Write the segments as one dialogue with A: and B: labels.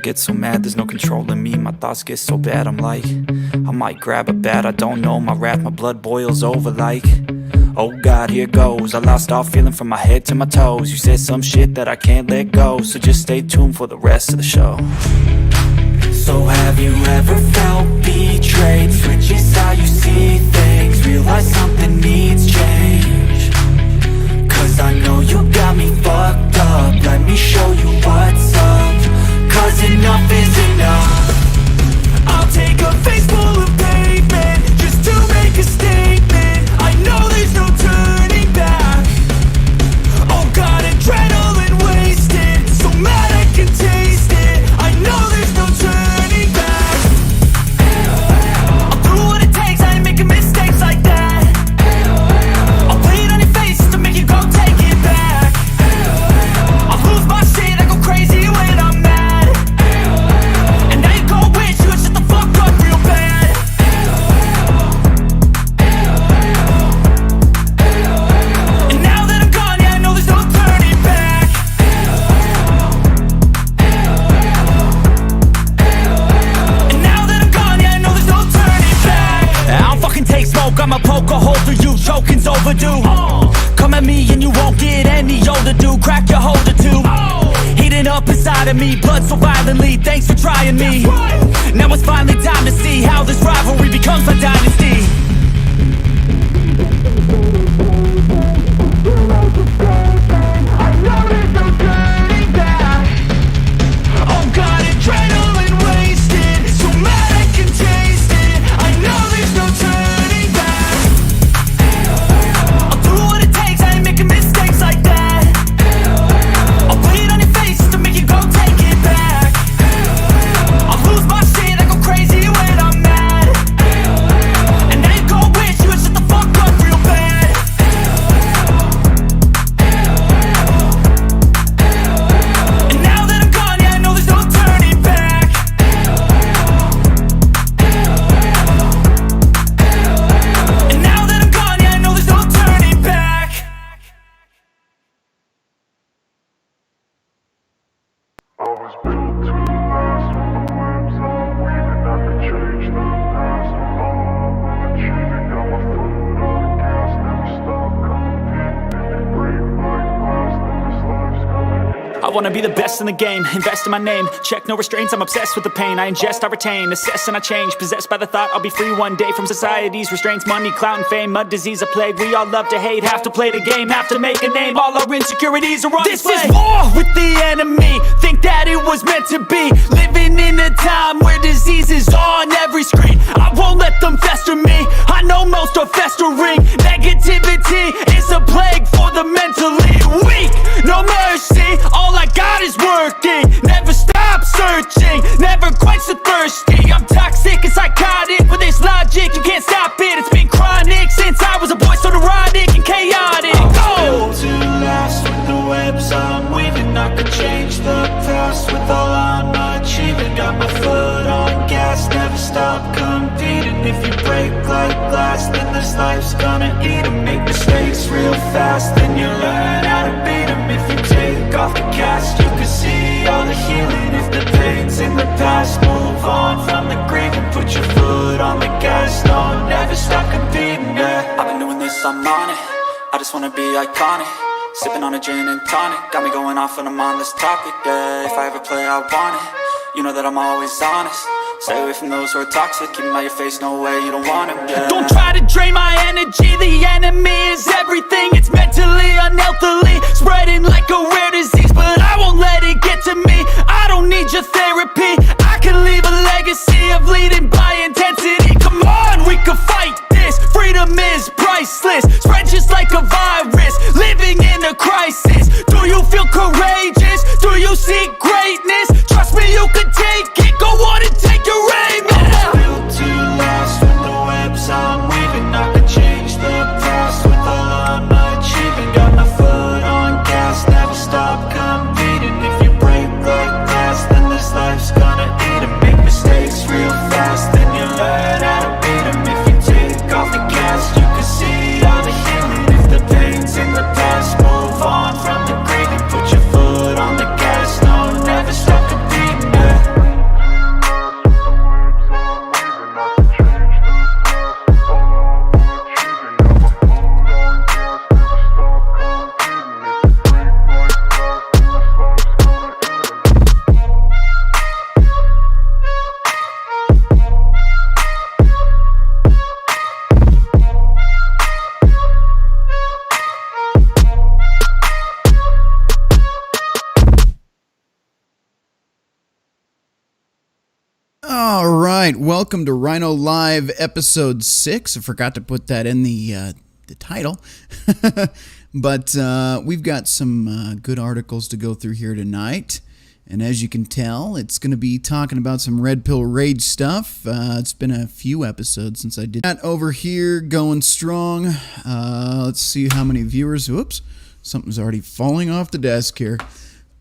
A: get so mad, there's no controlling me. My thoughts get so bad, I'm like, I might grab a bat, I don't know. My wrath, my blood boils over like, oh God, here goes. I lost all feeling from my head to my toes. You said some shit that I can't let go, so just stay tuned for the rest of the show. So have you ever felt betrayed? Switches how you see things, realize something needs change. Cause I know you got me fucked up, let me show you what's up. Cause enough is enough. I'll take a face full of pavement just to make a statement. I know there's no turning back. Oh God, adrenaline wasted, so mad I can taste it. I know there's no turning back. I'll do what it takes, I ain't making mistakes like that. I'll play it on your face to make you go take it back. I'll lose my shit, I go crazy when I'm mad. And now you gon' wish you would shut the fuck up real bad. And now that I'm gone, yeah, I know there's no turning back. And now that I'm gone, yeah, I know there's no turning back. I don't fucking take smoke, I'ma poke a hole through you, choking's overdue. Come at me and you won't get any older, dude. Crack your holder too. Heating up inside of me, blood so violently, thanks for trying me. Now it's finally time to see how this rivalry becomes a dynasty. I know there's no turning back. Oh God, adrenaline wasted, so mad I can taste it. I know there's no turning back. I'll do what it takes, I ain't making mistakes like that. I'll play it on your face to make you go take it back. I'll lose my shit, I go crazy when I'm mad. And now you gon' wish you would shut the fuck up real bad. And now that I'm gone, yeah, I know there's no turning back. And now that I'm gone, yeah, I know there's no turning back.
B: I was built to last with the webs I'm weaving. I could change the past with all I'm achieving. Got my foot on the gas, never stop competing. If you break my glass, then this life's gonna end.
A: I wanna be the best in the game, invest in my name. Check no restraints, I'm obsessed with the pain. I ingest, I retain, assess and I change. Possessed by the thought I'll be free one day from society's restraints. Money, clout and fame, mud, disease, a plague. We all love to hate, have to play the game, have to make a name. All our insecurities are on display. This is war with the enemy, think that it was meant to be. Living in a time where disease is on every screen. I won't let them fester me, I know most are festering. Negativity is a plague for the mentally weak. No mercy, all I got is working. Never stop searching, never quite so thirsty. I'm toxic and psychotic, with this logic you can't stop it. It's been chronic since I was a boy, so neurotic and chaotic. Built to last with the webs I'm weaving. I could change the past with all I'm achieving. Got my foot on gas, never stop competing. If you break like glass, then this life's gonna eat 'em. Make mistakes real fast, then you learn how to beat 'em. If you take off the cast, you can see all the healing. If the pain's in the past, move on from the grave and put your foot on the gas. No, never stop competing, yeah. I've been doing this, I'm on it. I just wanna be iconic. Sipping on a gin and tonic, got me going off when I'm on this topic, yeah. If I ever play, I want it. You know that I'm always honest. Stay away from those who are toxic. Keep them out your face, no way, you don't want them, yeah. Don't try to drain my energy. The enemy is everything. It's mentally, unhealthily, spreading like a rare disease. But I won't let it get to me. I don't need your therapy. I can leave a legacy of leading by intensity. Come on, we can fight this. Freedom is priceless. Spread just like a virus. Living in a crisis. Do you feel courageous? Do you seek greatness? Trust me, you can take it. Go on and take your aim, yeah. I was built to last with the webs I'm weaving. I could change the past with all I'm achieving. Got my foot on gas, never stop competing. If you break like glass, then this life's gonna eat 'em. Make mistakes
C: right, welcome to Rhino Live episode 6. I forgot to put that in the title, but we've got some good articles to go through here tonight. And as you can tell, it's going to be talking about some Red Pill Rage stuff. It's been a few episodes since I did that. Over here, going strong. Let's see how many viewers. Whoops, something's already falling off the desk here.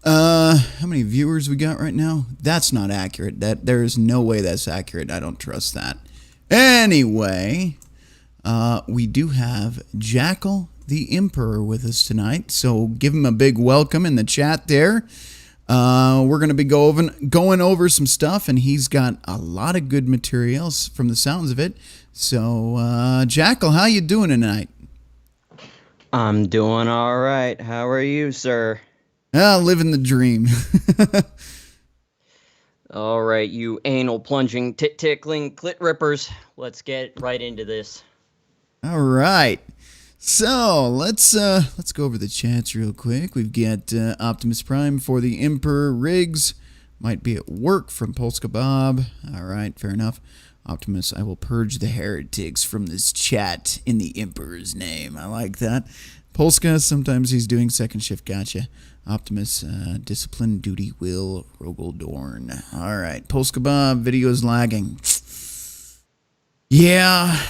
C: How many viewers we got right now? That's not accurate. There is no way that's accurate. I don't trust that. Anyway, we do have Jackal the Emperor with us tonight, so give him a big welcome in the chat there. We're going to be going over some stuff, and he's got a lot of good materials from the sounds of it. So, Jackal, how you doing tonight?
D: I'm doing all right. How are you, sir?
C: Living the dream.
D: All right, you anal plunging, tit-tickling clit rippers. Let's get right into this.
C: All right. So let's go over the chats real quick. We've got Optimus Prime for the Emperor. Riggs might be at work from Polska Bob. All right, fair enough. Optimus, I will purge the heretics from this chat in the Emperor's name. I like that. Polska, sometimes he's doing second shift. Gotcha. Optimus, discipline, duty, will, Rogaldorn. All right, Polska Bob, video is lagging. Yeah,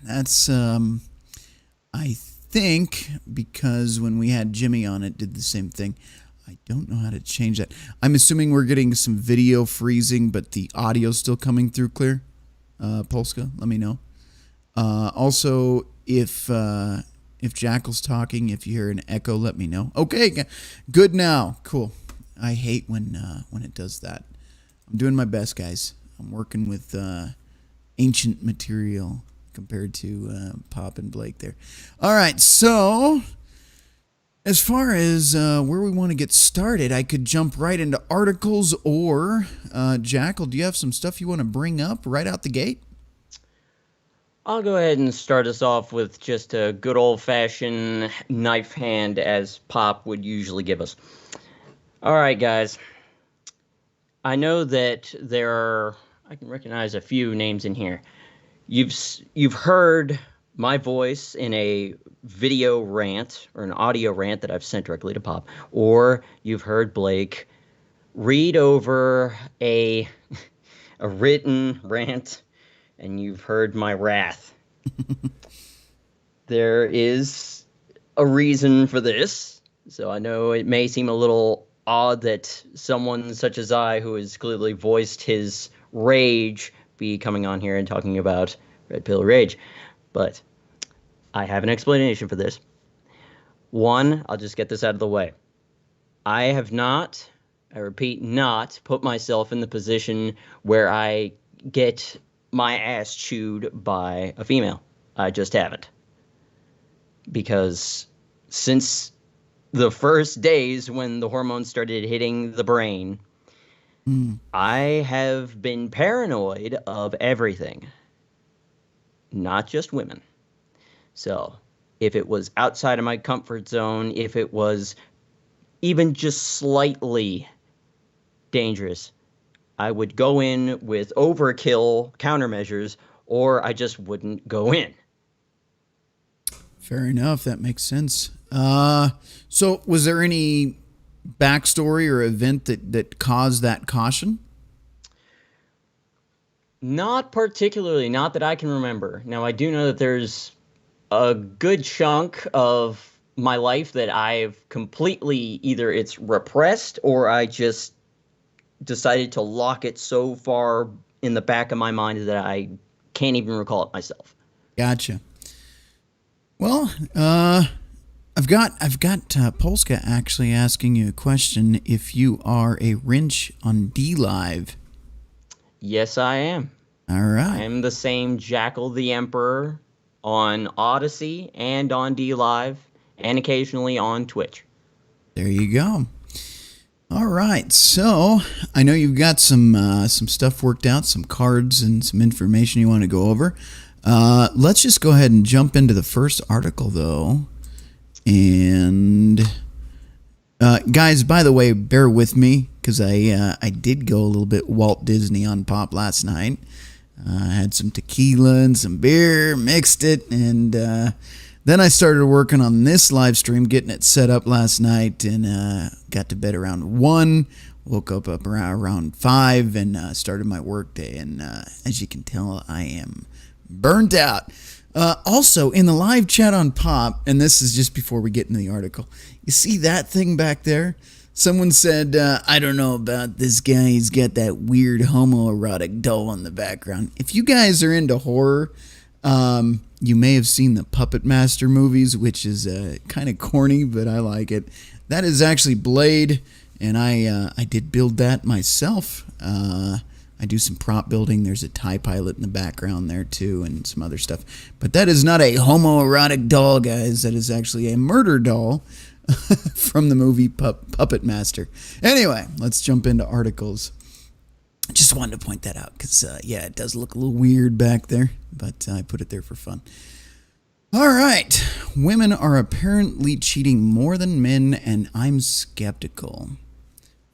C: that's I think because when we had Jimmy on, it did the same thing. I don't know how to change that. I'm assuming we're getting some video freezing, but the audio's still coming through clear. Polska, let me know. Also, if Jackal's talking, if you hear an echo, let me know. Okay, good now. Cool. I hate when it does that. I'm doing my best, guys. I'm working with ancient material compared to Pop and Blake there. All right, so as far as where we want to get started, I could jump right into articles, or Jackal, do you have some stuff you want to bring up right out the gate?
D: I'll go ahead and start us off with just a good old-fashioned knife hand, as Pop would usually give us. All right, guys. I know that I can recognize a few names in here. You've heard my voice in a video rant or an audio rant that I've sent directly to Pop, or you've heard Blake read over a written rant, and you've heard my wrath. There is a reason for this, so I know it may seem a little odd that someone such as I, who has clearly voiced his rage, be coming on here and talking about Red Pill Rage, but I have an explanation for this. One, I'll just get this out of the way. I have not, I repeat, not put myself in the position where I get my ass chewed by a female. I just haven't. Because since the first days when the hormones started hitting the brain, I have been paranoid of everything. Not just women. So, if it was outside of my comfort zone, if it was even just slightly dangerous, I would go in with overkill countermeasures, or I just wouldn't go in.
C: Fair enough. That makes sense. So was there any backstory or event that caused that caution?
D: Not particularly, not that I can remember. Now, I do know that there's a good chunk of my life that I've completely, either it's repressed or I just decided to lock it so far in the back of my mind that I can't even recall it myself.
C: Gotcha. Well, I've got Polska actually asking you a question. If you are a wrench on D Live.
D: Yes, I am.
C: All right.
D: I am the same Jackal the Emperor on Odyssey and on D Live, and occasionally on Twitch.
C: There you go. All right, so I know you've got some stuff worked out, some cards and some information you want to go over. Let's just go ahead and jump into the first article, though. And guys, by the way, bear with me. because I did go a little bit Walt Disney on Pop last night. I had some tequila and some beer, mixed it, and then I started working on this live stream, getting it set up last night, and got to bed around 1, woke up around 5, and started my work day. And as you can tell, I am burnt out. Also, in the live chat on Pop, and this is just before we get into the article, you see that thing back there? Someone said, I don't know about this guy, he's got that weird homoerotic doll in the background. If you guys are into horror, you may have seen the Puppet Master movies, which is kind of corny, but I like it. That is actually Blade, and I did build that myself. I do some prop building. There's a TIE pilot in the background there too, and some other stuff. But that is not a homoerotic doll, guys. That is actually a murder doll from the movie Puppet Master. Anyway, let's jump into articles. Just wanted to point that out because, yeah, it does look a little weird back there, but I put it there for fun. All right. Women are apparently cheating more than men, and I'm skeptical.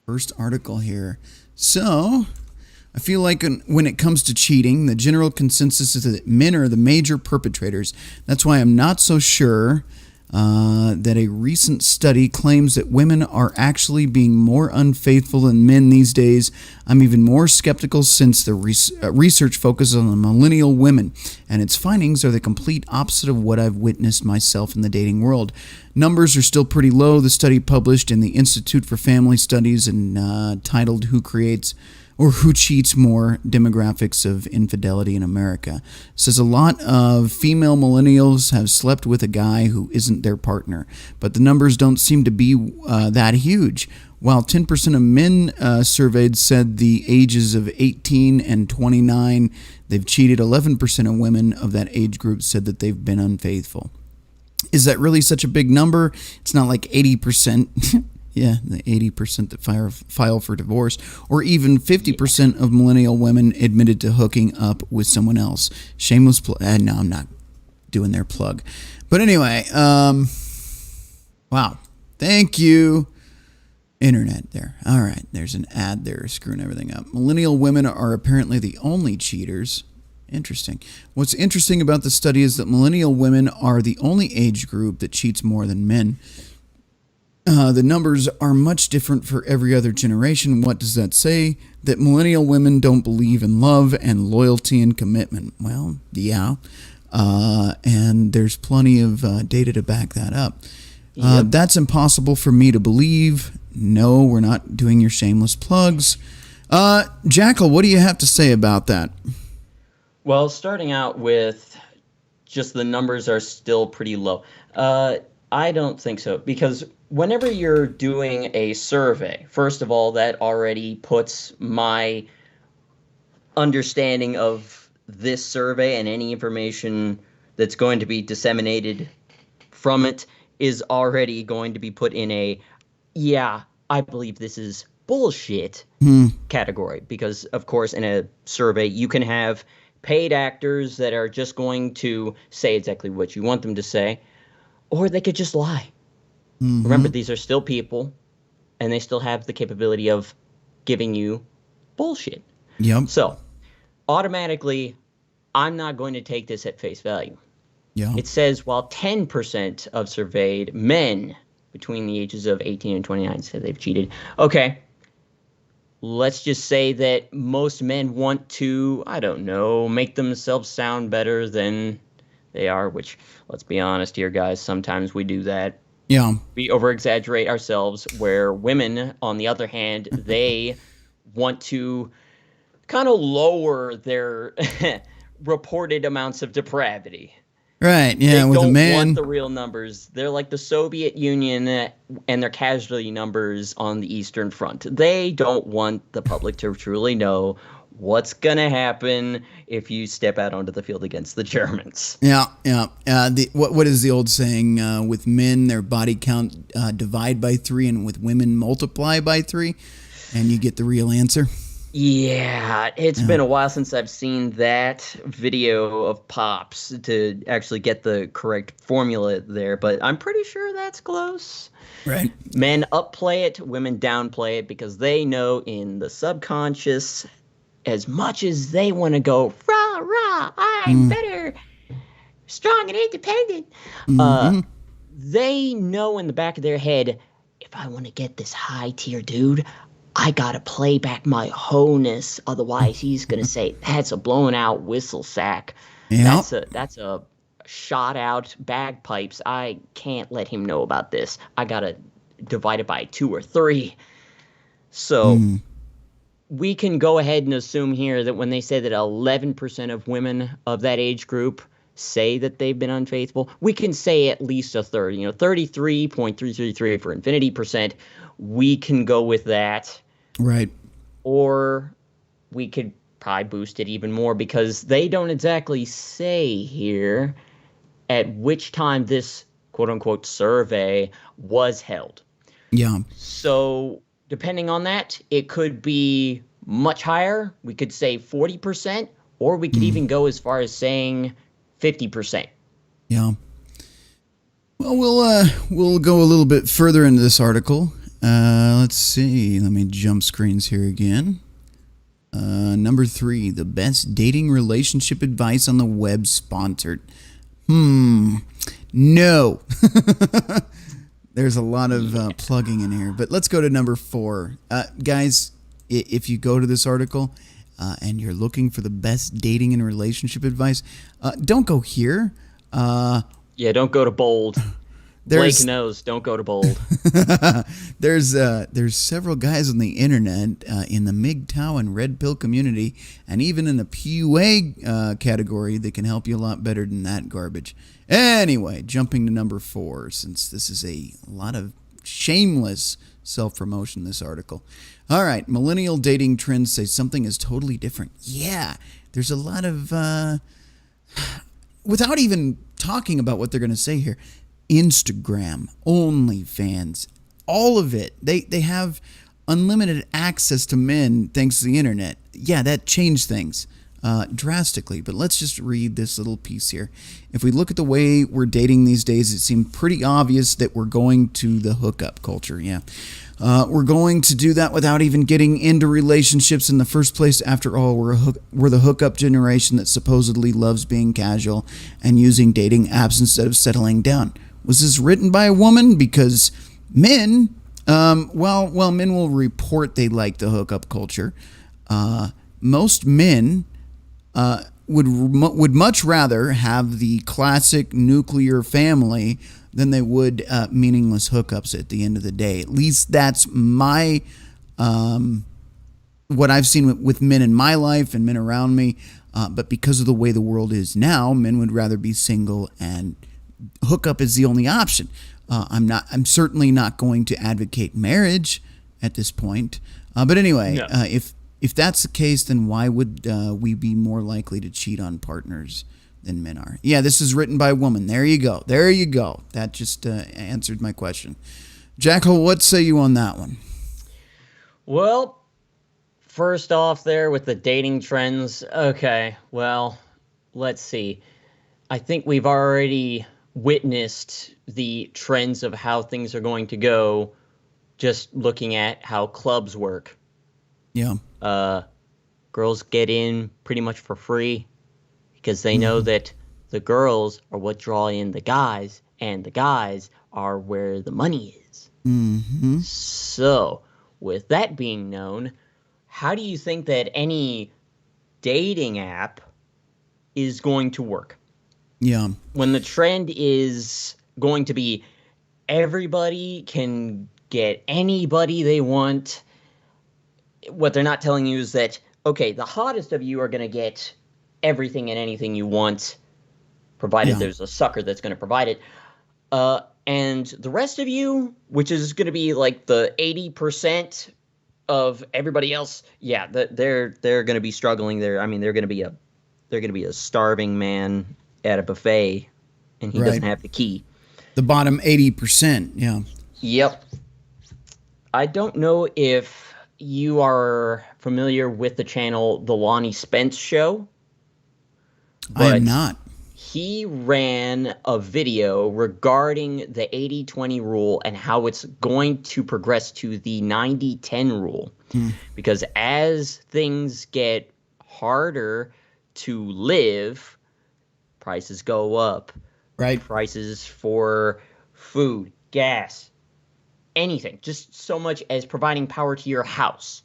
C: First article here. So, I feel like when it comes to cheating, the general consensus is that men are the major perpetrators. That's why I'm not so sure that a recent study claims that women are actually being more unfaithful than men these days. I'm even more skeptical since the research focuses on the millennial women, and its findings are the complete opposite of what I've witnessed myself in the dating world. Numbers are still pretty low. The study published in the Institute for Family Studies and titled Who Cheats More? Demographics of Infidelity in America says a lot of female millennials have slept with a guy who isn't their partner, but the numbers don't seem to be that huge. While 10% of men surveyed said the ages of 18 and 29 they've cheated, 11% of women of that age group said that they've been unfaithful. Is that really such a big number? It's not like 80%. Yeah, the 80% that file for divorce, or even 50% of millennial women admitted to hooking up with someone else. Shameless plug. No, I'm not doing their plug. But anyway, wow. Thank you, Internet there. All right, there's an ad there screwing everything up. Millennial women are apparently the only cheaters. Interesting. What's interesting about the study is that millennial women are the only age group that cheats more than men. The numbers are much different for every other generation. What does that say? That millennial women don't believe in love and loyalty and commitment. Well, yeah. And there's plenty of data to back that up. Yep. That's impossible for me to believe. No, we're not doing your shameless plugs. Jackal, what do you have to say about that?
D: Well, starting out with just the numbers are still pretty low. I don't think so, because whenever you're doing a survey, first of all, that already puts my understanding of this survey and any information that's going to be disseminated from it is already going to be put in a, yeah, I believe this is bullshit category. Because, of course, in a survey, you can have paid actors that are just going to say exactly what you want them to say, or they could just lie. Mm-hmm. Remember, these are still people, and they still have the capability of giving you bullshit.
C: Yep.
D: So, automatically, I'm not going to take this at face value.
C: Yeah.
D: It says, while 10% of surveyed men between the ages of 18 and 29 said they've cheated. Okay, let's just say that most men want to, I don't know, make themselves sound better than they are, which, let's be honest here, guys, sometimes we do that.
C: Yeah.
D: We over-exaggerate ourselves, where women, on the other hand, they want to kind of lower their reported amounts of depravity.
C: Right, yeah, with a man.
D: They don't want the real numbers. They're like the Soviet Union and their casualty numbers on the Eastern Front. They don't want the public to truly know what's going to happen if you step out onto the field against the Germans.
C: Yeah. What is the old saying? With men, their body count divide by 3, and with women, multiply by 3, and you get the real answer.
D: Yeah, it's been a while since I've seen that video of Pops to actually get the correct formula there, but I'm pretty sure that's close.
C: Right.
D: Men upplay it, women downplay it because they know in the subconscious, as much as they want to go, rah, rah, I'm better, strong and independent, they know in the back of their head, if I want to get this high tier dude, I gotta play back my wholeness. Otherwise, he's gonna say that's a blown out whistle sack.
C: Yeah.
D: That's a shot out bagpipes. I can't let him know about this. I gotta divide it by 2 or 3. So we can go ahead and assume here that when they say that 11% of women of that age group say that they've been unfaithful, we can say at least a third. 33.333 for infinity percent. We can go with that.
C: Right.
D: Or we could probably boost it even more because they don't exactly say here at which time this quote-unquote survey was held.
C: Yeah.
D: So depending on that, it could be much higher. We could say 40%, or we could even go as far as saying 50%.
C: Yeah. Well, we'll go a little bit further into this article. Let's see. Let me jump screens here again. Number 3, the best dating relationship advice on the web sponsored. No. There's a lot of plugging in here, but let's go to number 4. Guys, if you go to this article and you're looking for the best dating and relationship advice, don't go here.
D: Yeah, don't go to Bold. Blake knows, don't go to Bold.
C: There's several guys on the internet in the MGTOW and Red Pill community, and even in the PUA category that can help you a lot better than that garbage. Anyway, jumping to number 4, since this is a lot of shameless self-promotion, this article. All right, millennial dating trends say something is totally different. Yeah, there's a lot of, without even talking about what they're going to say here, Instagram, OnlyFans, all of it. They have unlimited access to men thanks to the internet. Yeah, that changed things drastically. But let's just read this little piece here. If we look at the way we're dating these days, it seemed pretty obvious that we're going to the hookup culture. Yeah. We're going to do that without even getting into relationships in the first place. After all, we're the hookup generation that supposedly loves being casual and using dating apps instead of settling down. Was this written by a woman? Because men, men will report they like the hookup culture. Most men would much rather have the classic nuclear family than they would meaningless hookups at the end of the day. At least that's my what I've seen with men in my life and men around me. But because of the way the world is now, men would rather be single, and hookup is the only option. I'm certainly not going to advocate marriage at this point. But anyway,
D: No.
C: If that's the case, then why would we be more likely to cheat on partners than men are? Yeah, this is written by a woman. There you go. There you go. That just answered my question. Jackal, what say you on that one?
D: Well, first off there with the dating trends. Okay, well, let's see. I think we've already witnessed the trends of how things are going to go just looking at how clubs work.
C: Yeah.
D: Girls get in pretty much for free because they know that the girls are what draw in the guys, and the guys are where the money is.
C: Mm-hmm.
D: So, with that being known, how do you think that any dating app is going to work?
C: Yeah.
D: When the trend is going to be everybody can get anybody they want, what they're not telling you is that, okay, the hottest of you are going to get everything and anything you want, provided there's a sucker that's going to provide it. And the rest of you, which is going to be like the 80% of everybody else, yeah, they're going to be struggling there. I mean, they're going to be a starving man at a buffet, and he doesn't have the key.
C: The bottom 80%, yeah.
D: Yep. I don't know if you are familiar with the channel The Lonnie Spence Show?
C: I am not.
D: He ran a video regarding the 80-20 rule and how it's going to progress to the 90-10 rule. Because as things get harder to live, prices go up.
C: Right.
D: Prices for food, gas, anything, just so much as providing power to your house.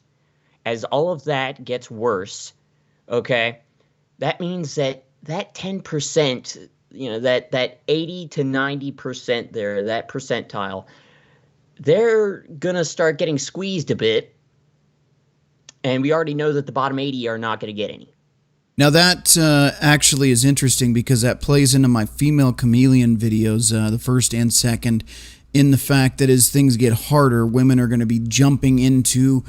D: As all of that gets worse, okay, that means that 10%, that 80 to 90% there, that percentile, they're going to start getting squeezed a bit. And we already know that the bottom 80 are not going to get any.
C: Now that actually is interesting because that plays into my female chameleon videos, the first and second, in the fact that as things get harder, women are going to be jumping into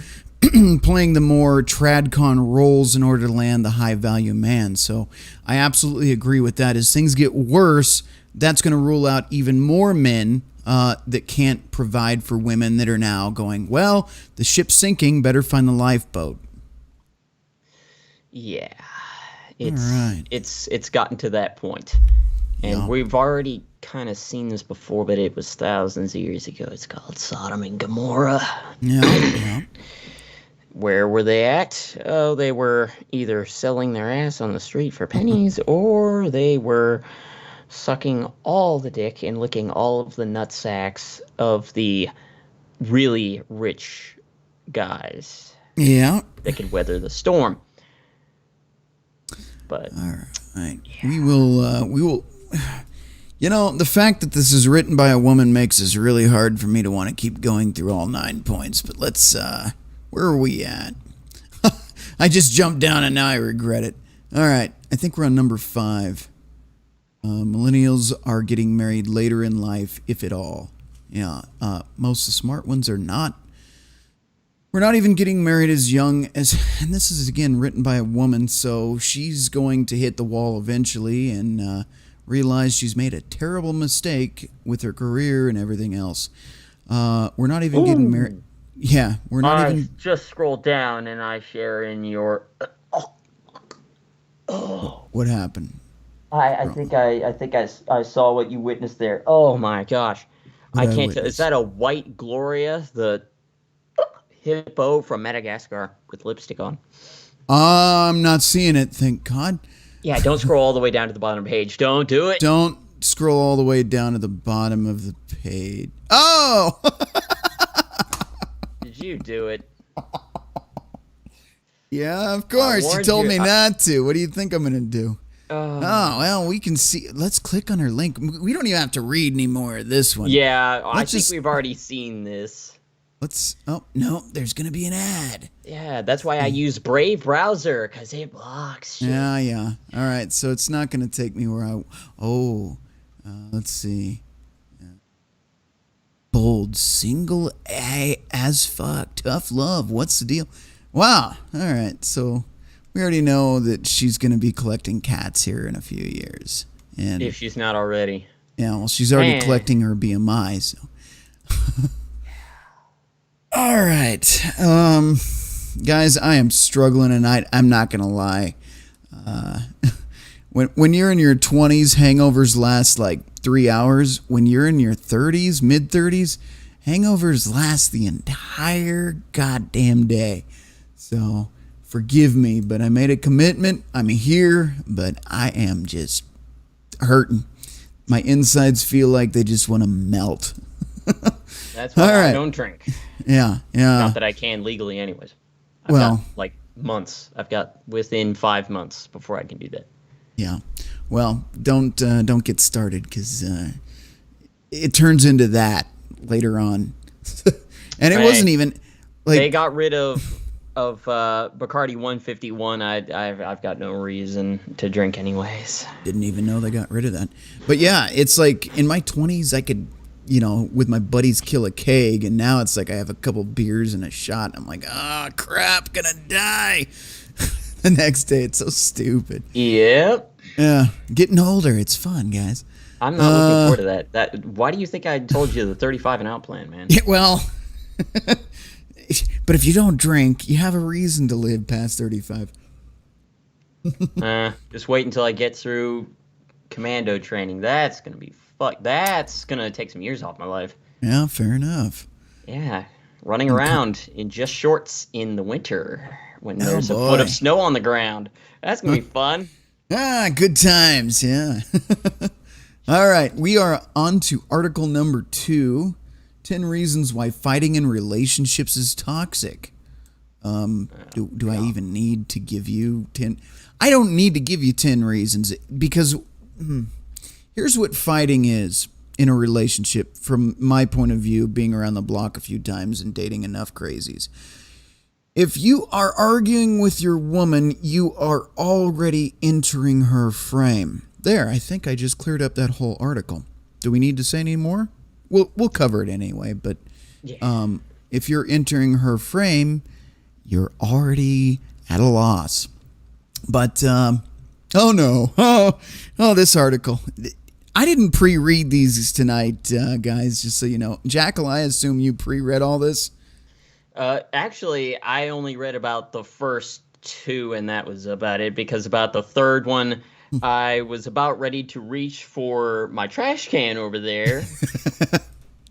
C: playing the more tradcon roles in order to land the high-value man. So I absolutely agree with that. As things get worse, that's going to rule out even more men that can't provide for women that are now going, well, the ship's sinking, better find the lifeboat.
D: Yeah. It's gotten to that point. And we've already kind of seen this before, but it was thousands of years ago. It's called Sodom and Gomorrah.
C: Yeah.
D: Where were they at? Oh, they were either selling their ass on the street for pennies, or they were sucking all the dick and licking all of the nut sacks of the really rich guys.
C: Yeah.
D: That could weather the storm. But
C: all right, yeah. We will. The fact that this is written by a woman makes this really hard for me to want to keep going through all 9 points. But let's. Where are we at? I just jumped down and now I regret it. All right, I think we're on number 5. Millennials are getting married later in life, if at all. Yeah, most of the smart ones are not. We're not even getting married as young as, and this is again written by a woman, so she's going to hit the wall eventually and realize she's made a terrible mistake with her career and everything else. We're not even getting married. Yeah, we're not even.
D: Just scroll down and I share in your.
C: What happened?
D: I think I saw what you witnessed there. Oh my gosh, I can't tell. Is that a white Gloria, the hippo from Madagascar with lipstick on?
C: I'm not seeing it, thank God.
D: Yeah, don't scroll all the way down to the bottom of the page. Don't do it.
C: Don't scroll all the way down to the bottom of the page. Oh!
D: Did you do it?
C: Yeah, of course. You told me not to. What do you think I'm going to do? Oh, well, we can see. Let's click on her link. We don't even have to read any more of this one.
D: Yeah, I think we've already seen this.
C: Oh, no, there's going to be an ad.
D: Yeah, that's why I use Brave Browser, because it blocks shit.
C: Yeah. All right, so it's not going to take me where let's see. Bold, single, as fuck, tough love. What's the deal? Wow. All right, so we already know that she's going to be collecting cats here in a few years. And
D: if she's not already.
C: Yeah, well, she's already collecting her BMI, so. All right. Guys, I am struggling tonight. I'm not going to lie. When you're in your 20s, hangovers last like 3 hours. When you're in your 30s, mid-30s, hangovers last the entire goddamn day. So, forgive me, but I made a commitment. I'm here, but I am just hurting. My insides feel like they just want to melt.
D: That's why I don't drink.
C: Yeah.
D: Not that I can legally anyways. I've got like months. I've got within 5 months before I can do that.
C: Yeah. Well, don't get started because it turns into that later on. And it wasn't even like
D: they got rid of Bacardi 151. I've got no reason to drink anyways.
C: Didn't even know they got rid of that. But yeah, it's like in my 20s I could, with my buddies kill a keg, and now it's like I have a couple beers and a shot and I'm like, crap, gonna die. The next day, it's so stupid.
D: Yep.
C: Yeah, getting older, it's fun, guys.
D: I'm not looking forward to that. Why do you think I told you the 35 and out plan, man?
C: Yeah, well, But if you don't drink, you have a reason to live past 35.
D: Just wait until I get through commando training. That's gonna be That's gonna take some years off my life.
C: Yeah, fair enough.
D: Yeah, running around in just shorts in the winter when there's a
C: boy.
D: foot of snow on the ground. That's gonna be fun.
C: Ah, good times, yeah. All right, we are on to article number 2, 10 reasons why fighting in relationships is toxic. Do I even need to give you 10? I don't need to give you 10 reasons because here's what fighting is in a relationship from my point of view, being around the block a few times and dating enough crazies. If you are arguing with your woman, you are already entering her frame. There, I think I just cleared up that whole article. Do we need to say any more? We'll cover it anyway, but if you're entering her frame, you're already at a loss. But, oh no. Oh, this article. I didn't pre-read these tonight, guys, just so you know. Jackal, I assume you pre-read all this?
D: Actually, I only read about the first 2, and that was about it, because about the third one, I was about ready to reach for my trash can over there.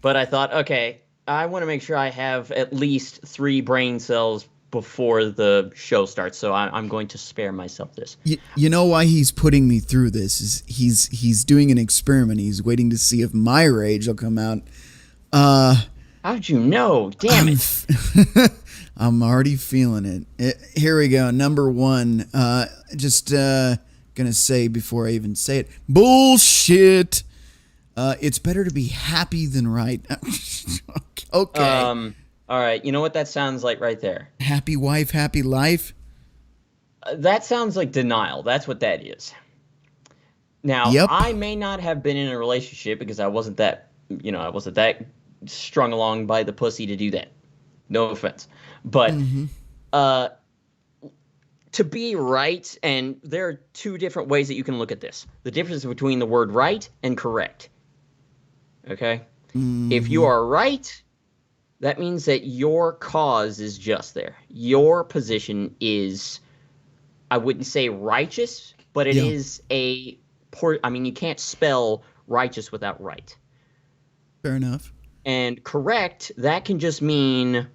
D: But I thought, okay, I want to make sure I have at least 3 brain cells before the show starts, so I'm going to spare myself this.
C: You know why he's putting me through this is he's doing an experiment. He's waiting to see if my rage will come out.
D: How'd you know? Damn it.
C: I'm already feeling it. Here we go. Number 1. Just gonna say before I even say it, bullshit. It's better to be happy than right. Okay.
D: All right, you know what that sounds like right there?
C: Happy wife, happy life?
D: That sounds like denial. That's what that is. Now,
C: Yep.
D: I may not have been in a relationship because I wasn't that strung along by the pussy to do that. No offense. But to be right, and there are 2 different ways that you can look at this. The difference between the word right and correct. Okay? If you are right, that means that your cause is just there. Your position is, I wouldn't say righteous, but it is you can't spell righteous without right.
C: Fair enough.
D: And correct, that can just mean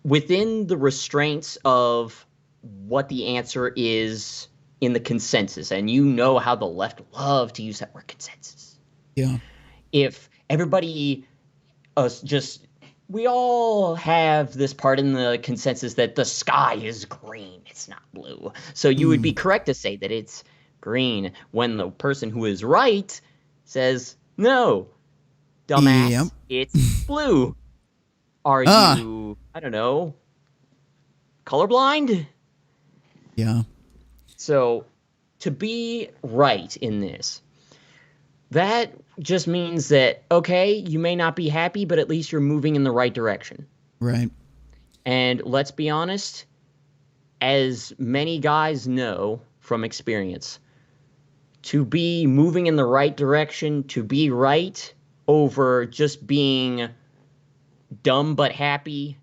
D: within the restraints of what the answer is in the consensus. And you know how the left love to use that word consensus.
C: Yeah.
D: If everybody we all have this part in the consensus that the sky is green. It's not blue. So you would be correct to say that it's green when the person who is right says, no, dumbass, it's blue. Are you, I don't know, colorblind?
C: Yeah.
D: So to be right in this, that just means that, okay, you may not be happy, but at least you're moving in the right direction.
C: Right.
D: And let's be honest, as many guys know from experience, to be moving in the right direction, to be right over just being dumb but happy,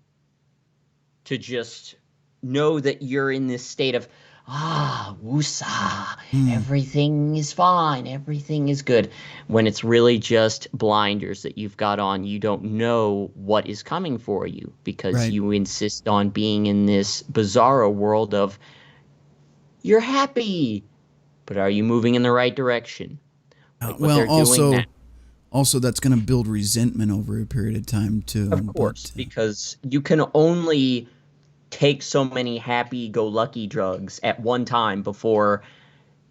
D: to just know that you're in this state of, woosah, everything is fine, everything is good. When it's really just blinders that you've got on, you don't know what is coming for you because you insist on being in this bizarro world of, you're happy, but are you moving in the right direction? Like
C: Also that's going to build resentment over a period of time too.
D: Of course, because you can only take so many happy-go-lucky drugs at one time before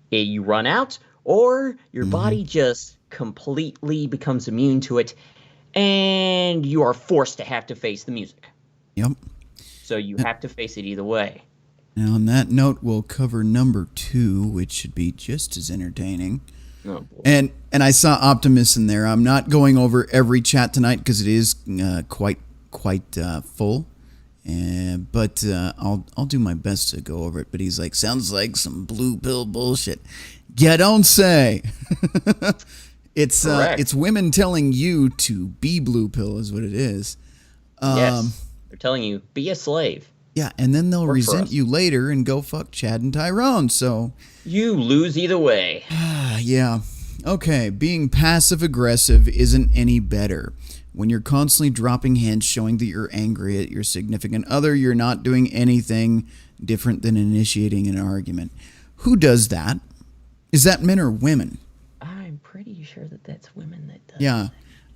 D: you run out, or your body just completely becomes immune to it, and you are forced to have to face the music.
C: Yep.
D: So you have to face it either way.
C: Now, on that note, we'll cover number 2, which should be just as entertaining.
D: Oh, boy.
C: And I saw Optimus in there. I'm not going over every chat tonight because it is quite full. But I'll do my best to go over it. But he's like, sounds like some blue pill bullshit. Yeah, don't say. It's women telling you to be blue pill is what it is.
D: Yes. They're telling you, be a slave.
C: Yeah, and then they'll
D: Work for
C: resent
D: us.
C: you later and go fuck Chad and Tyrone. So,
D: You lose either way.
C: yeah. Okay, being passive aggressive isn't any better. When you're constantly dropping hints showing that you're angry at your significant other, you're not doing anything different than initiating an argument. Who does that? Is that men or women?
D: I'm pretty sure that that's women that does.
C: Yeah.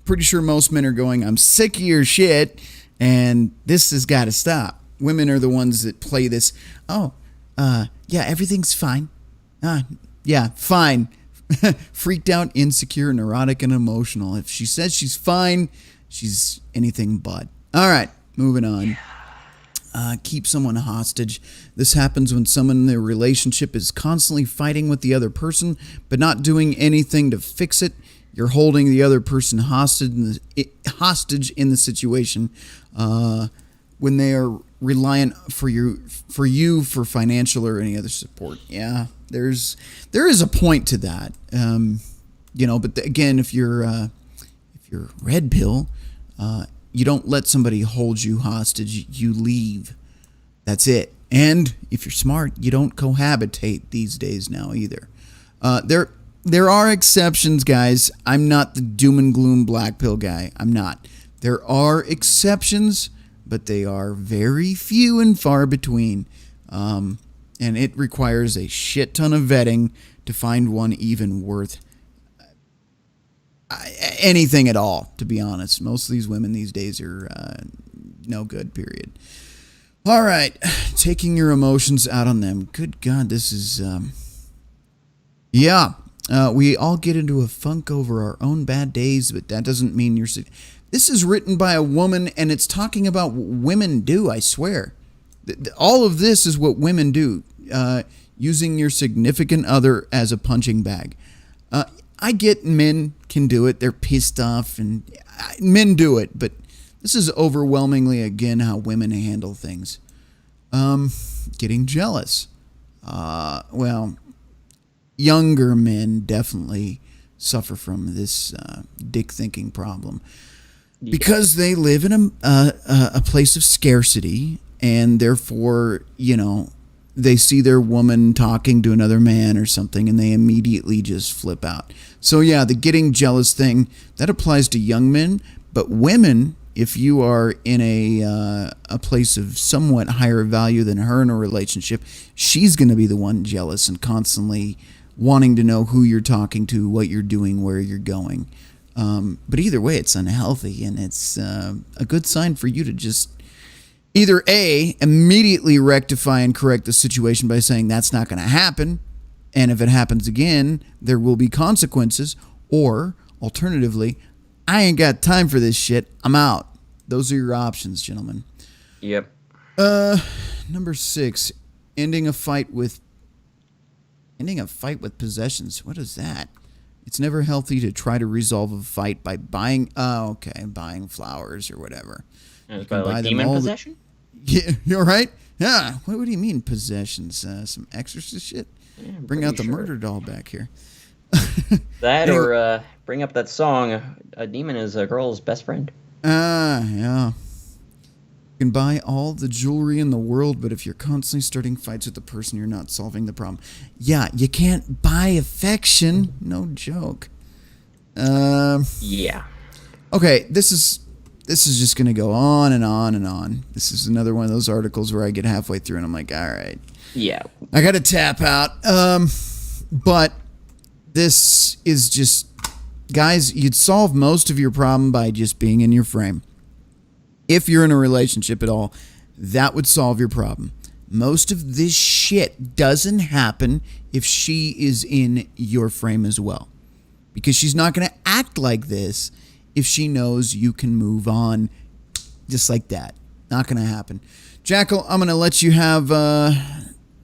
C: Pretty sure most men are going, I'm sick of your shit, and this has got to stop. Women are the ones that play this, yeah, everything's fine. Yeah, fine. Freaked out, insecure, neurotic, and emotional. If she says she's fine, she's anything but. All right, moving on. Keep someone hostage. This happens when someone in their relationship is constantly fighting with the other person, but not doing anything to fix it. You're holding the other person hostage in the situation when they are reliant for you for financial or any other support. Yeah, there is a point to that. But again, if you're red pill, you don't let somebody hold you hostage. You leave. That's it. And if you're smart, you don't cohabitate these days now either. There are exceptions, guys. I'm not the doom and gloom black pill guy. I'm not. There are exceptions, but they are very few and far between. And it requires a shit ton of vetting to find one even worth anything at all, to be honest. Most of these women these days are no good, period. All right. Taking your emotions out on them. Good God, this is... we all get into a funk over our own bad days, but that doesn't mean you're... This is written by a woman, and it's talking about what women do, I swear. All of this is what women do, using your significant other as a punching bag. I get men can do it. They're pissed off, and men do it, but this is overwhelmingly, again, how women handle things. Getting jealous. Younger men definitely suffer from this dick thinking problem because they live in a place of scarcity, and therefore, they see their woman talking to another man or something, and they immediately just flip out. So yeah, the getting jealous thing, that applies to young men, but women, if you are in a place of somewhat higher value than her in a relationship, she's going to be the one jealous and constantly wanting to know who you're talking to, what you're doing, where you're going. But either way, it's unhealthy, and it's a good sign for you to just either A, immediately rectify and correct the situation by saying that's not going to happen, and if it happens again, there will be consequences, or alternatively, I ain't got time for this shit, I'm out. Those are your options, gentlemen.
D: Yep.
C: Number 6, ending a fight with possessions. What is that? It's never healthy to try to resolve a fight by buying flowers or whatever.
D: It's by like demon possession?
C: Yeah, you're right. Yeah. What do you mean possessions? Some exorcist shit?
D: Yeah,
C: Bring out the
D: sure.
C: murder doll back here.
D: That
C: Anyway.
D: or bring up that song, a demon is a girl's best friend.
C: Yeah. You can buy all the jewelry in the world, but if you're constantly starting fights with the person, you're not solving the problem. Yeah, you can't buy affection. No joke.
D: Yeah.
C: Okay, this is just going to go on and on and on. This is another one of those articles where I get halfway through and I'm like, all right,
D: Yeah.
C: I got to tap out. But this is just, guys, you'd solve most of your problem by just being in your frame. If you're in a relationship at all, that would solve your problem. Most of this shit doesn't happen if she is in your frame as well. Because she's not going to act like this if she knows you can move on just like that. Not going to happen. Jackal, I'm going to let you have the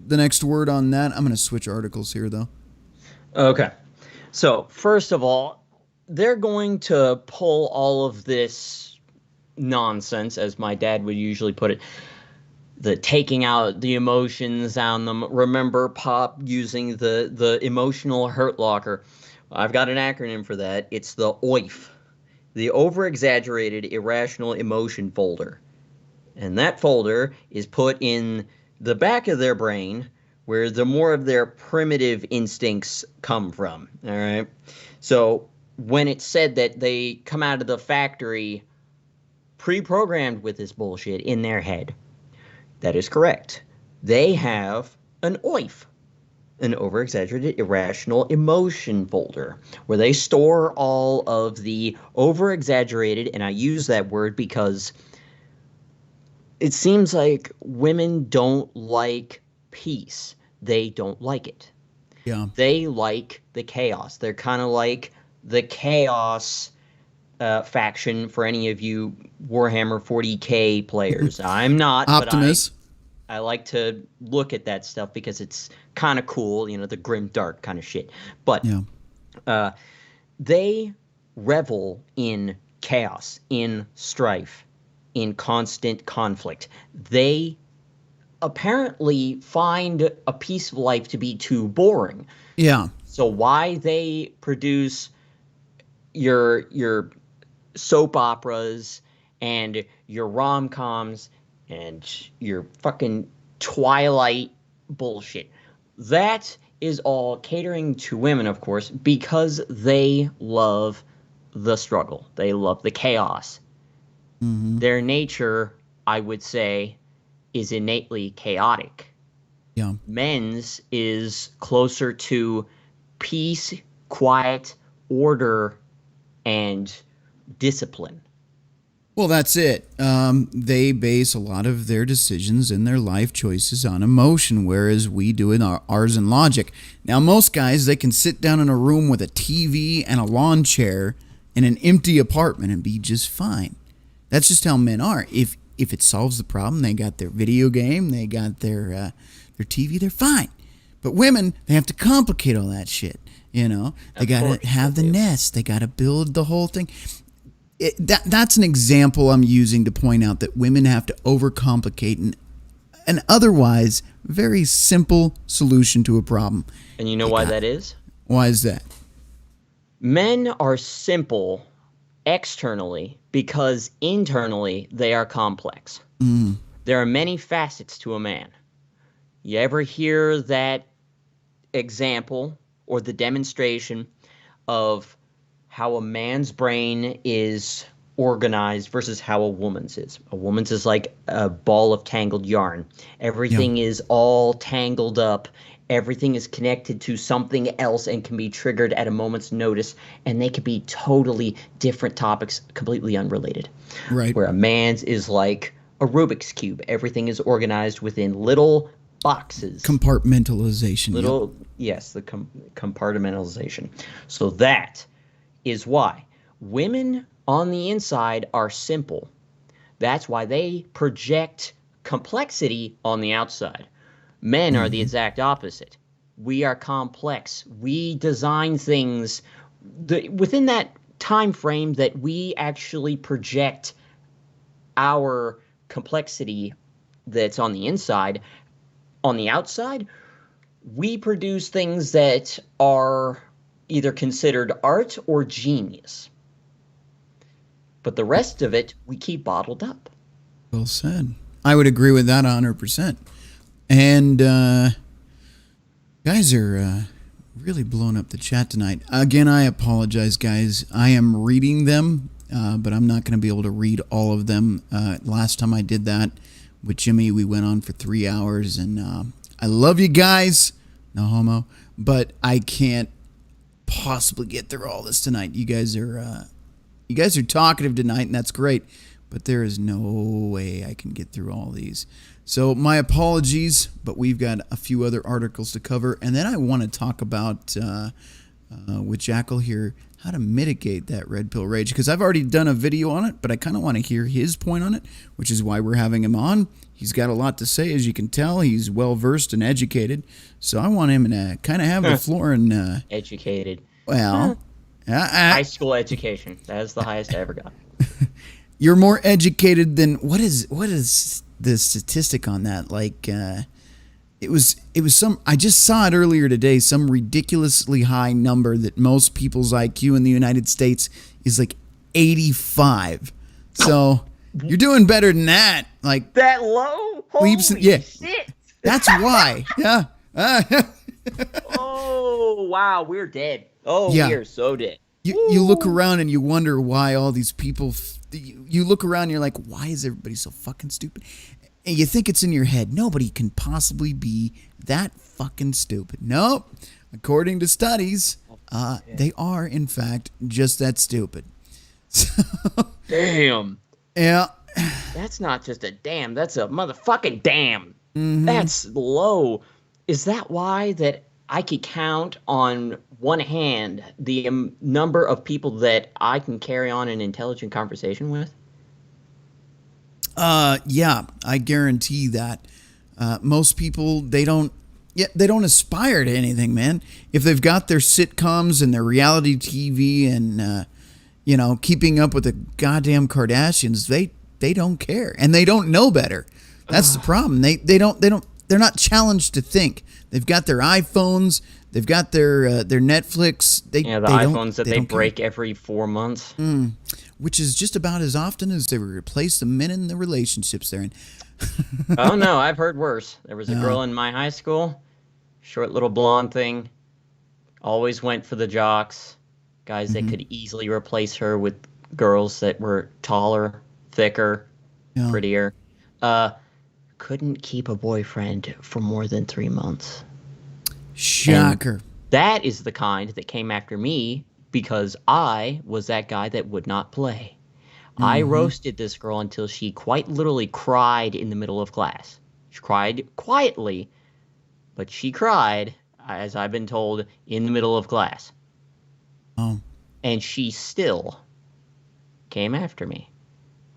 C: next word on that. I'm going to switch articles here, though.
D: Okay. So, first of all, they're going to pull all of this nonsense, as my dad would usually put it, the taking out the emotions on them. Remember Pop using the emotional hurt locker. I've got an acronym for that. It's the OIF, the over-exaggerated irrational emotion folder. And that folder is put in the back of their brain where the more of their primitive instincts come from. All right. So when it's said that they come out of the factory pre-programmed with this bullshit in their head, that is correct. They have an OIF, an over-exaggerated irrational emotion folder, where they store all of the over-exaggerated, and I use that word because it seems like women don't like peace. They don't like it.
C: Yeah.
D: They like the chaos. They're kind of like the chaos faction for any of you Warhammer 40K players. I'm not,
C: Optimus.
D: but I like to look at that stuff because it's kind of cool, you know, the grim dark kind of shit. But
C: Yeah.
D: They revel in chaos, in strife, in constant conflict. They apparently find a peaceful life to be too boring.
C: Yeah.
D: So why they produce your soap operas and your rom-coms and your fucking Twilight bullshit, that is all catering to women, of course, because they love the struggle. They love the chaos.
C: Mm-hmm.
D: Their nature, I would say, is innately chaotic.
C: Yeah.
D: Men's is closer to peace, quiet, order, and discipline.
C: Well, that's it. They base a lot of their decisions and their life choices on emotion, whereas we do it ours in logic. Now, most guys, they can sit down in a room with a TV and a lawn chair in an empty apartment and be just fine. That's just how men are. If it solves the problem, they got their video game, they got their TV, they're fine. But women, they have to complicate all that shit. You know, they got to have the nest, they got to build the whole thing. That's an example I'm using to point out that women have to overcomplicate an otherwise very simple solution to a problem.
D: And you know why that is?
C: Why is that?
D: Men are simple externally because internally they are complex. There are many facets to a man. You ever hear that example or the demonstration of how a man's brain is organized versus how a woman's is? A woman's is like a ball of tangled yarn. Everything is all tangled up. Everything is connected to something else and can be triggered at a moment's notice, and they could be totally different topics, completely unrelated.
C: Right.
D: Where a man's is like a Rubik's Cube. Everything is organized within little boxes.
C: Compartmentalization.
D: Little, yes, the compartmentalization. So that is why women on the inside are simple. That's why they project complexity on the outside. Men are the exact opposite. We are complex. We design things within that time frame that we actually project our complexity that's on the inside. On the outside, we produce things that are either considered art or genius. But the rest of it, we keep bottled up.
C: Well said. I would agree with that 100%. And guys are really blowing up the chat tonight. Again, I apologize, guys. I am reading them, but I'm not going to be able to read all of them. Last time I did that with Jimmy, we went on for 3 hours, and I love you guys, no homo, but I can't possibly get through all this tonight. You guys are talkative tonight, and that's great, but there is no way I can get through all these. So my apologies, but we've got a few other articles to cover, and then I want to talk about with Jackal here how to mitigate that red pill rage, because I've already done a video on it, but I kind of want to hear his point on it, which is why we're having him on. He's got a lot to say, as you can tell. He's well versed and educated, so I want him to kind of have the floor and
D: educated.
C: Well,
D: high school education. That is the highest I ever got.
C: You're more educated than what is the statistic on that? Like, it was some. I just saw it earlier today. Some ridiculously high number that most people's IQ in the United States is like 85. So You're doing better than that. Like
D: That low? Holy
C: leaps and, yeah.
D: shit.
C: That's why. Yeah.
D: Oh, wow. We're dead. Oh,
C: Yeah.
D: we are so dead.
C: You look around and you wonder why all these people. You look around and you're like, why is everybody so fucking stupid? And you think it's in your head. Nobody can possibly be that fucking stupid. Nope. According to studies, they are, in fact, just that stupid. So,
D: Damn.
C: yeah.
D: That's not just a damn. That's a motherfucking damn.
C: Mm-hmm.
D: That's low. Is that why that I could count on one hand the number of people that I can carry on an intelligent conversation with?
C: Yeah, I guarantee that. Most people, they don't aspire to anything, man. If they've got their sitcoms and their reality TV and keeping up with the goddamn Kardashians, they don't care and they don't know better. That's the problem. They're not challenged to think. They've got their iPhones, they've got their Netflix.
D: The iPhones that they break every 4 months.
C: Which is just about as often as they replace the men in the relationships they're in.
D: Oh no, I've heard worse. There was a girl in my high school, short little blonde thing, always went for the jocks, guys that could easily replace her with girls that were taller, thicker, prettier. Couldn't keep a boyfriend for more than 3 months.
C: Shocker.
D: And that is the kind that came after me because I was that guy that would not play. I roasted this girl until she quite literally cried in the middle of class. She cried quietly, but she cried, as I've been told, in the middle of class.
C: Oh.
D: And she still came after me.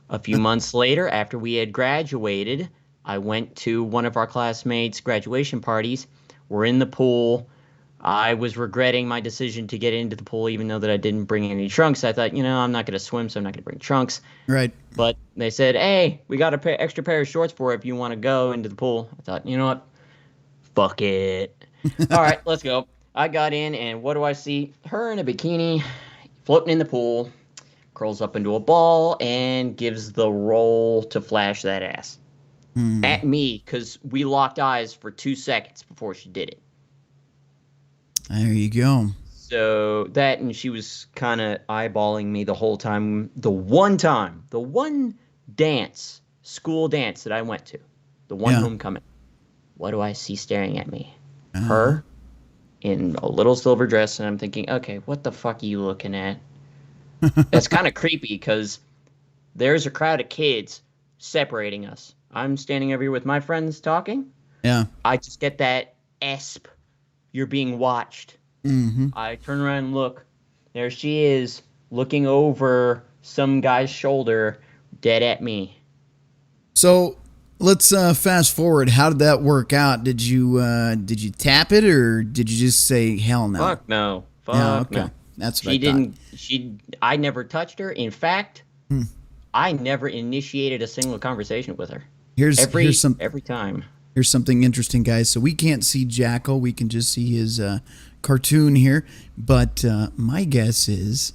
D: A few months later, after we had graduated, I went to one of our classmates' graduation parties. We're in the pool. I was regretting my decision to get into the pool, even though that I didn't bring any trunks. I thought, I'm not going to swim, so I'm not going to bring trunks.
C: Right.
D: But they said, hey, we got an extra pair of shorts for if you want to go into the pool. I thought, you know what? Fuck it. All right, let's go. I got in, and what do I see? Her in a bikini, floating in the pool, curls up into a ball, and gives the roll to flash that ass. At me, because we locked eyes for 2 seconds before she did it.
C: There you go.
D: So that, and she was kind of eyeballing me the whole time. The one dance, school dance that I went to, the one homecoming. What do I see staring at me? Her in a little silver dress, and I'm thinking, okay, what the fuck are you looking at? That's kind of creepy because there's a crowd of kids separating us. I'm standing over here with my friends talking.
C: Yeah.
D: I just get that esp. You're being watched. I turn around and look. There she is, looking over some guy's shoulder, dead at me.
C: So let's fast forward. How did that work out? Did you tap it or did you just say hell no?
D: Fuck no.
C: Okay.
D: No.
C: That's what I thought.
D: I never touched her. In fact, I never initiated a single conversation with her.
C: Here's
D: every time.
C: Here's something interesting, guys. So we can't see Jackal. We can just see his cartoon here. But my guess is,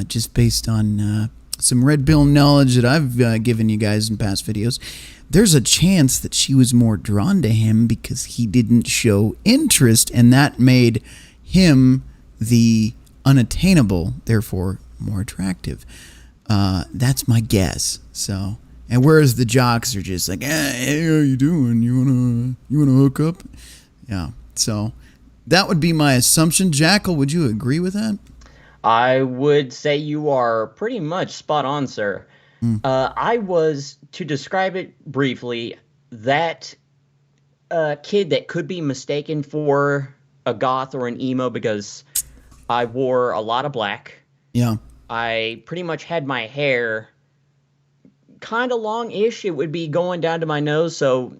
C: just based on some Red Pill knowledge that I've given you guys in past videos, there's a chance that she was more drawn to him because he didn't show interest, and that made him the unattainable, therefore more attractive. That's my guess. So... And whereas the jocks are just like, hey, how you doing? You wanna hook up? Yeah. So that would be my assumption. Jackal, would you agree with that?
D: I would say you are pretty much spot on, sir. I was, to describe it briefly, that kid that could be mistaken for a goth or an emo because I wore a lot of black.
C: Yeah.
D: I pretty much had my hair kind of long-ish. It would be going down to my nose, so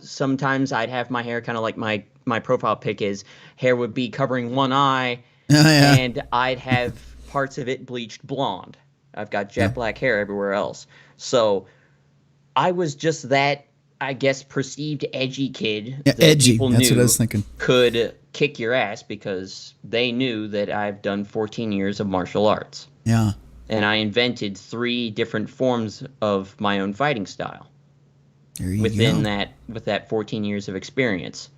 D: sometimes I'd have my hair kind of like my profile pic is. Hair would be covering one eye, and I'd have parts of it bleached blonde. I've got jet black hair everywhere else, so I was just that, I guess, perceived edgy kid that
C: edgy.
D: People
C: That's
D: knew
C: what I was thinking.
D: Could kick your ass because they knew that I've done 14 years of martial arts.
C: Yeah.
D: and I invented 3 different forms of my own fighting style
C: There you
D: within
C: go.
D: with that 14 years of experience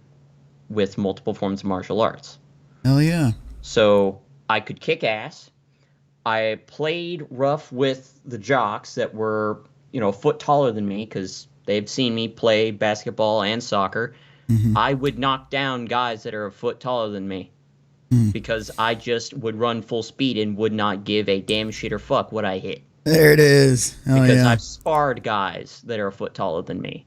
D: with multiple forms of martial arts.
C: Hell yeah.
D: So I could kick ass. I played rough with the jocks that were, a foot taller than me because they've seen me play basketball and soccer.
C: Mm-hmm.
D: I would knock down guys that are a foot taller than me because I just would run full speed and would not give a damn shit or fuck what I hit.
C: There it is. Oh
D: Because
C: yeah.
D: I've sparred guys that are a foot taller than me.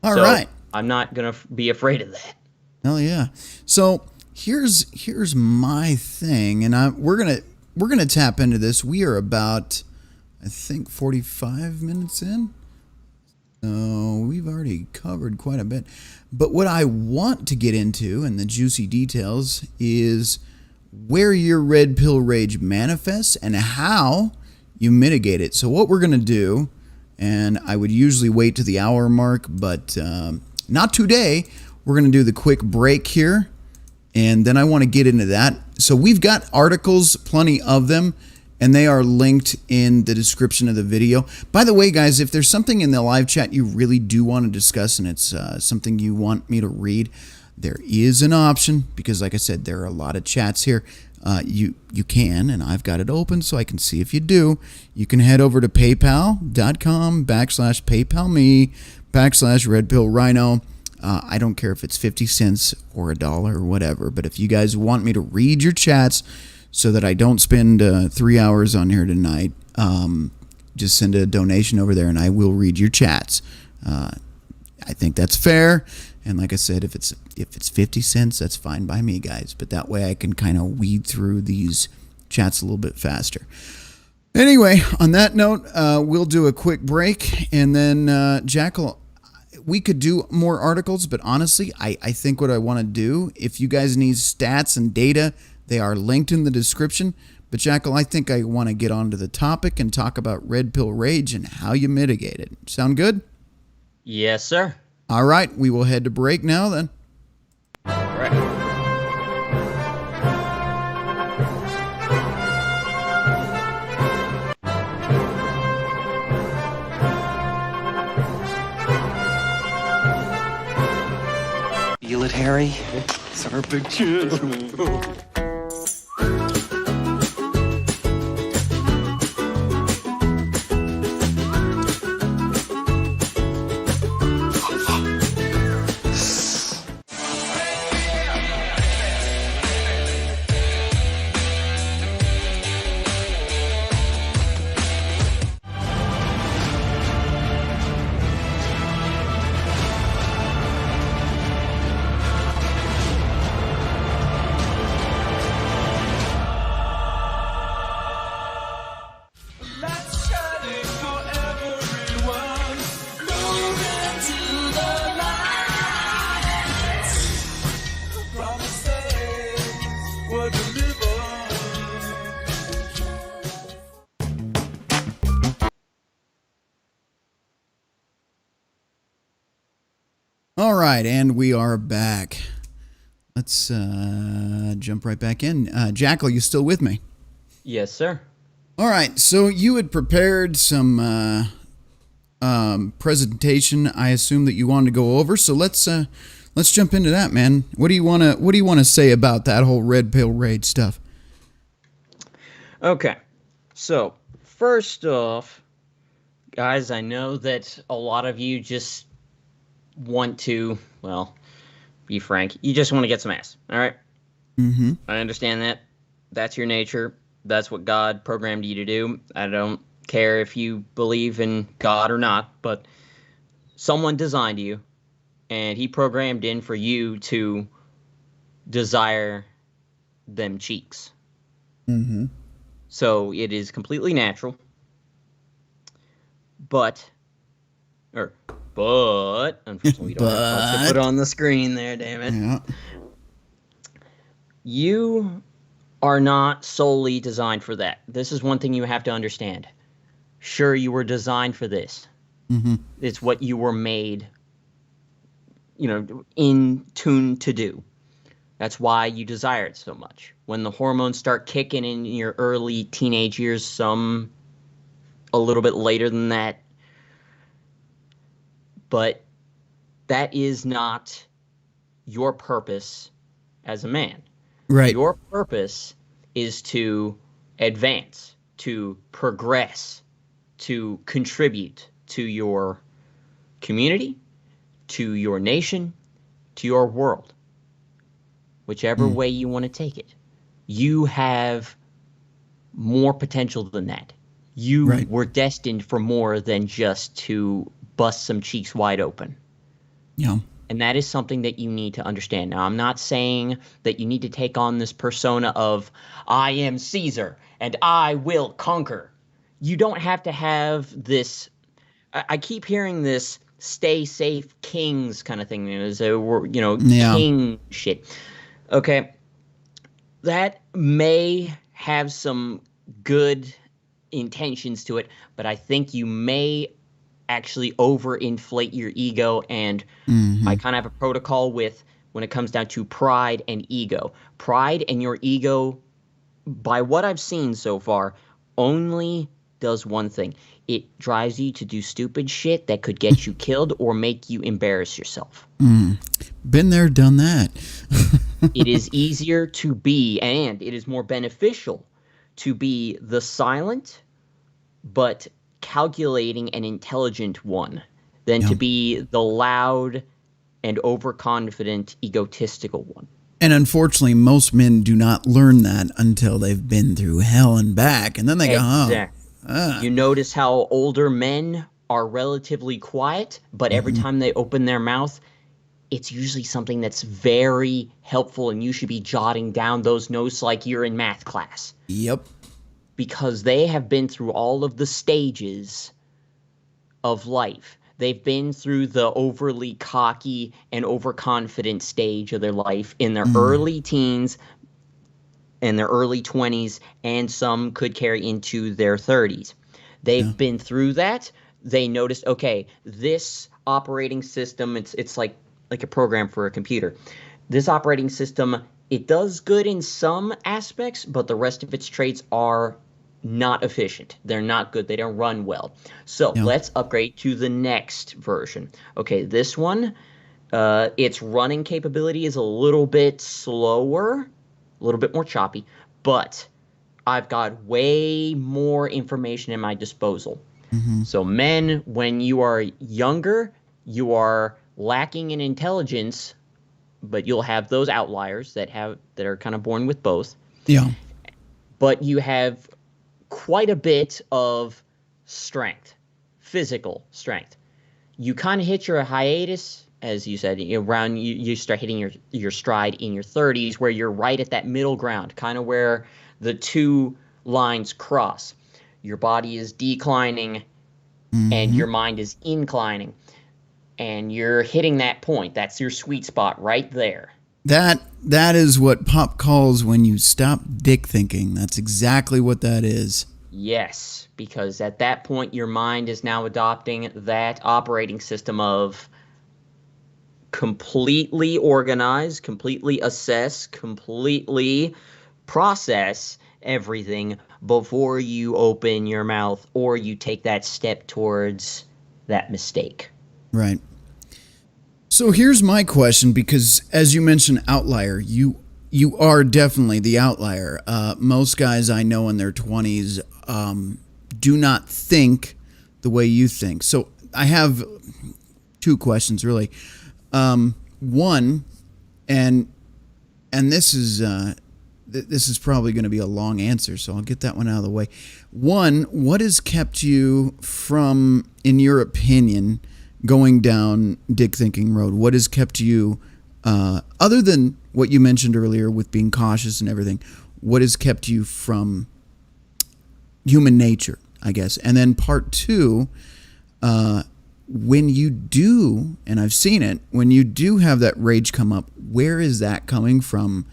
C: All
D: So
C: right.
D: I'm not going to be afraid of that.
C: Hell yeah. So here's my thing, and we're gonna tap into this. We are about, I think, 45 minutes in. So we've already covered quite a bit. But what I want to get into, and the juicy details, is where your red pill rage manifests and how you mitigate it. So what we're gonna do, and I would usually wait to the hour mark, but not today. We're going to do the quick break here, and then I want to get into that. So we've got articles, plenty of them, and they are linked in the description of the video. By the way, guys, if there's something in the live chat you really do want to discuss and it's something you want me to read, there is an option, because like I said, there are a lot of chats here. You can, and I've got it open so I can see if you do. You can head over to paypal.com/paypalme/redpillrhino. I don't care if it's 50 cents or $1 or whatever, but if you guys want me to read your chats so that I don't spend 3 hours on here tonight, just send a donation over there and I will read your chats. I think that's fair. And like I said, if it's 50 cents, that's fine by me, guys. But that way I can kind of weed through these chats a little bit faster. Anyway, on that note, we'll do a quick break, and then Jackal, we could do more articles, but honestly, I think what I want to do, if you guys need stats and data, they are linked in the description. But Jackal, I think I want to get onto the topic and talk about red pill rage and how you mitigate it. Sound good?
D: Yes, sir.
C: All right, we will head to break now then.
D: All right.
E: Feel it, Harry? It's our big chance.
C: All right, and we are back. Let's jump right back in. Jackal, you still with me?
D: Yes, sir.
C: All right, so you had prepared some presentation. I assume that you wanted to go over. So let's jump into that, man. What do you want to say about that whole red pill rage stuff?
D: Okay. So, first off, guys, I know that a lot of you just want to, well, be frank, you just want to get some ass. All right?
C: Mm-hmm.
D: I understand that. That's your nature. That's what God programmed you to do. I don't care if you believe in God or not, but someone designed you, and he programmed in for you to desire them cheeks.
C: Mm-hmm.
D: So it is completely natural. But, unfortunately, we don't have much to put on the screen there, damn it.
C: Yeah.
D: You are not solely designed for that. This is one thing you have to understand. Sure, you were designed for this.
C: Mm-hmm.
D: It's what you were made, in tune to do. That's why you desire it so much. When the hormones start kicking in your early teenage years, some a little bit later than that, but that is not your purpose as a man.
C: Right.
D: Your purpose is to advance, to progress, to contribute to your community, to your nation, to your world. Whichever way you want to take it. You have more potential than that. You
C: Right.
D: were destined for more than just to bust some cheeks wide open.
C: Yeah.
D: And that is something that you need to understand. Now, I'm not saying that you need to take on this persona of, I am Caesar and I will conquer. You don't have to have this. I keep hearing this stay safe kings kind of thing.
C: Yeah.
D: King shit. Okay. That may have some good intentions to it, but I think you may actually overinflate your ego. And I kind of have a protocol with when it comes down to pride and ego. Pride and your ego, by what I've seen so far, only does one thing. It drives you to do stupid shit that could get you killed or make you embarrass yourself.
C: Been there, done that.
D: It is easier to be, and it is more beneficial to be the silent but calculating and intelligent one than to be the loud and overconfident, egotistical one.
C: And unfortunately, most men do not learn that until they've been through hell and back, and then they go, "Oh,
D: You notice how older men are relatively quiet, but every time they open their mouth, it's usually something that's very helpful, and you should be jotting down those notes like you're in math class.
C: yep,
D: Because they have been through all of the stages of life. They've been through the overly cocky and overconfident stage of their life in their early teens and their early 20s, and some could carry into their 30s. They've been through that. They noticed, okay, this operating system, it's like a program for a computer. This operating system, it does good in some aspects, but the rest of its traits are not efficient. They're not good. They don't run well. So let's upgrade to the next version. Okay, this one, its running capability is a little bit slower, a little bit more choppy, but I've got way more information in my disposal. So men, when you are younger, you are lacking in intelligence, but you'll have those outliers that are kind of born with both.
C: yeah,
D: But you have quite a bit of strength, physical strength. You kind of hit your hiatus, as you said, around you start hitting your stride in your 30s, where you're right at that middle ground, kind of where the two lines cross. Your body is declining and your mind is inclining. And you're hitting that point. That's your sweet spot right there.
C: that is what Pop calls when you stop dick thinking. That's exactly what that is.
D: Yes, because at that point, your mind is now adopting that operating system of completely organize, completely assess, completely process everything before you open your mouth or you take that step towards that mistake.
C: Right. So here's my question, because as you mentioned, outlier, you are definitely the outlier. Most guys I know in their 20s do not think the way you think. So I have two questions, really. One, and this is probably going to be a long answer, so I'll get that one out of the way. One, what has kept you from, in your opinion, going down dick thinking road? What has kept you, other than what you mentioned earlier with being cautious and everything, what has kept you from human nature, I guess? And then part two, when you do, and I've seen it, when you do have that rage come up, where is that coming from?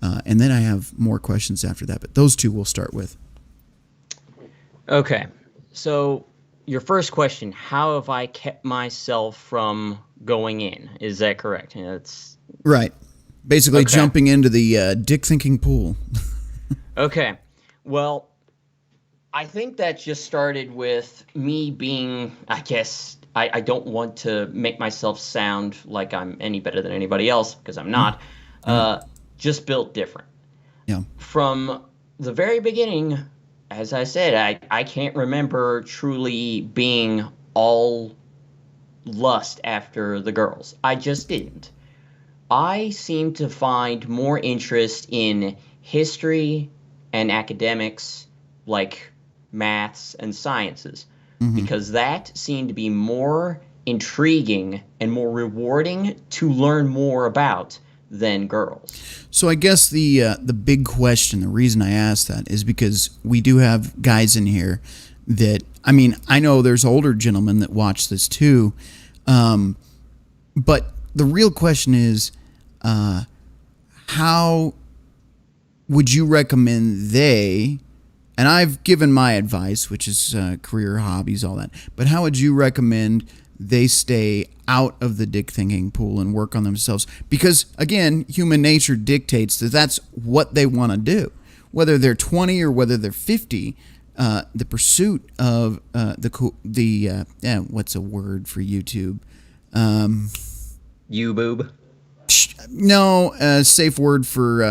C: And then I have more questions after that, but those two we'll start with.
D: Okay, so your first question, how have I kept myself from going in? Is that correct? It's
C: Right. Basically,
D: Okay.
C: jumping into the dick thinking pool.
D: Okay. Well, I think that just started with me being, I guess, I don't want to make myself sound like I'm any better than anybody else, because I'm not. Just built different.
C: Yeah.
D: From the very beginning, as I said, I can't remember truly being all lust after the girls. I just didn't. I seem to find more interest in history and academics, like maths and sciences, because that seemed to be more intriguing and more rewarding to learn more about than girls.
C: So I guess the big question, the reason I asked that is because we do have guys in here that, I mean, I know there's older gentlemen that watch this too, but the real question is, how would you recommend they, and I've given my advice, which is career, hobbies, all that, but how would you recommend they stay out of the dick thinking pool and work on themselves? Because again, human nature dictates that that's what they want to do. Whether they're 20 or whether they're 50, the pursuit of what's a word for YouTube?
D: You boob.
C: No, safe word for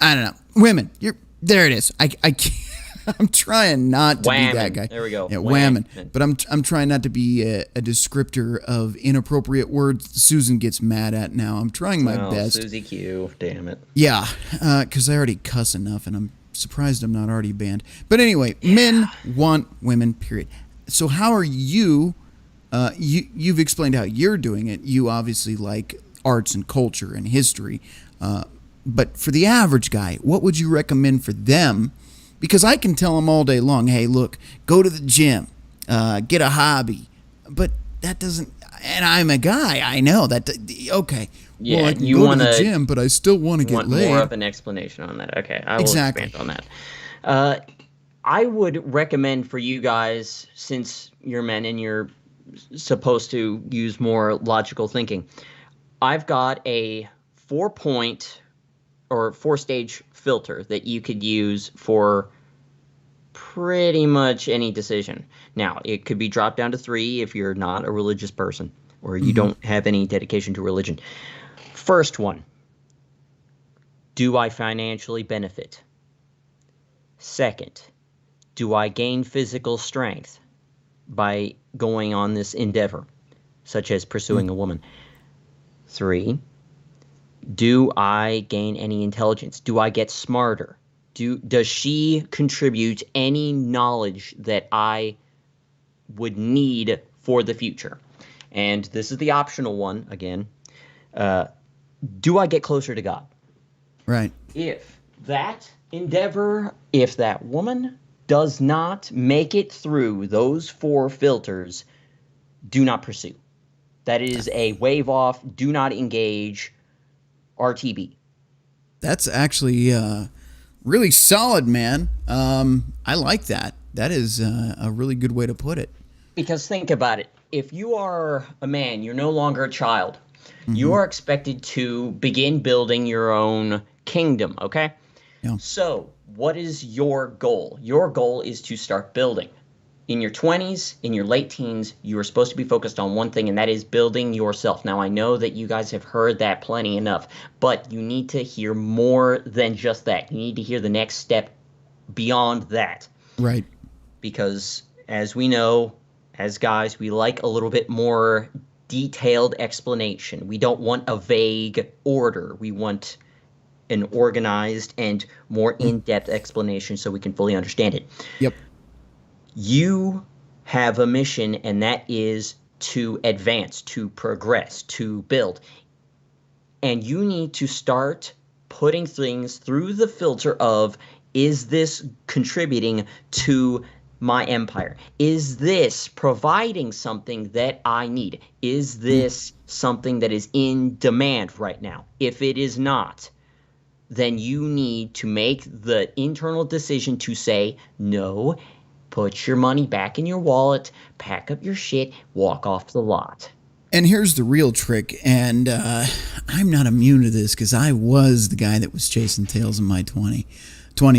C: I don't know. Women. There it is. I can't. I'm trying not to be that guy.
D: There we go.
C: Yeah, whammon. But I'm trying not to be a descriptor of inappropriate words Susan gets mad at now. I'm trying my best.
D: Susie Q. Damn it.
C: Yeah, because I already cuss enough, and I'm surprised I'm not already banned. But anyway, men want women, period. So how are you, you've explained how you're doing it. You obviously like arts and culture and history. But for the average guy, what would you recommend for them? Because I can tell them all day long, hey, look, go to the gym, get a hobby. But that doesn't, and I'm a guy, I know that, okay.
D: Yeah,
C: well, I can
D: you
C: go
D: wanna,
C: to the gym, but I still want to get
D: want
C: laid.
D: more of an explanation on that. Okay, I will
C: Exactly.
D: expand on that. I would recommend for you guys, since you're men and you're supposed to use more logical thinking, I've got a 4-point or 4-stage filter that you could use for pretty much any decision. Now, it could be dropped down to 3 if you're not a religious person or you don't have any dedication to religion. First one, do I financially benefit? Second, do I gain physical strength by going on this endeavor, such as pursuing a woman? 3, do I gain any intelligence? Do I get smarter? Does she contribute any knowledge that I would need for the future? And this is the optional one again. Do I get closer to God?
C: Right.
D: If that endeavor, if that woman does not make it through those 4 filters, do not pursue. That is a wave off, do not engage, RTB.
C: That's actually really solid, man. I like that. That is a really good way to put it.
D: Because think about it. If you are a man, you're no longer a child. You are expected to begin building your own kingdom, okay?
C: Yeah.
D: So, what is your goal? Your goal is to start building. In your 20s, in your late teens, you are supposed to be focused on one thing, and that is building yourself. Now, I know that you guys have heard that plenty enough, but you need to hear more than just that. You need to hear the next step beyond that.
C: Right.
D: Because, as we know, as guys, we like a little bit more detailed explanation. We don't want a vague order. We want an organized and more in-depth explanation so we can fully understand it.
C: Yep.
D: You have a mission, and that is to advance, to progress, to build. And you need to start putting things through the filter of, is this contributing to my empire? Is this providing something that I need? Is this something that is in demand right now? If it is not, then you need to make the internal decision to say, no, put your money back in your wallet, pack up your shit, walk off the lot.
C: And here's the real trick, and I'm not immune to this because I was the guy that was chasing tails in my 20s,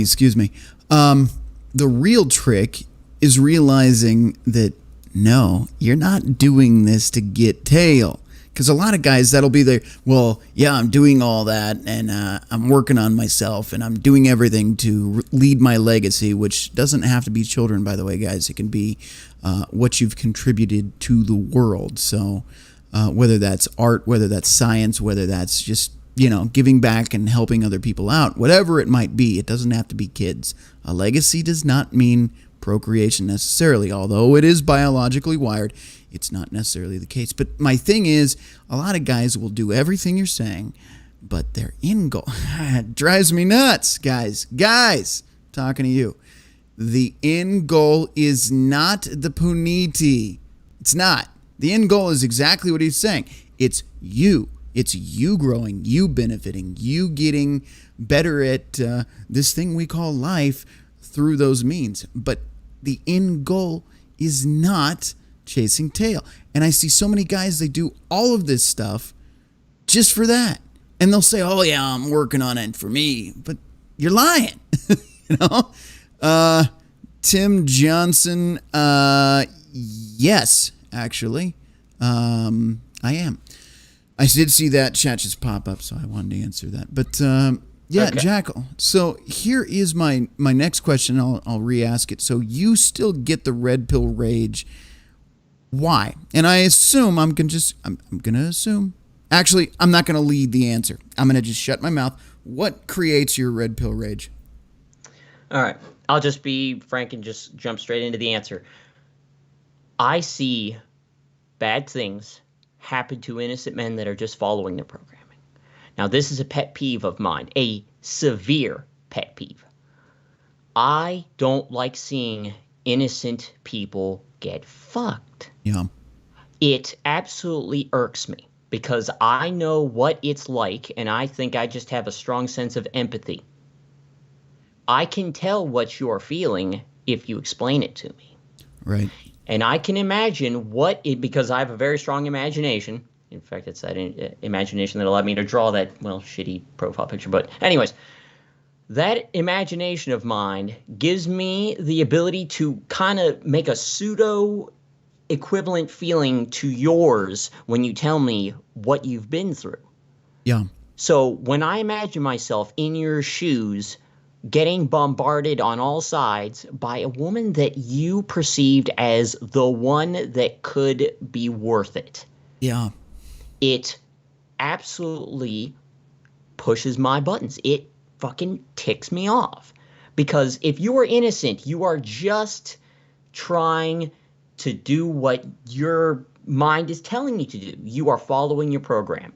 C: excuse me. The real trick is realizing that, no, you're not doing this to get tail. Because a lot of guys, that'll be the, well, yeah, I'm doing all that, and I'm working on myself, and I'm doing everything to lead my legacy, which doesn't have to be children, by the way, guys. It can be what you've contributed to the world. So whether that's art, whether that's science, whether that's just, giving back and helping other people out, whatever it might be, it doesn't have to be kids. A legacy does not mean procreation necessarily, although it is biologically wired. It's not necessarily the case. But my thing is, a lot of guys will do everything you're saying, but their end goal, it drives me nuts, guys, talking to you. The end goal is not the puniti. It's not. The end goal is exactly what he's saying. It's you. It's you growing, you benefiting, you getting better at this thing we call life through those means. But the end goal is not chasing tail. And I see so many guys, they do all of this stuff just for that. And they'll say, oh yeah, I'm working on it for me. But you're lying. Tim Johnson, yes, actually. I am. I did see that chat just pop up, so I wanted to answer that. But yeah, okay. Jackal. So here is my next question. I'll re-ask it. So you still get the red pill rage. Why? And I assume I'm gonna assume. Actually, I'm not gonna lead the answer. I'm gonna just shut my mouth. What creates your red pill rage?
D: All right. I'll just be frank and just jump straight into the answer. I see bad things happen to innocent men that are just following their programming. Now, this is a pet peeve of mine, a severe pet peeve. I don't like seeing innocent people get fucked.
C: Yeah.
D: It absolutely irks me because I know what it's like, and I think I just have a strong sense of empathy. I can tell what you're feeling if you explain it to me.
C: Right.
D: And I can imagine because I have a very strong imagination. In fact, it's that imagination that allowed me to draw that, shitty profile picture. But anyways, that imagination of mine gives me the ability to kind of make a pseudo equivalent feeling to yours when you tell me what you've been through.
C: Yeah.
D: So when I imagine myself in your shoes, getting bombarded on all sides by a woman that you perceived as the one that could be worth it.
C: Yeah.
D: It absolutely pushes my buttons. It fucking ticks me off. Because if you are innocent, you are just trying to do what your mind is telling you to do. You are following your program.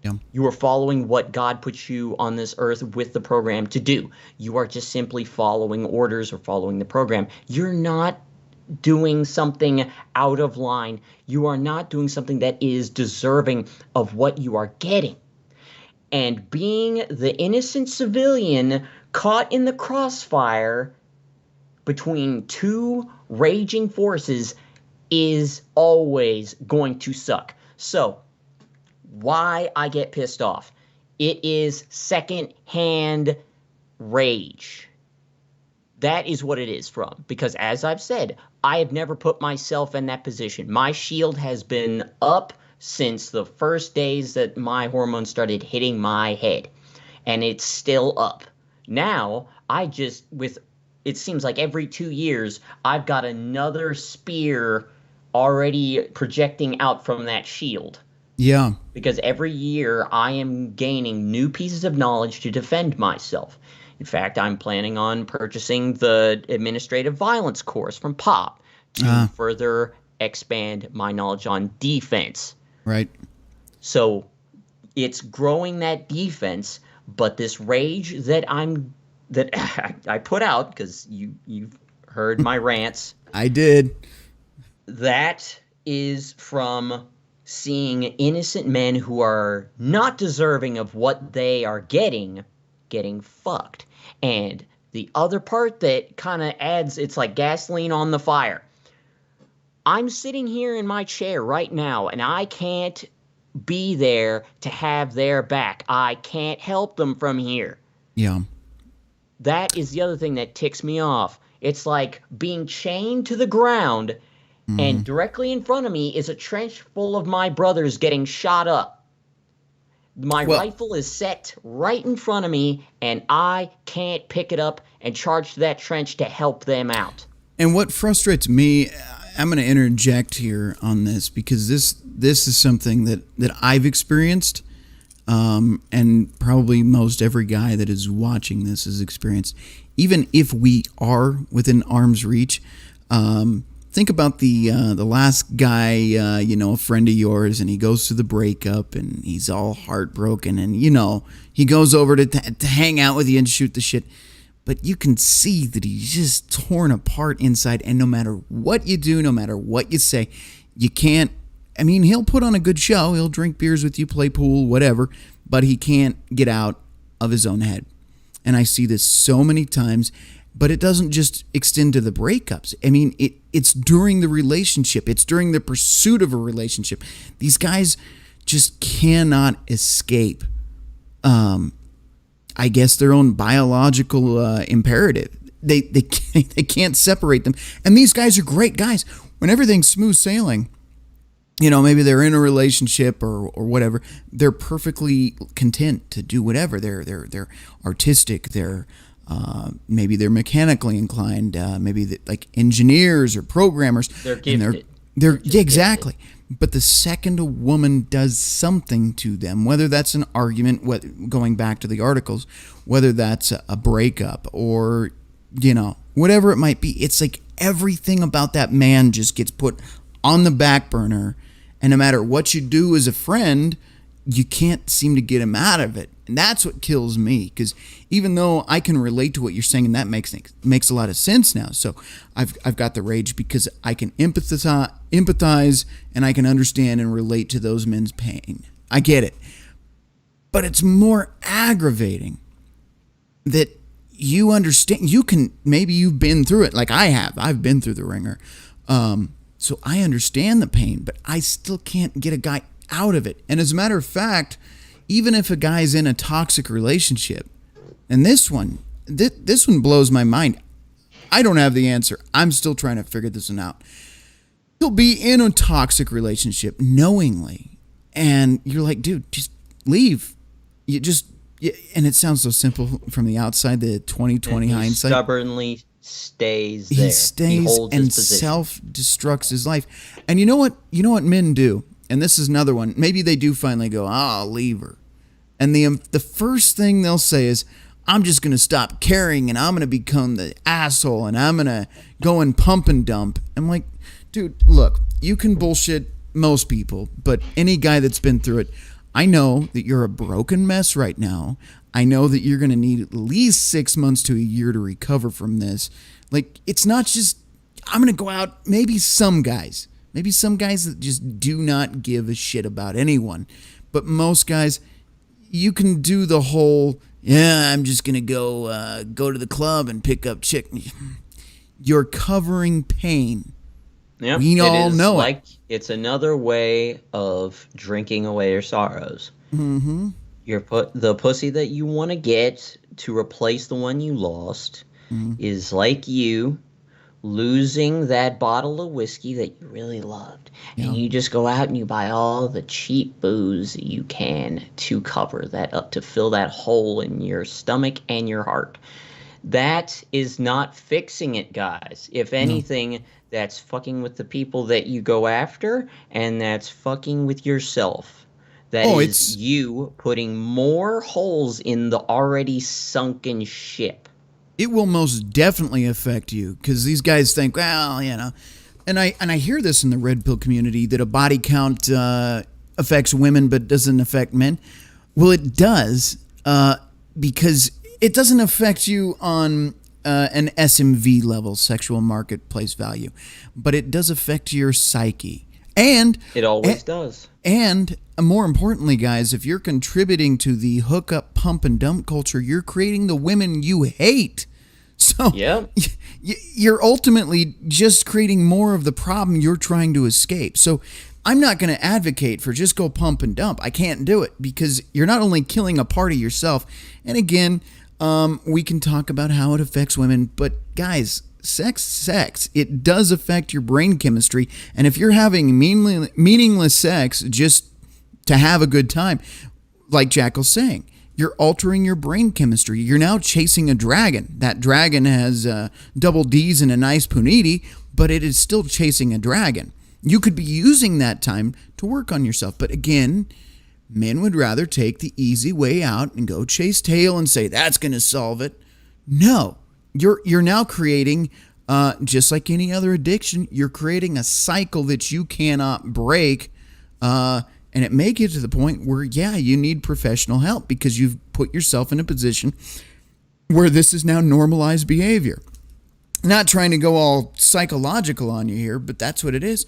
C: Yeah.
D: You are following what God puts you on this earth with the program to do. You are just simply following orders or following the program. You're not doing something out of line. You are not doing something that is deserving of what you are getting. And being the innocent civilian caught in the crossfire between two raging forces is always going to suck. So, why I get pissed off. It is second-hand rage. That is what it is from. Because as I've said, I have never put myself in that position. My shield has been up since the first days that my hormones started hitting my head. And it's still up. Now, it seems like every 2 years, I've got another spear already projecting out from that shield.
C: Yeah.
D: Because every year I am gaining new pieces of knowledge to defend myself. In fact, I'm planning on purchasing the administrative violence course from Pop to further expand my knowledge on defense.
C: Right.
D: So it's growing that defense, but this rage that I put out, because you've heard my rants.
C: I did.
D: That is from seeing innocent men who are not deserving of what they are getting fucked. And the other part that kind of adds, it's like gasoline on the fire. I'm sitting here in my chair right now, and I can't be there to have their back. I can't help them from here.
C: Yeah.
D: That is the other thing that ticks me off. It's like being chained to the ground, and directly in front of me is a trench full of my brothers getting shot up. My rifle is set right in front of me, and I can't pick it up and charge to that trench to help them out.
C: And what frustrates me, I'm going to interject here on this because this is something that I've experienced, and probably most every guy that is watching this has experienced. Even if we are within arm's reach, think about the last guy, a friend of yours, and he goes through the breakup and he's all heartbroken, and he goes over to hang out with you and shoot the shit. But you can see that he's just torn apart inside, and no matter what you do, no matter what you say, you can't. I mean, he'll put on a good show, he'll drink beers with you, play pool, whatever, but he can't get out of his own head. And I see this so many times, but it doesn't just extend to the breakups. I mean, it's during the relationship, it's during the pursuit of a relationship. These guys just cannot escape I guess their own biological imperative. They can't separate them. And these guys are great guys. When everything's smooth sailing, maybe they're in a relationship or whatever, they're perfectly content to do whatever. They're artistic. Maybe they're mechanically inclined. Maybe like engineers or programmers.
D: They're gifted.
C: Yeah, exactly. But the second a woman does something to them, whether that's an argument, going back to the articles, whether that's a breakup or, whatever it might be, it's like everything about that man just gets put on the back burner. And no matter what you do as a friend, you can't seem to get him out of it. And that's what kills me, because even though I can relate to what you're saying, and that makes a lot of sense now. So I've got the rage because I can empathize and I can understand and relate to those men's pain. I get it. But it's more aggravating that you understand. Maybe you've been through it like I have. I've been through the ringer. So I understand the pain, but I still can't get a guy out of it. And as a matter of fact, even if a guy's in a toxic relationship, and this one blows my mind. I don't have the answer. I'm still trying to figure this one out. He'll be in a toxic relationship knowingly, and you're like, dude, just leave. And it sounds so simple from the outside, the 20/20 hindsight.
D: Stubbornly stays there.
C: He stays and self-destructs his life. And you know what men do? And this is another one. Maybe they do finally go, I'll leave her. And the first thing they'll say is, I'm just going to stop caring and I'm going to become the asshole and I'm going to go and pump and dump. I'm like, dude, look, you can bullshit most people, but any guy that's been through it, I know that you're a broken mess right now. I know that you're going to need at least 6 months to a year to recover from this. Like, it's not just, I'm going to go out, maybe some guys that just do not give a shit about anyone. But most guys, you can do the whole, I'm just going to go to the club and pick up chick. You're covering pain.
D: Yep,
C: we all know it.
D: It's another way of drinking away your sorrows.
C: Mm-hmm.
D: The pussy that you want to get to replace the one you lost is like you losing that bottle of whiskey that you really loved. Yeah. And you just go out and you buy all the cheap booze you can to cover that up, to fill that hole in your stomach and your heart. That is not fixing it, guys. If anything, that's fucking with the people that you go after, and that's fucking with yourself. That is you putting more holes in the already sunken ship.
C: It will most definitely affect you, because these guys think, well, and I hear this in the red pill community, that a body count affects women but doesn't affect men. Well, it does, because it doesn't affect you on an SMV level, sexual marketplace value, but it does affect your psyche. And
D: it always does.
C: And more importantly, guys, if you're contributing to the hookup, pump, and dump culture, you're creating the women you hate. So
D: Yep.
C: you're ultimately just creating more of the problem you're trying to escape. So I'm not going to advocate for just go pump and dump. I can't do it because you're not only killing a part of yourself, and again, we can talk about how it affects women, but guys, sex, it does affect your brain chemistry. And if you're having meaningless sex just to have a good time, like Jackal's saying, you're altering your brain chemistry. You're now chasing a dragon. That dragon has double D's and a nice puniti, but it is still chasing a dragon. You could be using that time to work on yourself. But again, men would rather take the easy way out and go chase tail and say, that's going to solve it. No, you're now creating, just like any other addiction, you're creating a cycle that you cannot break. And it may get to the point where, yeah, you need professional help because you've put yourself in a position where this is now normalized behavior. Not trying to go all psychological on you here, but that's what it is.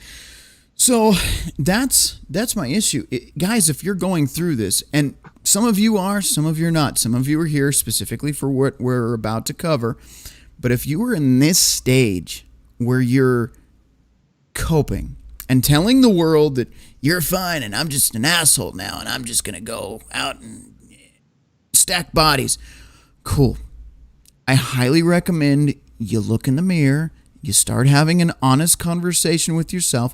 C: So that's my issue. Guys, if you're going through this, and some of you are, some of you are not. Some of you are here specifically for what we're about to cover. But if you are in this stage where you're coping and telling the world that you're fine and I'm just an asshole now and I'm just going to go out and stack bodies, cool. I highly recommend you look in the mirror, you start having an honest conversation with yourself,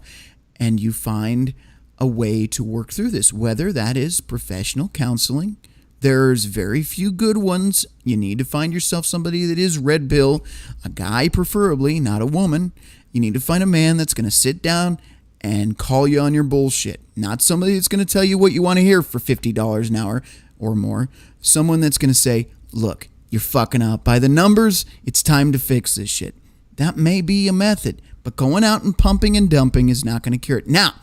C: and you find a way to work through this, whether that is professional counseling. There's very few good ones. You need to find yourself somebody that is red pill, a guy preferably, not a woman. You need to find a man that's going to sit down and call you on your bullshit. Not somebody that's going to tell you what you want to hear for $50 an hour or more. Someone that's going to say, look, you're fucking up by the numbers. It's time to fix this shit. That may be a method, but going out and pumping and dumping is not going to cure it. Now,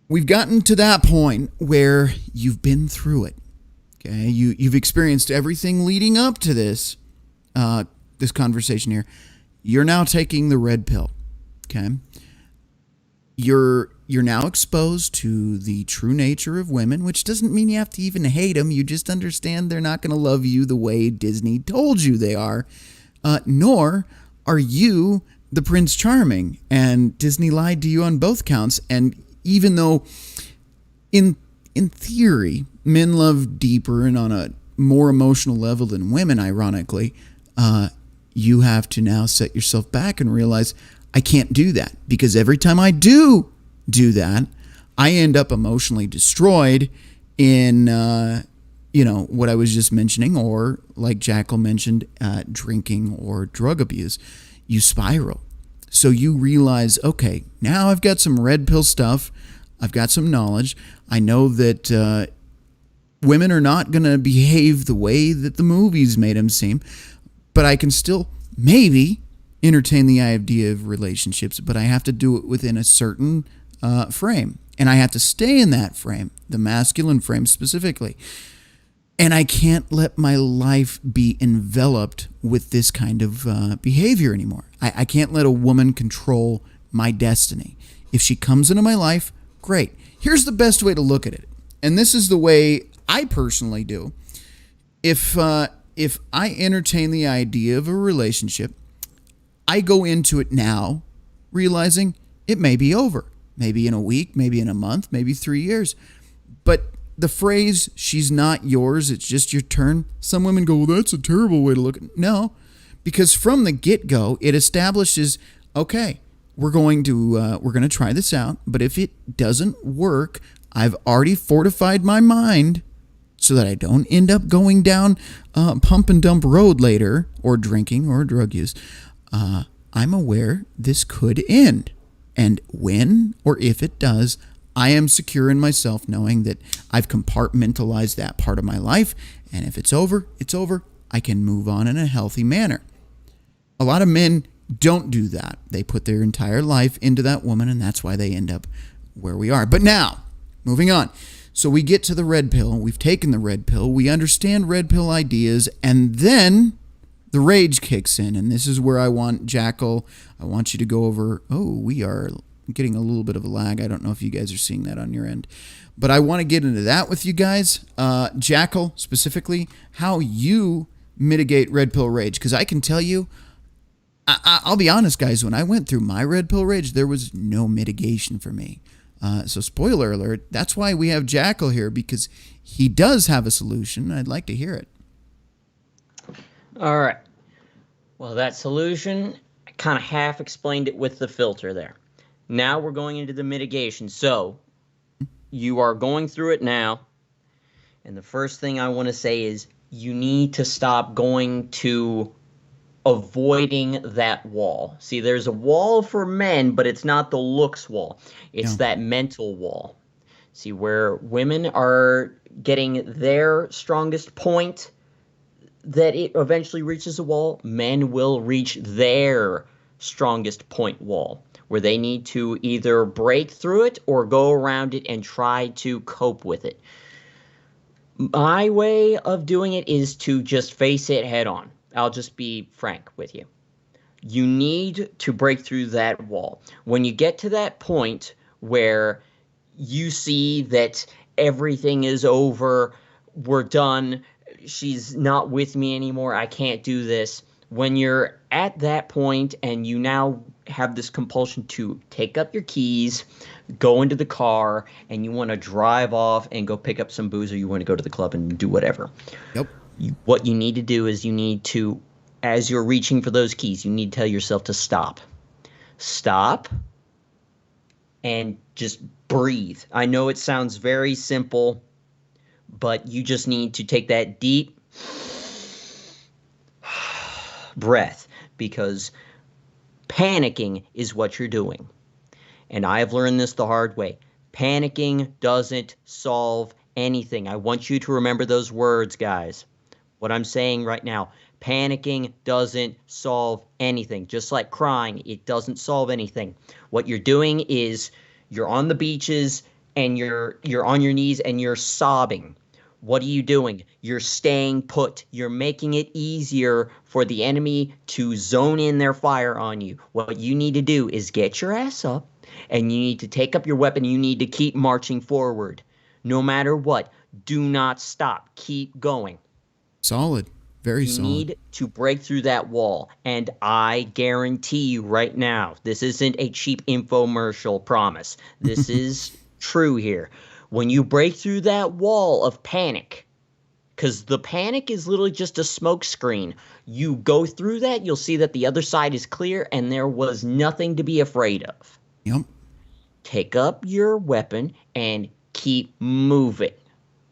C: we've gotten to that point where you've been through it. Okay, you've experienced everything leading up to this this conversation here. You're now taking the red pill. Okay, you're now exposed to the true nature of women, which doesn't mean you have to even hate them. You just understand they're not going to love you the way Disney told you they are, nor are you the Prince Charming, and Disney lied to you on both counts. And even though in theory, men love deeper and on a more emotional level than women, ironically, you have to now set yourself back and realize, I can't do that, because every time I do that, I end up emotionally destroyed in, what I was just mentioning, or like Jackal mentioned, drinking or drug abuse. You spiral. So you realize, okay, now I've got some red pill stuff. I've got some knowledge. I know that women are not going to behave the way that the movies made them seem, but I can still maybe entertain the idea of relationships, but I have to do it within a certain frame. And I have to stay in that frame, the masculine frame specifically. And I can't let my life be enveloped with this kind of behavior anymore. I can't let a woman control my destiny. If she comes into my life, great. Here's the best way to look at it. And this is the way I personally do. If I entertain the idea of a relationship, I go into it now realizing it may be over. Maybe in a week, maybe in a month, maybe 3 years. But the phrase, she's not yours, it's just your turn. Some women go, well, that's a terrible way to look at it. No, because from the get-go, it establishes, okay, we're going to try this out. But if it doesn't work, I've already fortified my mind so that I don't end up going down pump and dump road later, or drinking or drug use. I'm aware this could end. And when or if it does, I am secure in myself knowing that I've compartmentalized that part of my life. And if it's over, it's over. I can move on in a healthy manner. A lot of men don't do that. They put their entire life into that woman, and that's why they end up where we are. But now, moving on. So we get to the red pill. We've taken the red pill. We understand red pill ideas. And then the rage kicks in. And this is where I want Jackal, I want you to go over. Oh, we are getting a little bit of a lag. I don't know if you guys are seeing that on your end. But I want to get into that with you guys. Jackal, specifically, how you mitigate red pill rage? Because I can tell you, I'll be honest, guys, when I went through my red pill rage, there was no mitigation for me. So spoiler alert, that's why we have Jackal here, because he does have a solution. I'd like to hear it.
D: All right. Well, that solution, I kind of half explained it with the filter there. Now we're going into the mitigation. So you are going through it now. And the first thing I want to say is you need to stop going to avoiding that wall. See, there's a wall for men, but it's not the looks wall. It's that mental wall. See, where women are getting their strongest point, that it eventually reaches a wall, men will reach their strongest point wall, where they need to either break through it or go around it and try to cope with it. My way of doing it is to just face it head on. I'll just be frank with you. You need to break through that wall. When you get to that point where you see that everything is over, we're done, she's not with me anymore, I can't do this. When you're at that point and you now have this compulsion to take up your keys, go into the car, and you want to drive off and go pick up some booze, or you want to go to the club and do whatever.
C: Yep.
D: What you need to do is you need to, as you're reaching for those keys, you need to tell yourself to stop. Stop and just breathe. I know it sounds very simple, but you just need to take that deep breath, because panicking is what you're doing. And I've learned this the hard way. Panicking doesn't solve anything. I want you to remember those words, guys. What I'm saying right now, panicking doesn't solve anything. Just like crying, it doesn't solve anything. What you're doing is you're on the beaches and you're on your knees and you're sobbing. What are you doing? You're staying put. You're making it easier for the enemy to zone in their fire on you. What you need to do is get your ass up, and you need to take up your weapon. You need to keep marching forward. No matter what, do not stop. Keep going.
C: Solid. Very solid.
D: You need to break through that wall. And I guarantee you right now, this isn't a cheap infomercial promise. This is true here. When you break through that wall of panic, because the panic is literally just a smoke screen, you go through that, you'll see that the other side is clear and there was nothing to be afraid of.
C: Yep.
D: Take up your weapon and keep moving.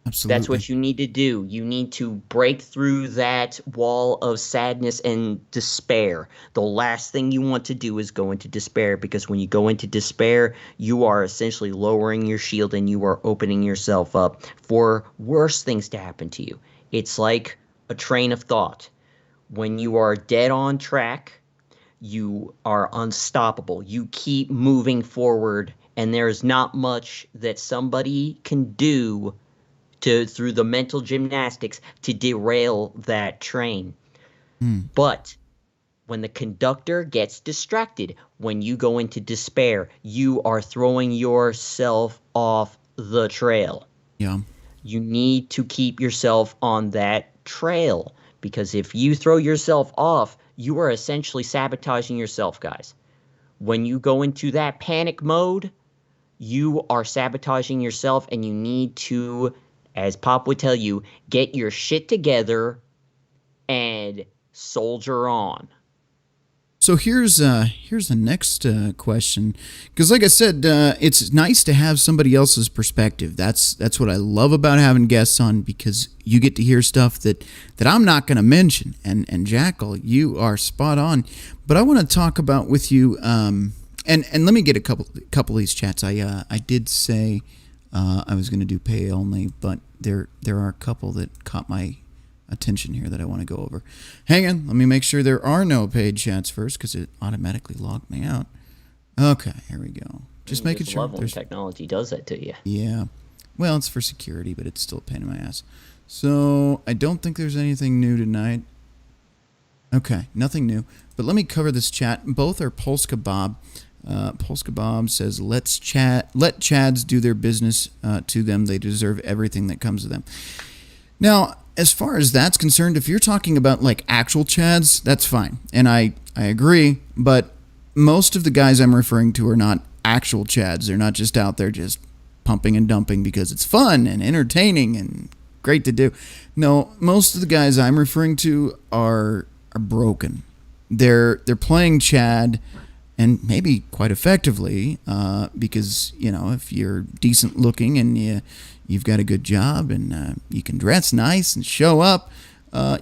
C: Absolutely.
D: That's what you need to do. You need to break through that wall of sadness and despair. The last thing you want to do is go into despair, because when you go into despair, you are essentially lowering your shield and you are opening yourself up for worse things to happen to you. It's like a train of thought. When you are dead on track, you are unstoppable. You keep moving forward, and there's not much that somebody can do through the mental gymnastics to derail that train. But when the conductor gets distracted, when you go into despair, you are throwing yourself off the trail.
C: Yeah.
D: You need to keep yourself on that trail, because if you throw yourself off, you are essentially sabotaging yourself, guys. When you go into that panic mode, you are sabotaging yourself, and you need to, as Pop would tell you, get your shit together and soldier on.
C: So here's the next question, because like I said, it's nice to have somebody else's perspective. That's what I love about having guests on, because you get to hear stuff that I'm not going to mention. And Jackal, you are spot on. But I want to talk about with you, and let me get a couple of these chats. I did say I was going to do pay only, but there are a couple that caught my attention here that I want to go over. Hang on, let me make sure there are no paid chats first, because it automatically logged me out. Okay, here we go. Just making sure.
D: Love when technology does that to you.
C: Yeah, well, it's for security, but it's still a pain in my ass. So I don't think there's anything new tonight. Okay, nothing new. But let me cover this chat. Both are Pulse Kebab. Pulse Kebab says, let Chads do their business to them. They deserve everything that comes to them. Now, as far as that's concerned, if you're talking about like actual chads, that's fine. And I agree, but most of the guys I'm referring to are not actual chads. They're not just out there just pumping and dumping because it's fun and entertaining and great to do. No, most of the guys I'm referring to are broken. They're playing chad, and maybe quite effectively, because, you know, if you're decent looking and you've got a good job and you can dress nice and show up,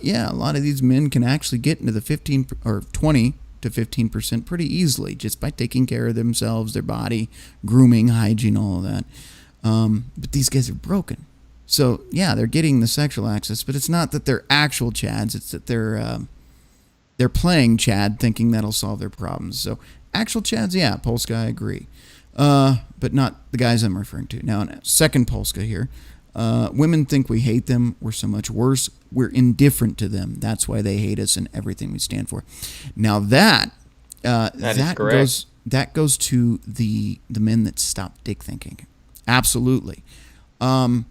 C: yeah, a lot of these men can actually get into the 15 or 20 to 15% pretty easily just by taking care of themselves, their body, grooming, hygiene, all of that. But these guys are broken. So, yeah, they're getting the sexual access, but it's not that they're actual chads. It's that they're playing chad thinking that'll solve their problems. So, actual chads, yeah, Polska, I agree. But not the guys I'm referring to. Now, second Polska here. Women think we hate them. We're so much worse. We're indifferent to them. That's why they hate us and everything we stand for. Now that goes to the men that stop dick thinking. Absolutely. In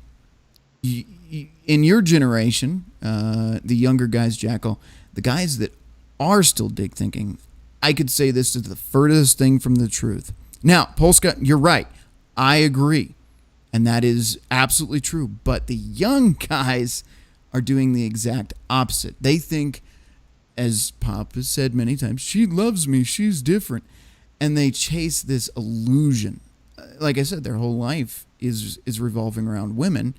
C: your generation, the younger guys, Jackal, the guys that are still dick thinking, I could say this is the furthest thing from the truth. Now, Polska, you're right. I agree. And that is absolutely true. But the young guys are doing the exact opposite. They think, as Pop has said many times, she loves me, she's different. And they chase this illusion. Like I said, their whole life is revolving around women.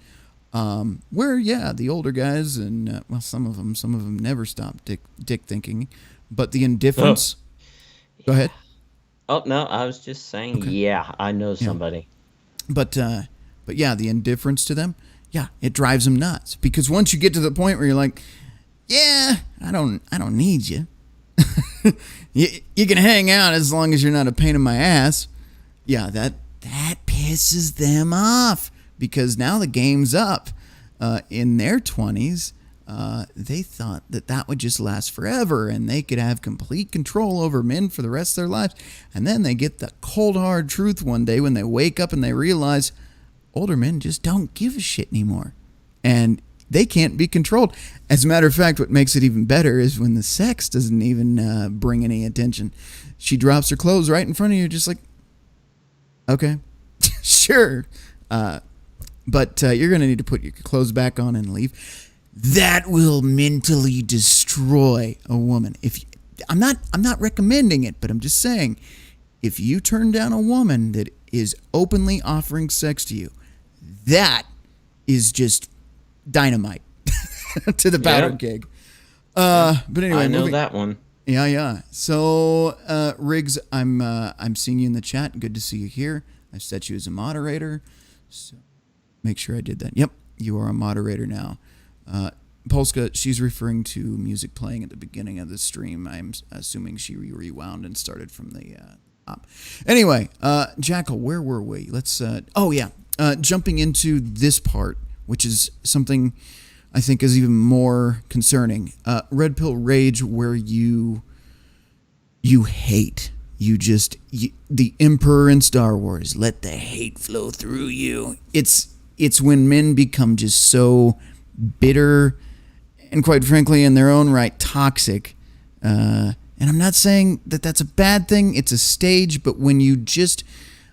C: Where, yeah, the older guys and, well, some of them never stop dick thinking. But the indifference...
D: Oh.
C: Go ahead.
D: Oh, no, I was just saying, okay. Yeah, I know somebody.
C: Yeah. But yeah, the indifference to them, yeah, it drives them nuts. Because once you get to the point where you're like, yeah, I don't need you. you can hang out as long as you're not a pain in my ass. Yeah, that pisses them off because now the game's up. In their 20s, they thought that would just last forever and they could have complete control over men for the rest of their lives. And then they get the cold hard truth one day when they wake up and they realize older men just don't give a shit anymore. And they can't be controlled. As a matter of fact, what makes it even better is when the sex doesn't even bring any attention. She drops her clothes right in front of you, just like, okay, sure. But you're going to need to put your clothes back on and leave. That will mentally destroy a woman. I'm not recommending it, but I'm just saying, if you turn down a woman that is openly offering sex to you, that is just dynamite to the powder keg. But anyway,
D: I know that one.
C: Yeah. So, Riggs, I'm seeing you in the chat. Good to see you here. I've set you as a moderator. So make sure I did that. Yep, you are a moderator now. Polska, she's referring to music playing at the beginning of the stream. I'm assuming she rewound and started from the top. Anyway, Jackal, where were we? Let's, jumping into this part, which is something I think is even more concerning. Red Pill Rage, where you hate. The Emperor in Star Wars, let the hate flow through you. It's when men become just so bitter and, quite frankly, in their own right, toxic. And I'm not saying that that's a bad thing. It's a stage, but when you just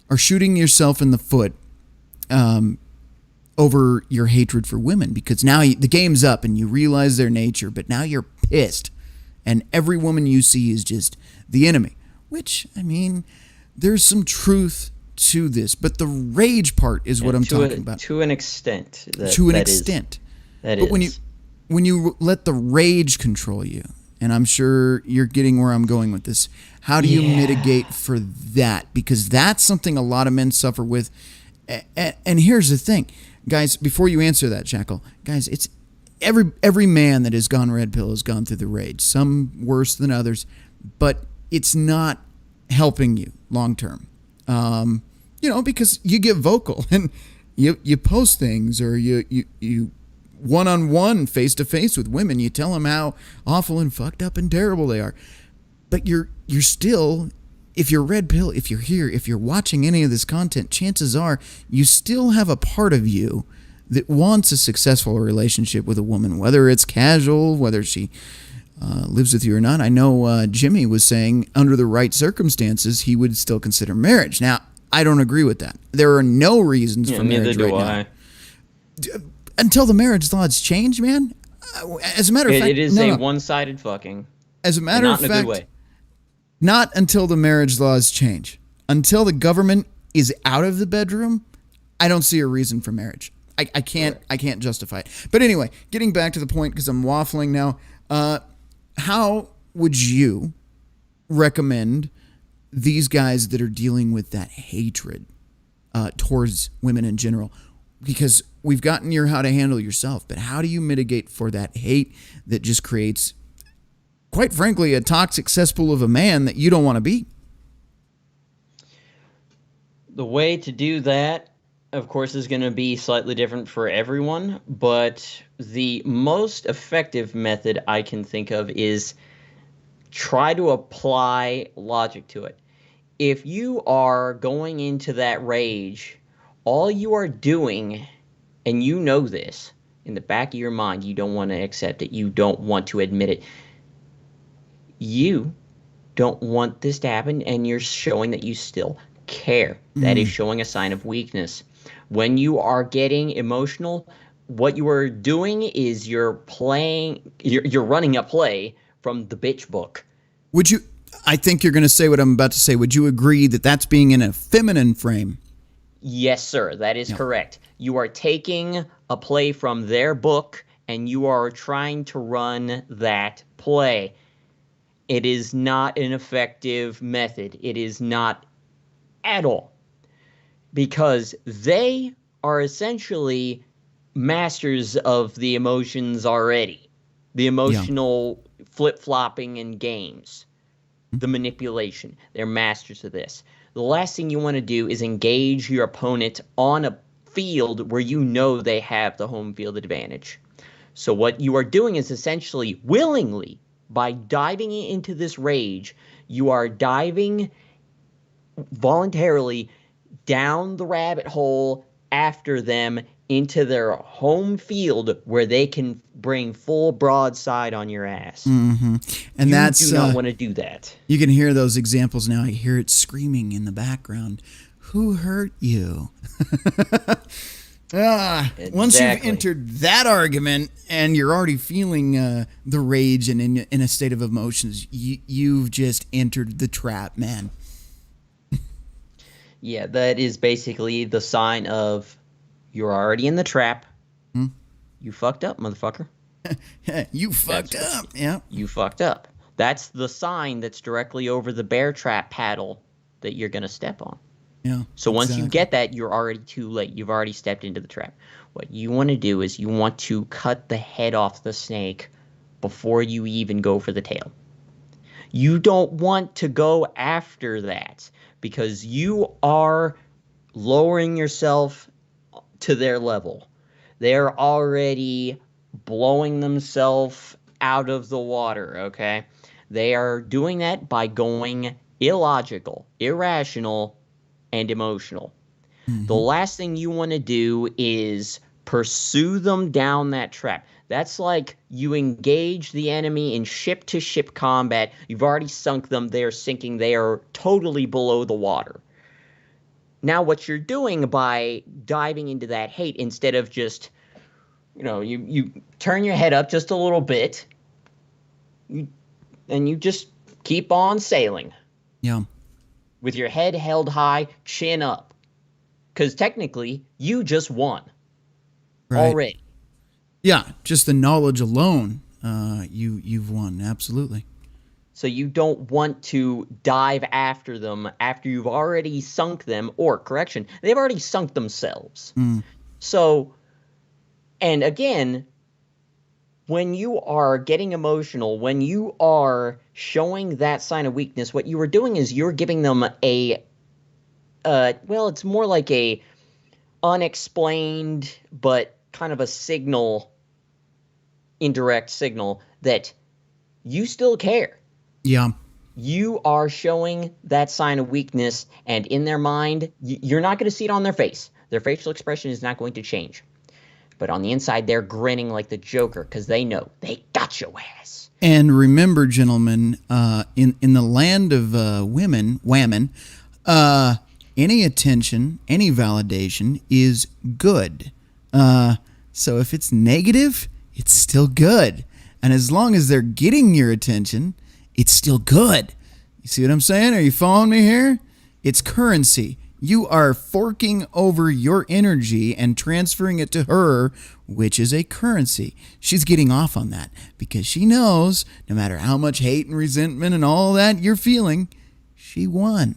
C: are shooting yourself in the foot over your hatred for women, because now the game's up and you realize their nature, but now you're pissed, and every woman you see is just the enemy. Which, I mean, there's some truth to this, but the rage part is what I'm talking about.
D: To an extent.
C: But when you let the rage control you, and I'm sure you're getting where I'm going with this, how do you mitigate for that? Because that's something a lot of men suffer with. And here's the thing, guys, before you answer that, Jackal, guys, it's every man that has gone red pill has gone through the rage, some worse than others, but it's not helping you long term. Because you get vocal and you post things, or you one-on-one, face-to-face with women, you tell them how awful and fucked up and terrible they are. But you're still, if you're red pill, if you're here, if you're watching any of this content, chances are you still have a part of you that wants a successful relationship with a woman, whether it's casual, whether she lives with you or not. I know Jimmy was saying under the right circumstances, he would still consider marriage. Now, I don't agree with that. There are no reasons for marriage
D: neither do
C: right
D: I.
C: now. Until the marriage laws change, man. As a matter of fact,
D: It is one-sided fucking.
C: As a matter
D: Not
C: of
D: in a
C: fact,
D: good way.
C: not until the marriage laws change. Until the government is out of the bedroom, I don't see a reason for marriage. I can't justify it. But anyway, getting back to the point, because I'm waffling now. How would you recommend these guys that are dealing with that hatred towards women in general? Because we've gotten your how to handle yourself, but how do you mitigate for that hate that just creates, quite frankly, a toxic cesspool of a man that you don't want to be?
D: The way to do that, of course, is going to be slightly different for everyone, but the most effective method I can think of is try to apply logic to it. If you are going into that rage, all you are doing, and you know this, in the back of your mind, you don't want to accept it, you don't want to admit it, you don't want this to happen, and you're showing that you still care. That is showing a sign of weakness. When you are getting emotional, what you are doing is you're running a play from the bitch book.
C: Would you? I think you're going to say what I'm about to say. Would you agree that that's being in a feminine frame?
D: Yes, sir. That is correct. You are taking a play from their book and you are trying to run that play. It is not an effective method. It is not at all. Because they are essentially masters of the emotions already. The emotional flip-flopping in games. The manipulation. They're masters of this. The last thing you want to do is engage your opponent on a field where you know they have the home field advantage. So what you are doing is essentially willingly, by diving into this rage, you are diving voluntarily down the rabbit hole after them into their home field where they can bring full broadside on your ass.
C: Mm-hmm. And
D: you
C: that's
D: do not want to do that.
C: You can hear those examples now. I hear it screaming in the background. Who hurt you?
D: Exactly.
C: Once you've entered that argument and you're already feeling the rage and in a state of emotions, you've just entered the trap, man.
D: Yeah, that is basically the sign of you're already in the trap. You fucked up, motherfucker.
C: You fucked up. Yeah.
D: You fucked up. That's the sign that's directly over the bear trap paddle that you're going to step on.
C: Yeah.
D: So once you get that, you're already too late. You've already stepped into the trap. What you want to do is you want to cut the head off the snake before you even go for the tail. You don't want to go after that because you are lowering yourself to their level. They're already blowing themselves out of the water, okay? They are doing that by going illogical, irrational, and emotional. The last thing you want to do is pursue them down that trap. That's like you engage the enemy in ship-to-ship combat. You've already sunk them. They're sinking. They are totally below the water. Now what you're doing by diving into that hate, instead of just, you turn your head up just a little bit, and you just keep on sailing.
C: Yeah.
D: With your head held high, chin up. Because technically, you just won.
C: Right.
D: Already.
C: Yeah, just the knowledge alone, you've won, absolutely.
D: So you don't want to dive after them after you've already sunk them, or, correction, they've already sunk themselves. So, and again, when you are getting emotional, when you are showing that sign of weakness, what you are doing is you're giving them it's more like a unexplained, but kind of a signal, indirect signal, that you still care.
C: Yeah.
D: You are showing that sign of weakness, and in their mind, you're not going to see it on their face. Their facial expression is not going to change. But on the inside, they're grinning like the Joker because they know they got your ass.
C: And remember, gentlemen, in the land of whammon, any attention, any validation is good. So if it's negative, it's still good. And as long as they're getting your attention, it's still good. You see what I'm saying? Are you following me here? It's currency. You are forking over your energy and transferring it to her, which is a currency. She's getting off on that because she knows no matter how much hate and resentment and all that you're feeling, she won.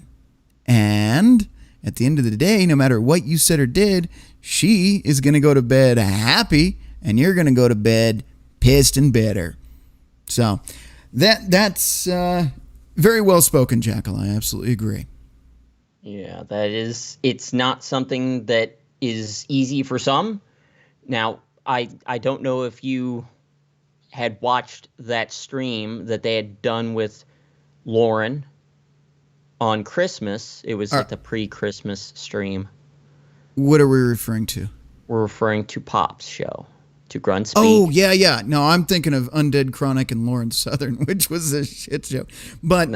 C: And at the end of the day, no matter what you said or did, she is going to go to bed happy and you're going to go to bed pissed and bitter. So that's very well spoken, Jackal. I absolutely agree.
D: Yeah, it's not something that is easy for some. Now, I don't know if you had watched that stream that they had done with Lauren on Christmas. It was like the pre-Christmas stream.
C: What are we referring to? We're
D: referring to Pop's show, to Grunt Speak.
C: Oh, yeah. No, I'm thinking of Undead Chronic and Lauren Southern, which was a shit show. But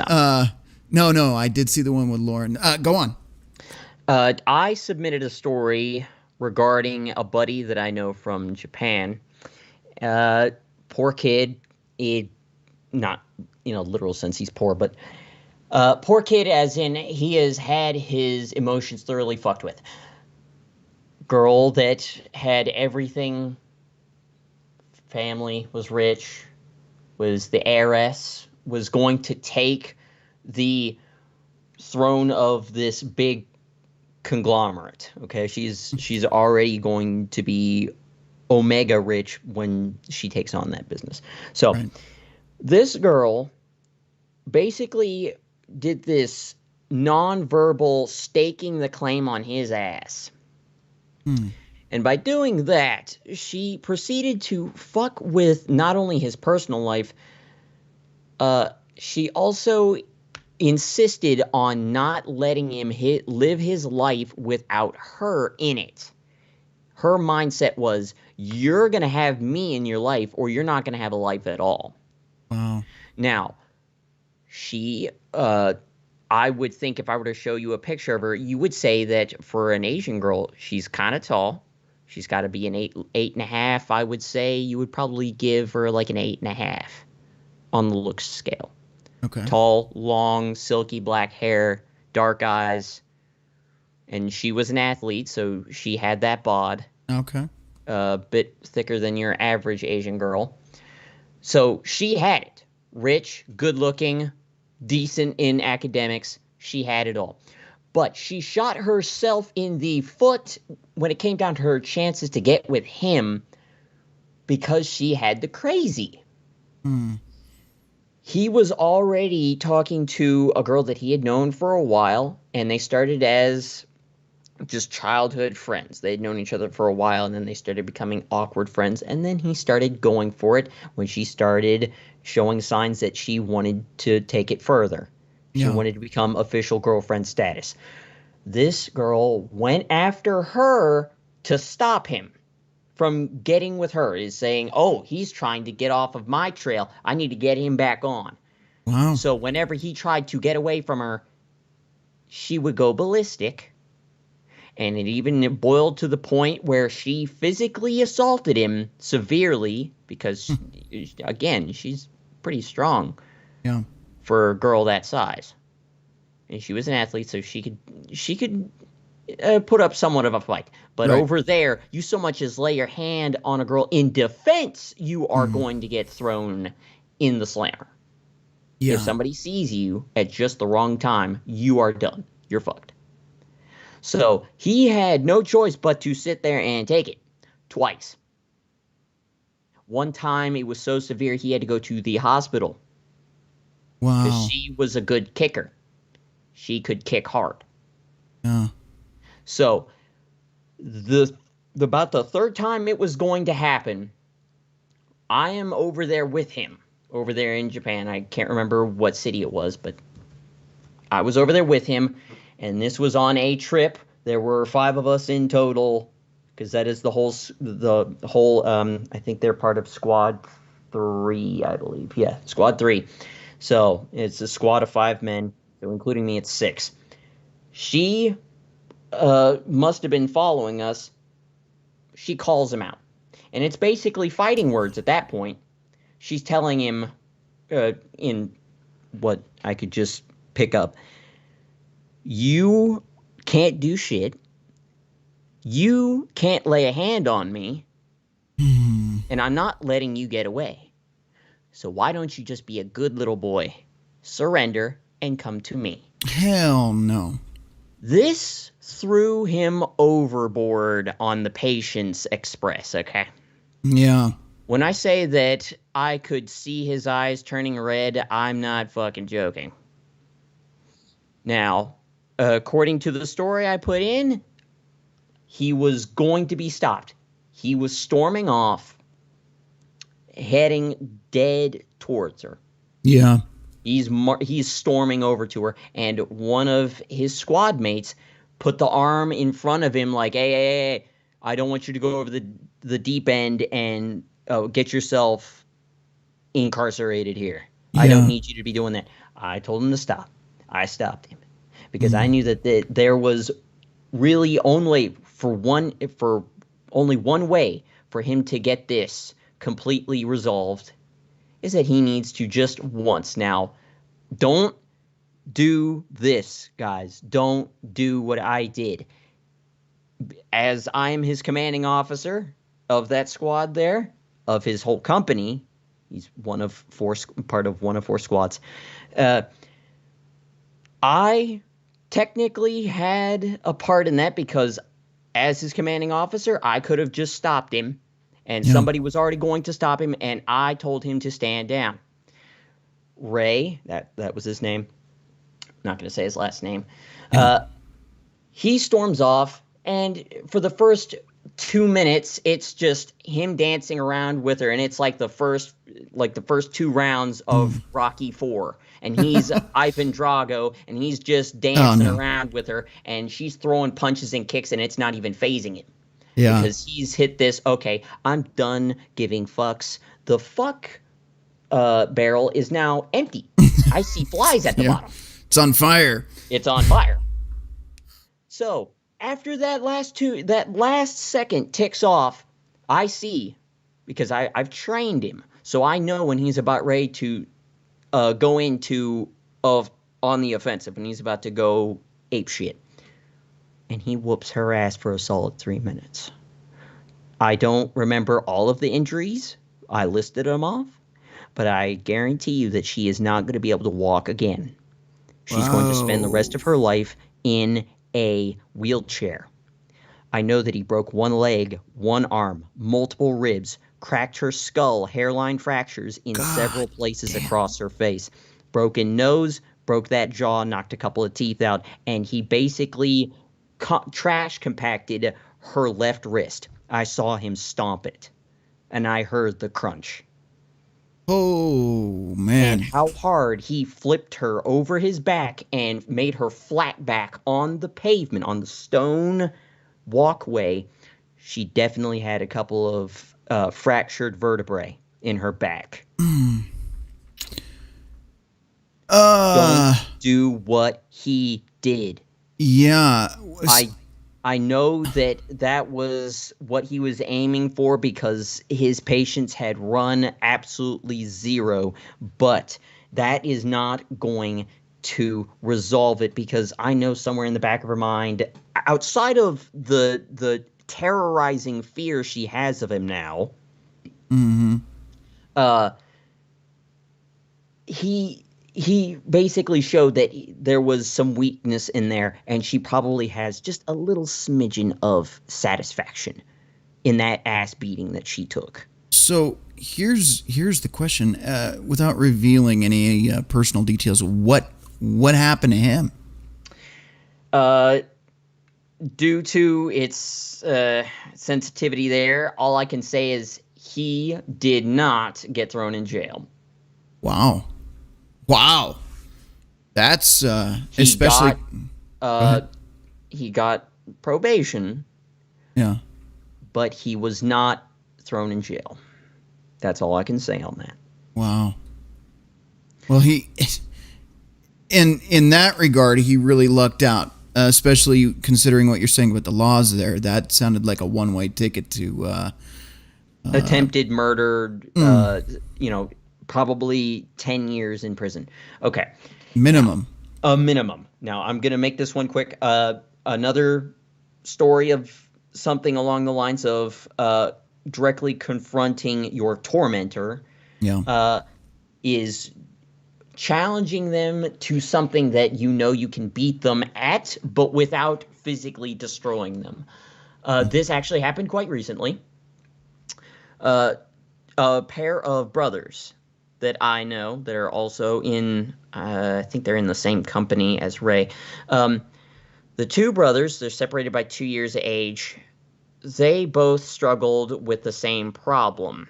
C: No, I did see the one with Lauren. Go on.
D: I submitted a story regarding a buddy that I know from Japan. Poor kid. Not literal sense he's poor, but poor kid as in he has had his emotions thoroughly fucked with. Girl that had everything. Family, was rich, was the heiress, was going to take the throne of this big conglomerate. Okay, she's already going to be omega rich when she takes on that business. So This girl basically did this non-verbal staking the claim on his ass. And by doing that, she proceeded to fuck with not only his personal life, she also insisted on not letting him live his life without her in it. Her mindset was, you're going to have me in your life or you're not going to have a life at all.
C: Wow.
D: Now, she, I would think if I were to show you a picture of her, you would say that for an Asian girl, she's kind of tall. She's got to be an 8.5, I would say. You would probably give her like an 8.5 on the looks scale.
C: Okay.
D: Tall, long, silky black hair, dark eyes. And she was an athlete, so she had that bod.
C: Okay.
D: A bit thicker than your average Asian girl. So she had it. Rich, good looking, decent in academics. She had it all. But she shot herself in the foot when it came down to her chances to get with him because she had the crazy. He was already talking to a girl that he had known for a while, and they started as just childhood friends. They had known each other for a while, and then they started becoming awkward friends, and then he started going for it when she started showing signs that she wanted to take it further. She wanted to become official girlfriend status. This girl went after her to stop him from getting with her, is saying, oh, he's trying to get off of my trail. I need to get him back on.
C: Wow.
D: So whenever he tried to get away from her, she would go ballistic. And it even boiled to the point where she physically assaulted him severely because, again, she's pretty strong for a girl that size. And she was an athlete, so she could put up somewhat of a fight. But over there, you so much as lay your hand on a girl in defense, you are going to get thrown in the slammer. Yeah. If somebody sees you at just the wrong time, you are done. You're fucked. So he had no choice but to sit there and take it twice. One time it was so severe he had to go to the hospital.
C: Wow.
D: Because she was a good kicker. She could kick hard.
C: Yeah.
D: So about the third time it was going to happen, I am over there with him. Over there in Japan. I can't remember what city it was, but I was over there with him. And this was on a trip. There were 5 of us in total because that is the whole. I think they're part of Squad 3, I believe. Yeah, Squad 3. So it's a squad of 5 men. So including me, it's 6. She must have been following us. She calls him out, and it's basically fighting words at that point. She's telling him in what I could just pick up. You can't do shit. You can't lay a hand on me. And I'm not letting you get away. So why don't you just be a good little boy, surrender, and come to me?
C: Hell no.
D: This threw him overboard on the Patience Express, okay?
C: Yeah.
D: When I say that I could see his eyes turning red, I'm not fucking joking. Now, according to the story I put in, he was going to be stopped. He was storming off, heading dead towards her.
C: Yeah.
D: He's storming over to her, and one of his squad mates put the arm in front of him like, hey, I don't want you to go over the deep end and get yourself incarcerated here.
C: Yeah.
D: I don't need you to be doing that. I told him to stop. I stopped him because I knew that there was really only one way for him to get this completely resolved, is that he needs to just once. Now, don't do this, guys. Don't do what I did. As I'm his commanding officer of that squad there, of his whole company, he's part of one of 4 squads. I technically had a part in that because as his commanding officer, I could have just stopped him, and somebody was already going to stop him, and I told him to stand down. Ray, that was his name. Not going to say his last name. He storms off, and for the first 2 minutes, it's just him dancing around with her, and it's like the first 2 rounds of Rocky 4, and he's Ivan Drago, and he's just dancing around with her, and she's throwing punches and kicks, and it's not even phasing him.
C: Yeah.
D: Because he's hit this, okay, I'm done giving fucks. The fuck barrel is now empty. I see flies at the bottom.
C: It's on fire.
D: It's on fire. So after that last second ticks off, I see, because I've trained him, so I know when he's about ready to go into on the offensive, when he's about to go ape shit, and he whoops her ass for a solid 3 minutes. I don't remember all of the injuries. I listed them off, but I guarantee you that she is not going to be able to walk again. She's going to spend the rest of her life in a wheelchair. I know that he broke 1 leg, 1 arm, multiple ribs, cracked her skull, hairline fractures in several places across her face, broken nose, broke that jaw, knocked a couple of teeth out, and he basically trash compacted her left wrist. I saw him stomp it, and I heard the crunch.
C: Oh, man.
D: And how hard he flipped her over his back and made her flat back on the pavement, on the stone walkway. She definitely had a couple of fractured vertebrae in her back. Don't do what he did.
C: Yeah.
D: I know that was what he was aiming for because his patience had run absolutely 0, but that is not going to resolve it because I know somewhere in the back of her mind, outside of the terrorizing fear she has of him now, he basically showed that there was some weakness in there, and she probably has just a little smidgen of satisfaction in that ass beating that she took.
C: So here's the question, without revealing any personal details. What happened to him?
D: Due to its sensitivity there, all I can say is he did not get thrown in jail.
C: Wow. That's especially.
D: He got probation.
C: Yeah.
D: but he was not thrown in jail. That's all I can say on that.
C: Wow. Well, in that regard, he really lucked out, especially considering what you're saying about the laws there. That sounded like a one-way ticket to
D: Attempted murder, probably 10 years in prison. Okay.
C: minimum.
D: A minimum. Now, I'm going to make this one quick. Another story of something along the lines of directly confronting your tormentor
C: Yeah.
D: is challenging them to something that you know you can beat them at, but without physically destroying them. This actually happened quite recently. A pair of brothers that I know that are also in, I think they're in the same company as Ray. The two brothers, they're separated by 2 years of age. They both struggled with the same problem.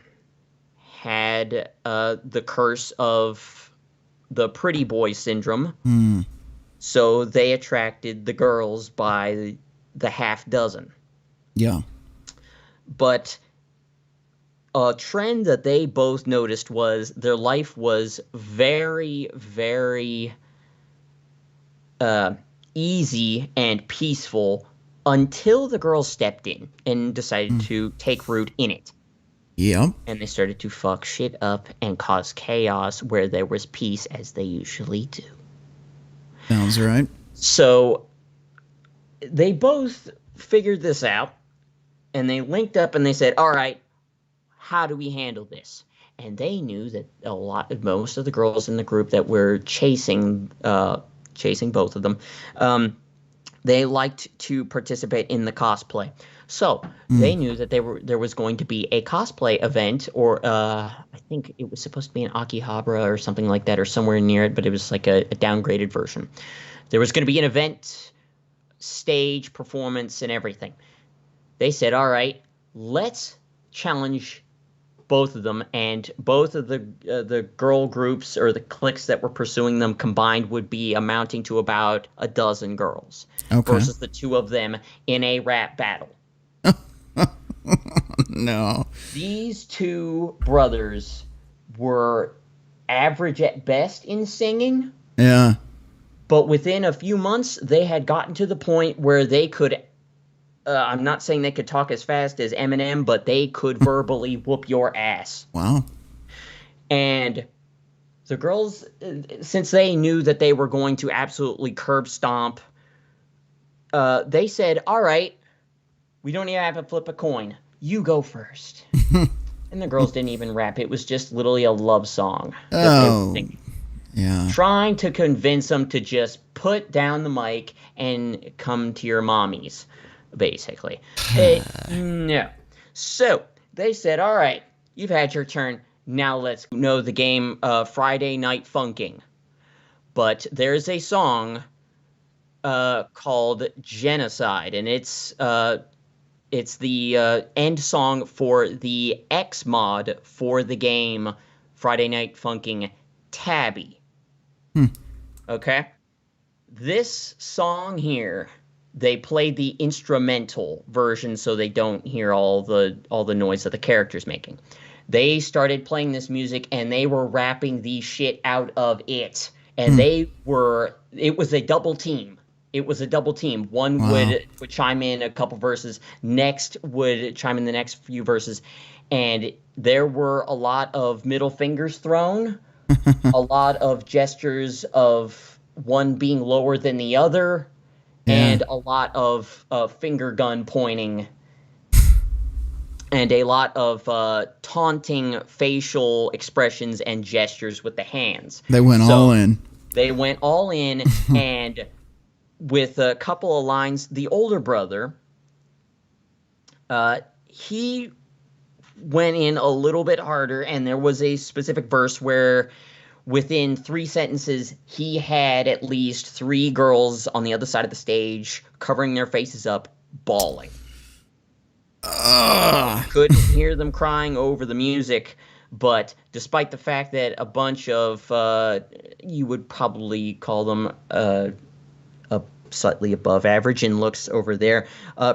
D: Had the curse of the pretty boy syndrome. So they attracted the girls by the half dozen.
C: Yeah.
D: But a trend that they both noticed was their life was very, very easy and peaceful until the girls stepped in and decided to take root in it.
C: Yeah.
D: And they started to fuck shit up and cause chaos where there was peace, as they usually do.
C: Sounds right.
D: So they both figured this out, and they linked up and they said, all right, how do we handle this? And they knew that most of the girls in the group that were chasing both of them, they liked to participate in the cosplay. So they knew that there was going to be a cosplay event, or I think it was supposed to be an Akihabara or something like that, or somewhere near it, but it was like a downgraded version. There was going to be an event, stage, performance, and everything. They said, all right, let's challenge both of them, and both of the girl groups or the cliques that were pursuing them combined would be amounting to about a dozen girls versus the two of them in a rap battle.
C: No.
D: These two brothers were average at best in singing,
C: Yeah.
D: but within a few months, they had gotten to the point where they could, I'm not saying they could talk as fast as Eminem, but they could verbally whoop your ass.
C: Wow.
D: And the girls, since they knew that they were going to absolutely curb stomp, they said, all right, we don't even have to flip a coin. You go first. And the girls didn't even rap. It was just literally a love song.
C: Yeah.
D: Trying to convince them to just put down the mic and come to your mommies, basically. No. So they said, all right, you've had your turn. Now let's know the game Friday Night Funking'. But there's a song called Genocide, and it's the end song for the X mod for the game Friday Night Funking' Tabby. Okay? This song here, they played the instrumental version so they don't hear all the noise that the character's making. They started playing this music and they were rapping the shit out of it. And it was a double team. It was a double team. One would chime in a couple verses. Next would chime in the next few verses. And there were a lot of middle fingers thrown, a lot of gestures of one being lower than the other, and a lot of finger gun pointing, and a lot of taunting facial expressions and gestures with the hands.
C: They went all in.
D: They went all in, and with a couple of lines, the older brother, he went in a little bit harder, and there was a specific verse where within 3 sentences, he had at least 3 girls on the other side of the stage covering their faces up, bawling. Couldn't hear them crying over the music, but despite the fact that a bunch of, you would probably call them slightly above average in looks over there,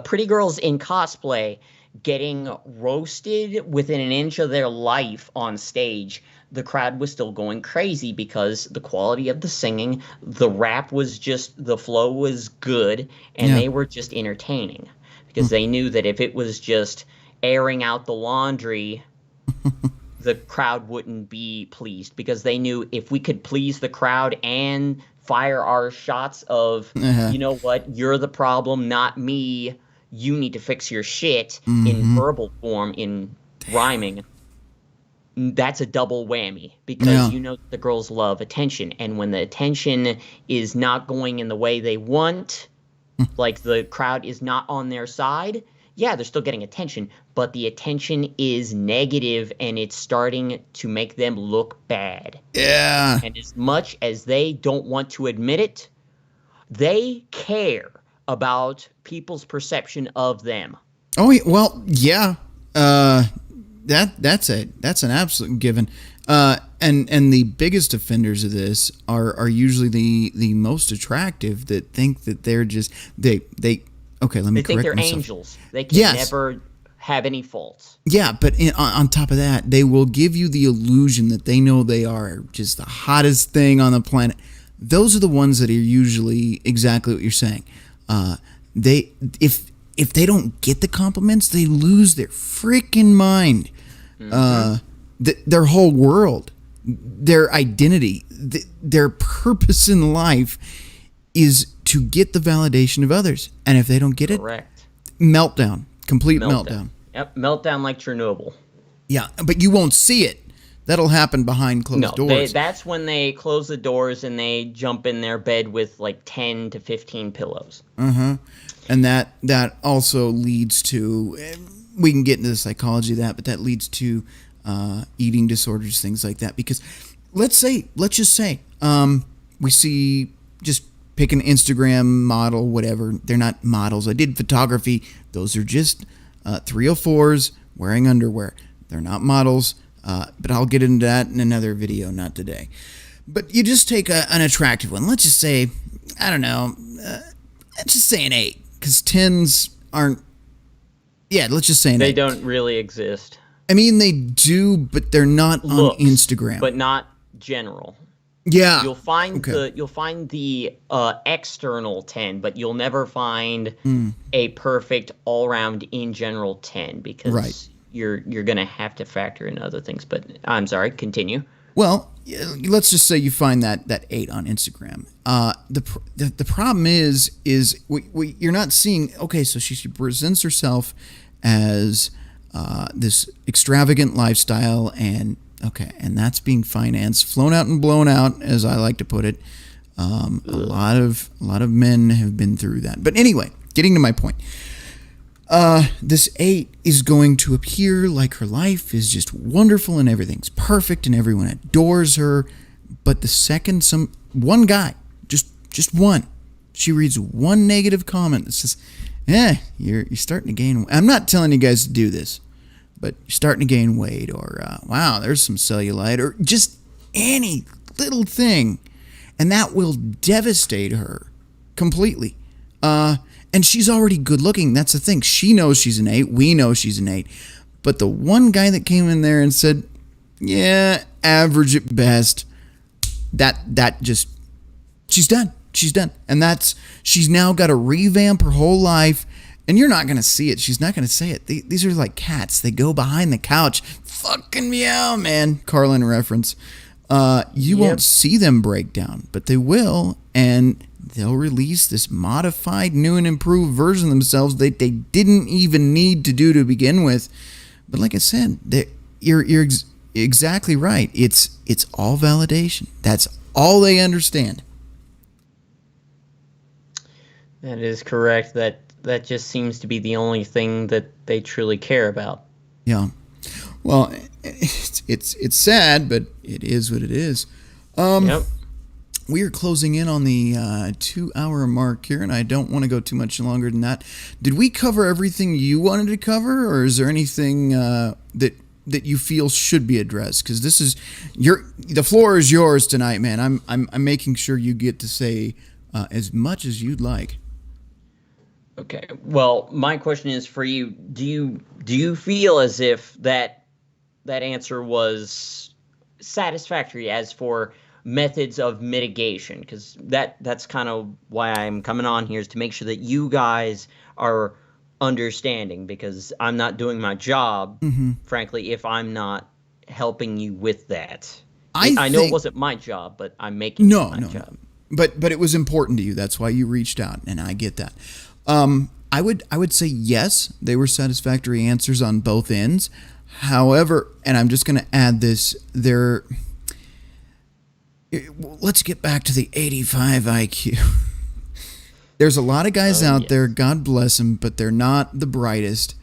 D: pretty girls in cosplay getting roasted within an inch of their life on stage, the crowd was still going crazy because the quality of the singing, the rap was just, the flow was good, and
C: Yeah.
D: they were just entertaining because they knew that if it was just airing out the laundry, the crowd wouldn't be pleased because they knew if we could please the crowd and fire our shots of, you know what, you're the problem, not me. You need to fix your shit in verbal form, in rhyming. That's a double whammy because
C: Yeah.
D: you know the girls love attention. And when the attention is not going in the way they want, like the crowd is not on their side, yeah, they're still getting attention, but the attention is negative and it's starting to make them look bad.
C: Yeah.
D: And as much as they don't want to admit it, they care about people's perception of them.
C: Oh, well, yeah. That's an absolute given. And the biggest offenders of this are usually the most attractive, that think that they're just they okay, let me
D: They think
C: correct
D: they're
C: myself.
D: angels. They can
C: Yes.
D: never have any faults.
C: Yeah, but on top of that, they will give you the illusion that they know they are just the hottest thing on the planet. Those are the ones that are usually exactly what you're saying. They if they don't get the compliments, they lose their freaking mind. Their whole world, their identity, their purpose in life is to get the validation of others. And if they don't get it,
D: Correct.
C: meltdown, complete meltdown.
D: Yep, meltdown like Chernobyl.
C: Yeah, but you won't see it. That'll happen behind closed
D: No,
C: doors.
D: that's when they close the doors and they jump in their bed with like 10 to 15 pillows.
C: And that also leads to, we can get into the psychology of that, but that leads to eating disorders, things like that. Because let's just say we see, just pick an Instagram model, whatever. They're not models. I did photography. Those are just 304s wearing underwear. They're not models. But I'll get into that in another video, not today. But you just take an attractive one. Let's just say, I don't know, let's just say an 8. Because 10s aren't, yeah, let's just say an 8.
D: They don't really exist.
C: I mean, they do, but they're not
D: Looks,
C: on Instagram.
D: but not general.
C: yeah.
D: You'll find
C: Okay.
D: you'll find the external 10, but you'll never find
C: Hmm.
D: a perfect all-round in general 10 because
C: Right.
D: you're going to have to factor in other things. But I'm sorry, continue.
C: Well, let's just say you find that 8 on Instagram. The problem is you're not seeing. Okay, so she presents herself as this extravagant lifestyle, and that's being financed, flown out and blown out, as I like to put it. A lot of men have been through that. But anyway, getting to my point. This 8 is going to appear like her life is just wonderful and everything's perfect and everyone adores her. But the second one guy, just one, she reads one negative comment that says, you're starting to gain. I'm not telling you guys to do this, but you're starting to gain weight, or wow, there's some cellulite, or just any little thing, and that will devastate her completely. And she's already good looking. That's the thing. She knows she's an 8. We know she's an 8. But the one guy that came in there and said, yeah, average at best, that just, she's done. She's done. And she's now got to revamp her whole life. And you're not going to see it. She's not going to say it. These are like cats. They go behind the couch. Fucking meow, man. Carlin reference. You won't see them break down, but they will. And they'll release this modified, new and improved version of themselves that they didn't even need to do to begin with. But like I said, you're exactly right. It's all validation. That's all they understand.
D: That is correct. That just seems to be the only thing that they truly care about.
C: Yeah. Well, it's sad, but it is what it is.
D: Yep.
C: We are closing in on the 2-hour mark here, and I don't want to go too much longer than that. Did we cover everything you wanted to cover, or is there anything that you feel should be addressed? Because the floor is yours tonight, man. I'm making sure you get to say as much as you'd like.
D: Okay. Well, my question is for you. Do you feel as if that answer was satisfactory as for methods of mitigation? Because that's kind of why I'm coming on here, is to make sure that you guys are understanding, because I'm not doing my job, frankly, if I'm not helping you with that.
C: I
D: I know it
C: think
D: wasn't my job, but I'm making it
C: no,
D: my
C: no, no.
D: job.
C: But it was important to you. That's why you reached out, and I get that. I would say yes, they were satisfactory answers on both ends. However, and I'm just going to add this, let's get back to the 85 IQ. There's a lot of guys
D: Oh,
C: out there,
D: yes.
C: God bless them, but they're not the brightest,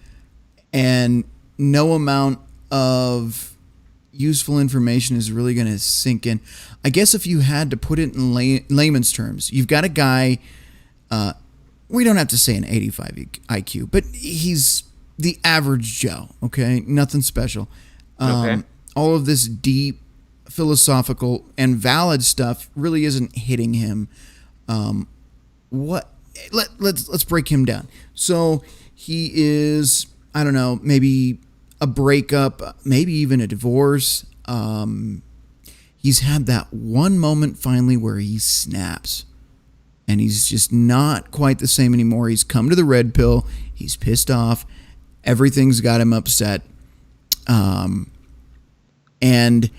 C: and no amount of useful information is really going to sink in. I guess if you had to put it in layman's terms, you've got a guy, we don't have to say an 85 IQ, but he's the average Joe, okay? Nothing special.
D: Okay.
C: All of this deep, philosophical, and valid stuff really isn't hitting him. Let's break him down. So he is, I don't know, maybe a breakup, maybe even a divorce. He's had that one moment finally where he snaps, and he's just not quite the same anymore. He's come to the red pill. He's pissed off. Everything's got him upset. And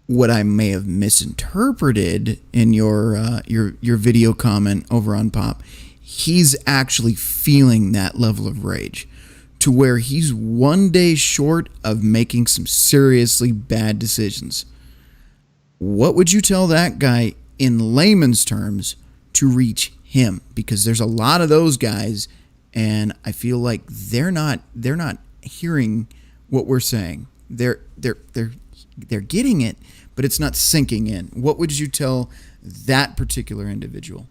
C: what I may have misinterpreted in your video comment over on Pop, he's actually feeling that level of rage, to where he's one day short of making some seriously bad decisions. What would you tell that guy in layman's terms to reach him? Because there's a lot of those guys, and I feel like they're not hearing what we're saying. They're getting it, but it's not sinking in. What would you tell that particular individual?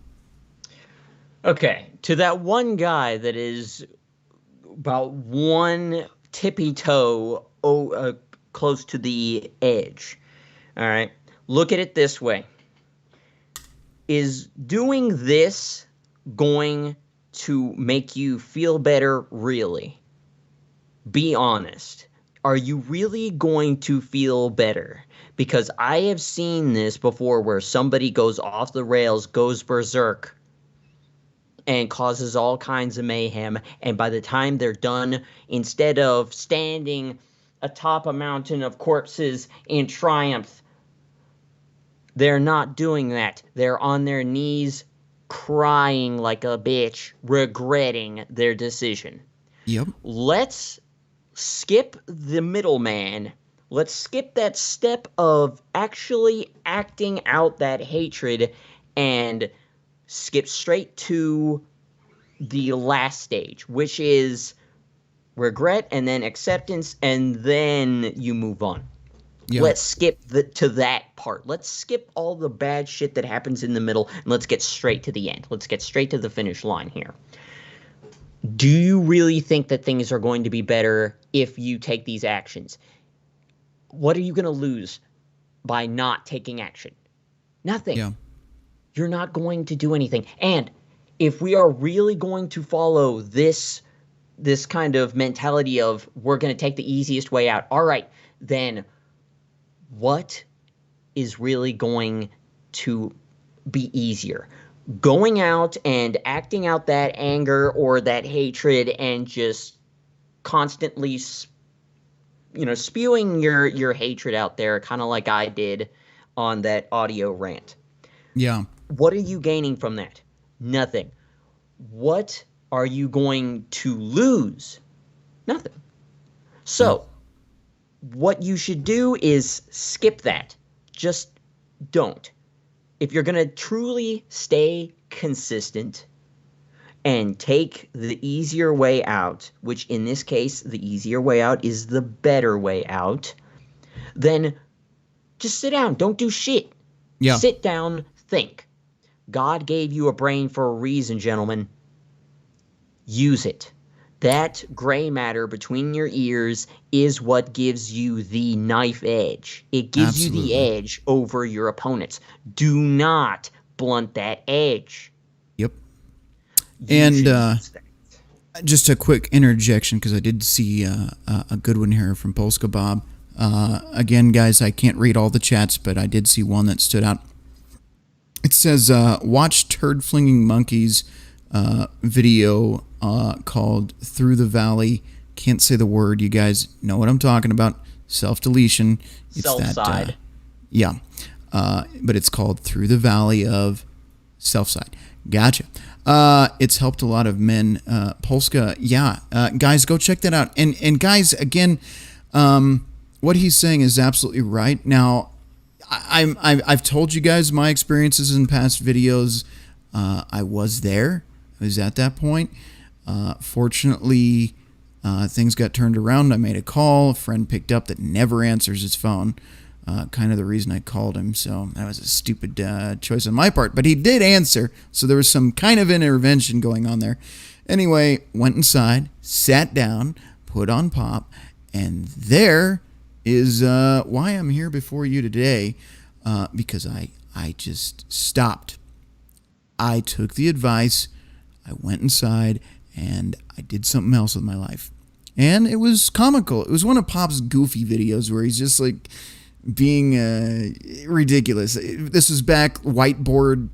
D: Okay, to that one guy that is about one tippy toe close to the edge. All right, look at it this way. Is doing this going to make you feel better, really? Be honest. Are you really going to feel better? Because I have seen this before, where somebody goes off the rails, goes berserk, and causes all kinds of mayhem, and by the time they're done, instead of standing atop a mountain of corpses in triumph, they're not doing that. They're on their knees, crying like a bitch, regretting their decision.
C: Yep.
D: Let's skip the middleman. Let's skip that step of actually acting out that hatred and skip straight to the last stage, which is regret and then acceptance, and then you move on.
C: Yep.
D: Let's skip to that part. Let's skip all the bad shit that happens in the middle, and let's get straight to the end. Let's get straight to the finish line here. Do you really think that things are going to be better if you take these actions? What are you going to lose by not taking action? Nothing.
C: Yeah.
D: You're not going to do anything. And if we are really going to follow this kind of mentality of we're going to take the easiest way out, all right, then what is really going to be easier? Going out and acting out that anger or that hatred and just constantly spewing your hatred out there, kind of like I did on that audio rant.
C: Yeah.
D: What are you gaining from that? Nothing. What are you going to lose? Nothing. So, what you should do is skip that. Just don't. If you're going to truly stay consistent and take the easier way out, which in this case, the easier way out is the better way out, then just sit down. Don't do shit.
C: Yeah.
D: Sit down, think. God gave you a brain for a reason, gentlemen. Use it. That gray matter between your ears is what gives you the knife edge. It gives you the edge over your opponents. Do not blunt that edge.
C: Yep.
D: You
C: And
D: should use that.
C: Just a quick interjection because I did see a good one here from Polska Bob. Again, guys, I can't read all the chats, but I did see one that stood out. It says, watch Turd Flinging Monkeys video called Through the Valley. Can't say the word. You guys know what I'm talking about. Self-deletion.
D: Self-side.
C: Yeah. But it's called Through the Valley of Self-Side. Gotcha. It's helped a lot of men. Polska, yeah. Guys, go check that out. And guys, again, what he's saying is absolutely right. Now, I've told you guys my experiences in past videos. I was there. I was at that point. Fortunately, things got turned around. I made a call. A friend picked up that never answers his phone. Kind of the reason I called him. So that was a stupid choice on my part. But he did answer. So there was some kind of intervention going on there. Anyway, went inside, sat down, put on pop, and there is why I'm here before you today, because I just stopped. I took the advice, I went inside, and I did something else with my life. And it was comical. It was one of Pop's goofy videos where he's just like being ridiculous. This was back whiteboard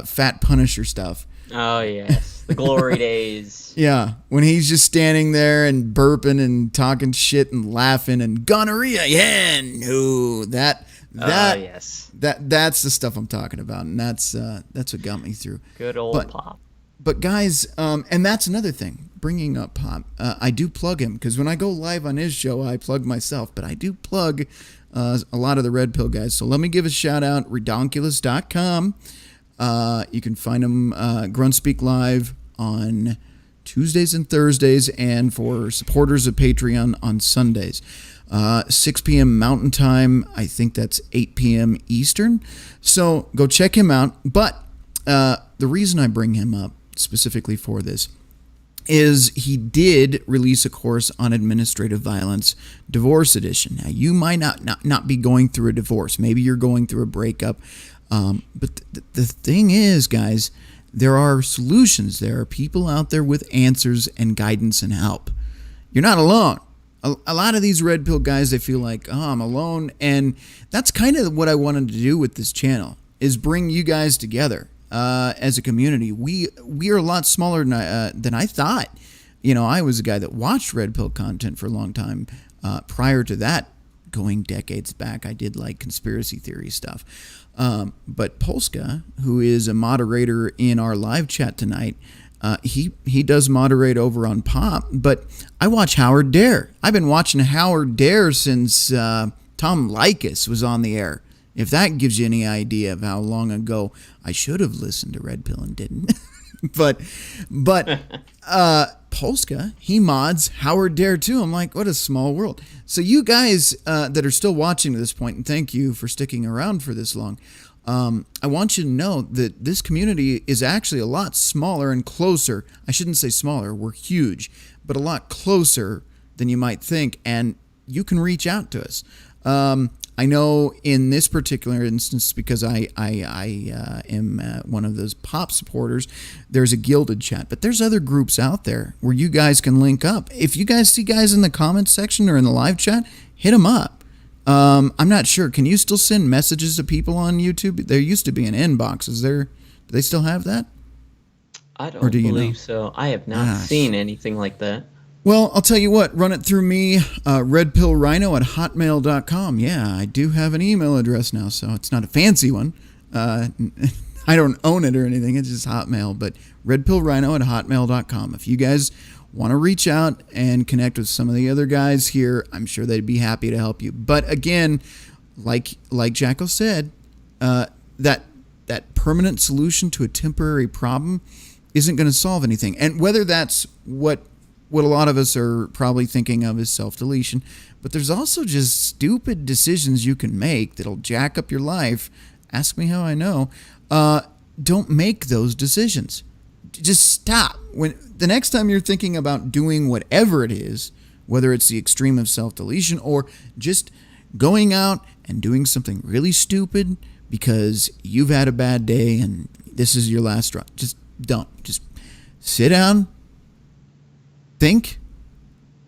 C: Fat Punisher stuff.
D: Oh, yes. The glory days.
C: Yeah, when he's just standing there and burping and talking shit and laughing and gonorrhea, yeah, no,
D: yes.
C: That's the stuff I'm talking about, and that's what got me through.
D: Good old Pop.
C: But guys, and that's another thing, bringing up Pop. I do plug him, because when I go live on his show, I plug myself, but I do plug a lot of the Red Pill guys. So let me give a shout out, redonkulous.com. You can find him, Gruntspeak Live on Tuesdays and Thursdays, and for supporters of Patreon on Sundays. 6 p.m. Mountain Time. I think that's 8 p.m. Eastern. So go check him out. But the reason I bring him up specifically for this is he did release a course on administrative violence, divorce edition. Now, you might not be going through a divorce. Maybe you're going through a breakup. But the thing is, guys, there are solutions. There are people out there with answers and guidance and help. You're not alone. A lot of these Red Pill guys, they feel like, oh, I'm alone. And that's kind of what I wanted to do with this channel, is bring you guys together as a community. We are a lot smaller than I thought. You know, I was a guy that watched Red Pill content for a long time. Prior to that, going decades back, I did like conspiracy theory stuff. But Polska, who is a moderator in our live chat tonight, he does moderate over on Pop, but I watch Howard Dare. I've been watching Howard Dare since Tom Likas was on the air. If that gives you any idea of how long ago I should have listened to Red Pill and didn't. but Polska, he mods Howard Dare too. I'm like, what a small world. So you guys that are still watching to this point, and thank you for sticking around for this long, I want you to know that this community is actually a lot smaller and closer. I shouldn't say smaller, we're huge, but a lot closer than you might think, and you can reach out to us. I know in this particular instance, because I am one of those Pop supporters, there's a gilded chat, but there's other groups out there where you guys can link up. If you guys see guys in the comments section or in the live chat, hit them up. I'm not sure. Can you still send messages to people on YouTube? There used to be an inbox. Do they still have that?
D: I don't believe so. I have not seen anything like that.
C: Well, I'll tell you what, run it through me, redpillrhino@hotmail.com. Yeah, I do have an email address now, so it's not a fancy one. I don't own it or anything, it's just Hotmail, but redpillrhino@hotmail.com. If you guys want to reach out and connect with some of the other guys here, I'm sure they'd be happy to help you. But again, like Jackal said, that permanent solution to a temporary problem isn't going to solve anything. And whether that's what a lot of us are probably thinking of as self-deletion, but there's also just stupid decisions you can make that'll jack up your life. Ask me how I know. Don't make those decisions. Just stop. When the next time you're thinking about doing whatever it is, whether it's the extreme of self-deletion or just going out and doing something really stupid because you've had a bad day and this is your last straw, just don't. Just sit down, think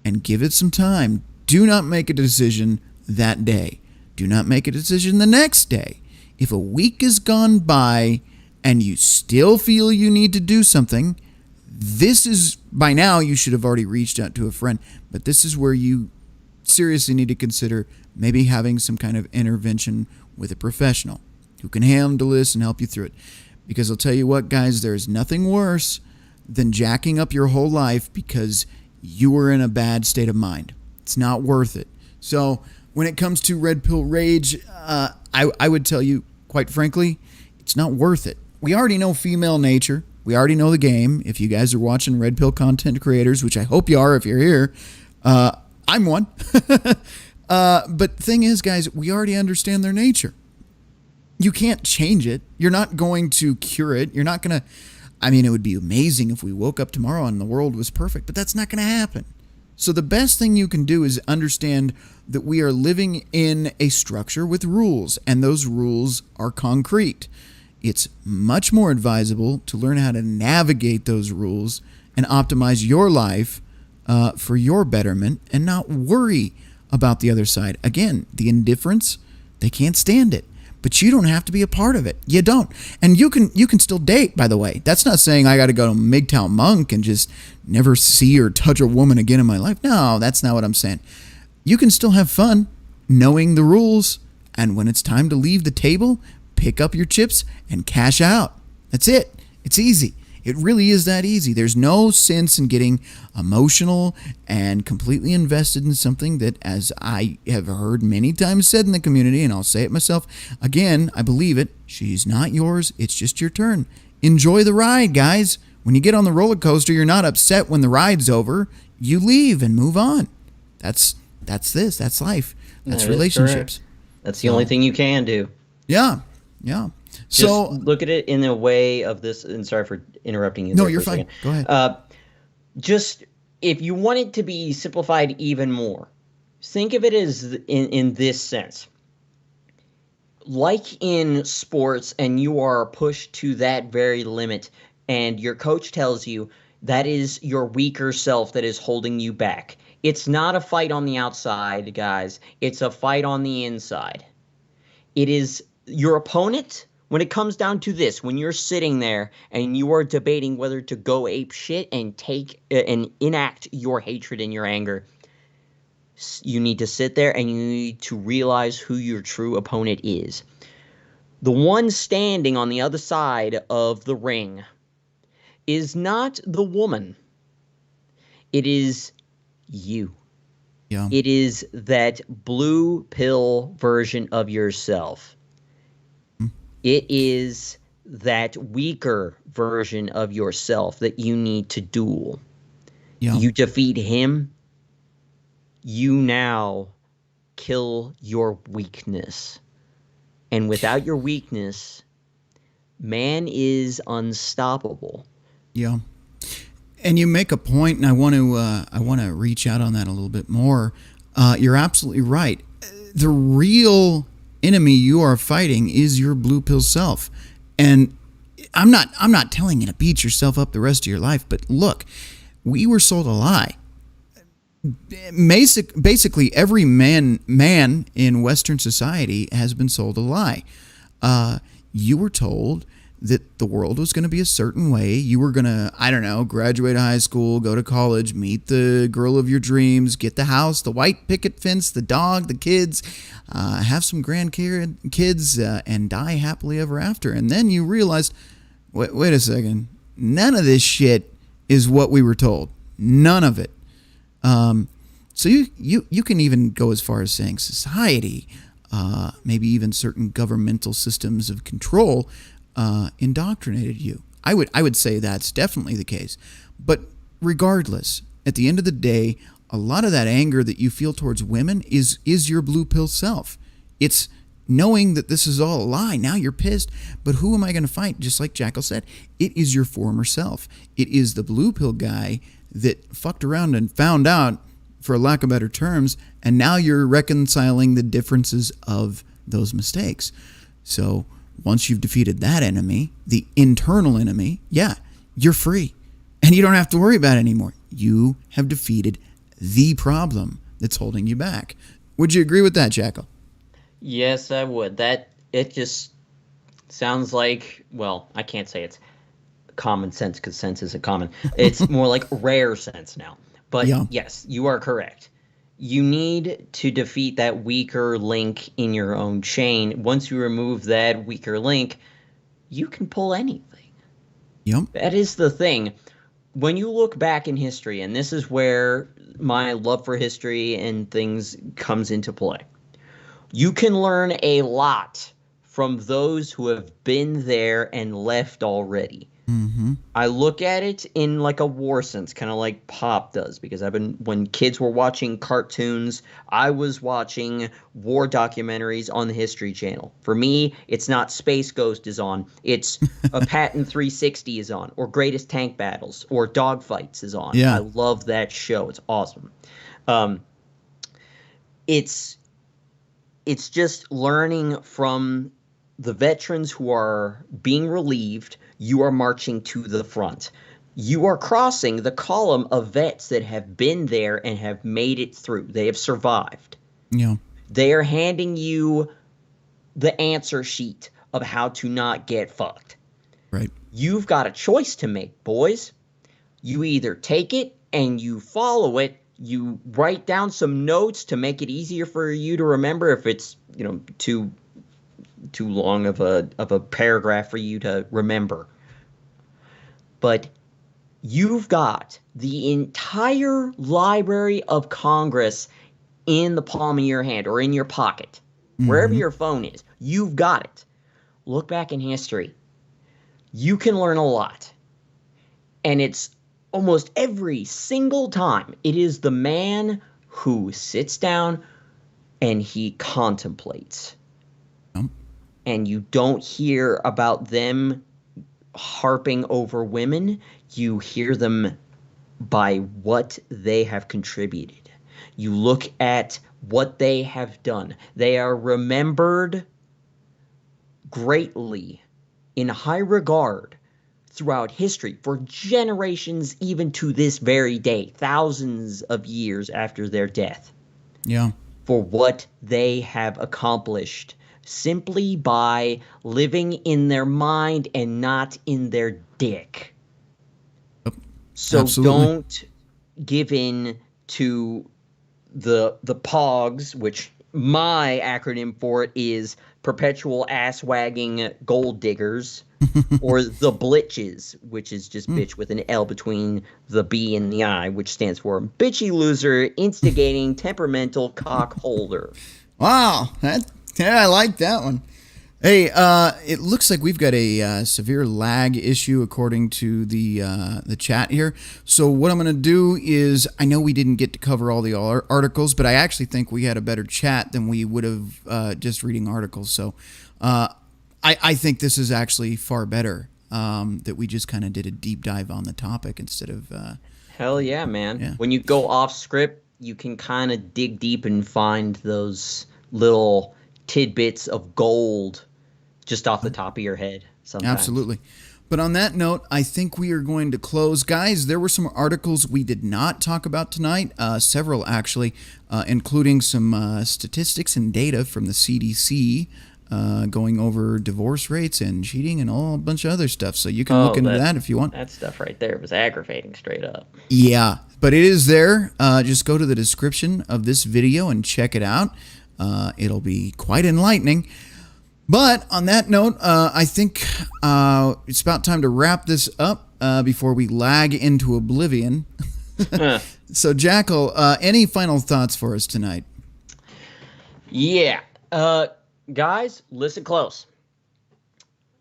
C: and give it some time. Do not make a decision that day. Do not make a decision the next day. If a week has gone by and you still feel you need to do something, this is, by now you should have already reached out to a friend, but this is where you seriously need to consider maybe having some kind of intervention with a professional who can handle this and help you through it. Because I'll tell you what, guys, there's nothing worse than jacking up your whole life because you were in a bad state of mind. It's not worth it. So when it comes to red pill rage, I would tell you, quite frankly, it's not worth it. We already know female nature. We already know the game. If you guys are watching red pill content creators, which I hope you are if you're here, I'm one. But thing is, guys, we already understand their nature. You can't change it. You're not going to cure it. You're not going to... I mean, it would be amazing if we woke up tomorrow and the world was perfect, but that's not going to happen. So the best thing you can do is understand that we are living in a structure with rules, and those rules are concrete. It's much more advisable to learn how to navigate those rules and optimize your life for your betterment and not worry about the other side. Again, the indifference, they can't stand it. But you don't have to be a part of it. You don't. And you can still date, by the way. That's not saying I got to go to MGTOW monk and just never see or touch a woman again in my life. No, that's not what I'm saying. You can still have fun knowing the rules. And when it's time to leave the table, pick up your chips and cash out. That's it. It's easy. It really is that easy. There's no sense in getting emotional and completely invested in something that, as I have heard many times said in the community, and I'll say it myself, again, I believe it, she's not yours, it's just your turn. Enjoy the ride, guys. When you get on the roller coaster, you're not upset when the ride's over. You leave and move on. That's this. That's life. That's relationships.
D: That's the only thing you can do.
C: Yeah. So
D: just look at it in a way of this, and sorry for interrupting you.
C: No, you're fine. Go ahead.
D: Just if you want it to be simplified even more, think of it as in this sense. Like in sports, and you are pushed to that very limit, and your coach tells you that is your weaker self that is holding you back. It's not a fight on the outside, guys. It's a fight on the inside. It is your opponent. When it comes down to this, when you're sitting there and you are debating whether to go ape shit and take and enact your hatred and your anger, you need to sit there and you need to realize who your true opponent is. The one standing on the other side of the ring is not the woman. It is you.
C: Yeah.
D: It is that blue pill version of yourself. It is that weaker version of yourself that you need to duel.
C: Yeah.
D: You defeat him, you now kill your weakness. And without your weakness, man is unstoppable.
C: Yeah. And you make a point, and I want to reach out on that a little bit more. You're absolutely right. The real enemy you are fighting is your blue pill self. And I'm not telling you to beat yourself up the rest of your life, but look, we were sold a lie. Basically every man in Western society has been sold a lie. You were told that the world was going to be a certain way. You were going to, I don't know, graduate high school, go to college, meet the girl of your dreams, get the house, the white picket fence, the dog, the kids, have some grandkids, and die happily ever after. And then you realized, wait a second, none of this shit is what we were told. None of it. So you can even go as far as saying society, maybe even certain governmental systems of control, indoctrinated you. I would say that's definitely the case. But regardless, at the end of the day, a lot of that anger that you feel towards women is your blue pill self. It's knowing that this is all a lie. Now you're pissed, but who am I going to fight? Just like Jackal said, it is your former self. It is the blue pill guy that fucked around and found out, for lack of better terms, and now you're reconciling the differences of those mistakes. So once you've defeated that enemy, the internal enemy, yeah, you're free. And you don't have to worry about it anymore. you have defeated the problem that's holding you back. Would you agree with that, Jackal?
D: Yes, I would. It just sounds like, well, I can't say it's common sense because sense isn't common. It's more like rare sense now. But
C: Yeah.
D: yes, you are correct. You need to defeat that weaker link in your own chain. Once you remove that weaker link, you can pull anything.
C: Yep.
D: That is the thing. When you look back in history, and this is where my love for history and things comes into play, you can learn a lot from those who have been there and left already.
C: Mm-hmm.
D: I look at it in like a war sense, kind of like Pop does, because when kids were watching cartoons, I was watching war documentaries on the History Channel. For me, it's not Space Ghost is on, it's a Patton 360 is on, or Greatest Tank Battles, or Dogfights is on.
C: Yeah.
D: I love that show. It's awesome. It's just learning from the veterans who are being relieved. You are marching to the front. You are crossing the column of vets that have been there and have made it through. They have survived.
C: Yeah.
D: They are handing you the answer sheet of how to not get fucked.
C: Right.
D: You've got a choice to make, boys. You either take it and you follow it. You write down some notes to make it easier for you to remember if it's, too long of a paragraph for you to remember. But you've got the entire Library of Congress in the palm of your hand or in your pocket. Wherever your phone is, you've got it. Look back in history. You can learn a lot. And it's almost every single time, it is the man who sits down and he contemplates. And you don't hear about them harping over women. You hear them by what they have contributed. You look at what they have done. They are remembered greatly, in high regard, throughout history, for generations, even to this very day, thousands of years after their death.
C: Yeah.
D: For what they have accomplished simply by living in their mind and not in their dick. So
C: Absolutely.
D: don't give in to the POGs, which my acronym for it is perpetual ass-wagging gold diggers, or the Blitches, which is just bitch with an L between the B and the I, which stands for bitchy loser, instigating, temperamental cock holder.
C: Wow. I like that one. Hey, it looks like we've got a severe lag issue according to the chat here. So what I'm going to do is, I know we didn't get to cover all the articles, but I actually think we had a better chat than we would have just reading articles. So I think this is actually far better that we just kind of did a deep dive on the topic instead of...
D: Hell yeah, man.
C: Yeah.
D: When you go off script, you can kind of dig deep and find those little tidbits of gold just off the top of your head sometimes.
C: Absolutely. But on that note, I think we are going to close. Guys, there were some articles we did not talk about tonight, several actually, including some statistics and data from the CDC going over divorce rates and cheating and a bunch of other stuff. So you can look into that if you want.
D: That stuff right there was aggravating straight up.
C: Yeah, but it is there. Just go to the description of this video and check it out. It'll be quite enlightening. But on that note, I think it's about time to wrap this up before we lag into oblivion. So, Jackal, any final thoughts for us tonight?
D: Yeah. Guys, listen close.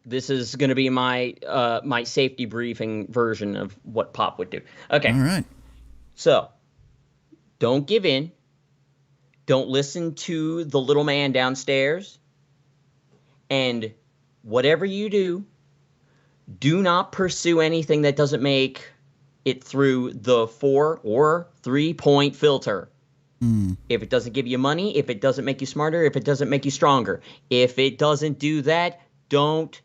D: This is going to be my my safety briefing version of what Pop would do. Okay.
C: All right.
D: So, don't give in. Don't listen to the little man downstairs. And whatever you do, do not pursue anything that doesn't make it through the 4 or 3-point filter. If it doesn't give you money, if it doesn't make you smarter, if it doesn't make you stronger, if it doesn't do that, don't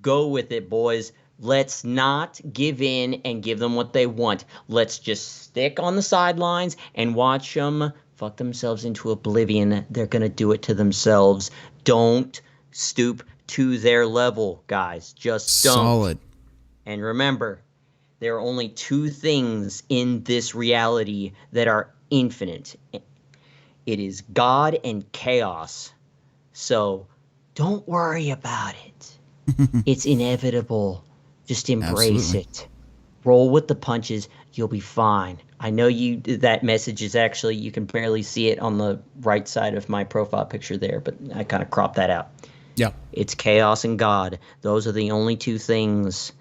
D: go with it, boys. Let's not give in and give them what they want. Let's just stick on the sidelines and watch them fuck themselves into oblivion. They're going to do it to themselves. Don't stoop to their level, guys. Just don't.
C: Solid.
D: And remember, there are only two things in this reality that are infinite. It is God and chaos. So don't worry about it. It's inevitable. Just embrace
C: Absolutely.
D: it. Roll with the punches. You'll be fine. I know that message is actually, you can barely see it on the right side of my profile picture there, but I kind of cropped that out.
C: Yeah.
D: It's chaos and God. Those are the only two things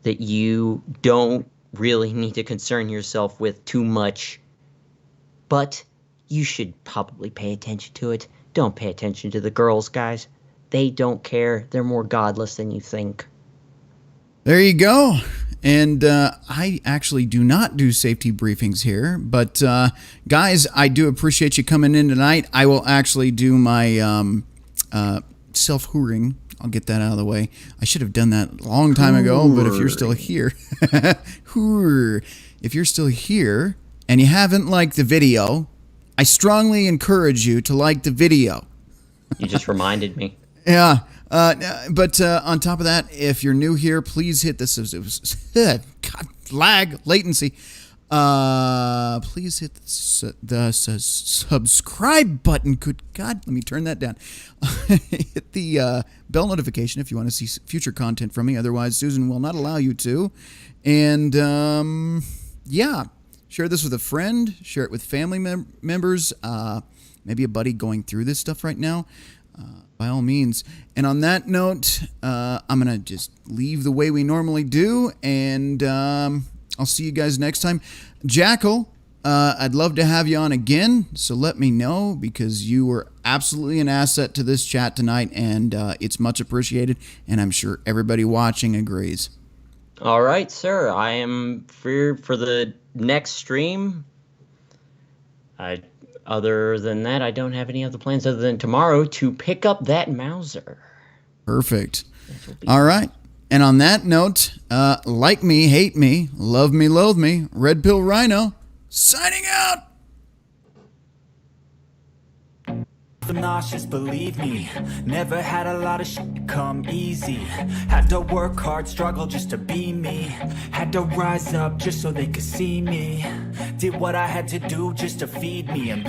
D: that you don't really need to concern yourself with too much. But you should probably pay attention to it. Don't pay attention to the girls, guys. They don't care. They're more godless than you think.
C: There you go. And I actually do not do safety briefings here, but guys, I do appreciate you coming in tonight. I will actually do my self-hooring. I'll get that out of the way. I should have done that a long time ago, but if you're still here, if you're still here and you haven't liked the video, I strongly encourage you to like the video.
D: You just reminded me.
C: Yeah. But on top of that, if you're new here, please hit the latency. Please hit the subscribe button. Good God, let me turn that down. Hit the bell notification if you want to see future content from me. Otherwise, Susan will not allow you to. And yeah, share this with a friend. Share it with family members. Maybe a buddy going through this stuff right now. By all means. And on that note, I'm going to just leave the way we normally do, and I'll see you guys next time. Jackal, I'd love to have you on again, so let me know, because you were absolutely an asset to this chat tonight, and it's much appreciated, and I'm sure everybody watching agrees.
D: All right, sir. I am for the next stream. Other than that, I don't have any other plans other than tomorrow to pick up that Mauser.
C: Perfect. All right. And on that note, like me, hate me, love me, loathe me, Red Pill Rhino, signing out.
A: I'm nauseous, believe me. Never had a lot of shit come easy. Had to work hard, struggle just to be me. Had to rise up just so they could see me. Did what I had to do just to feed me. And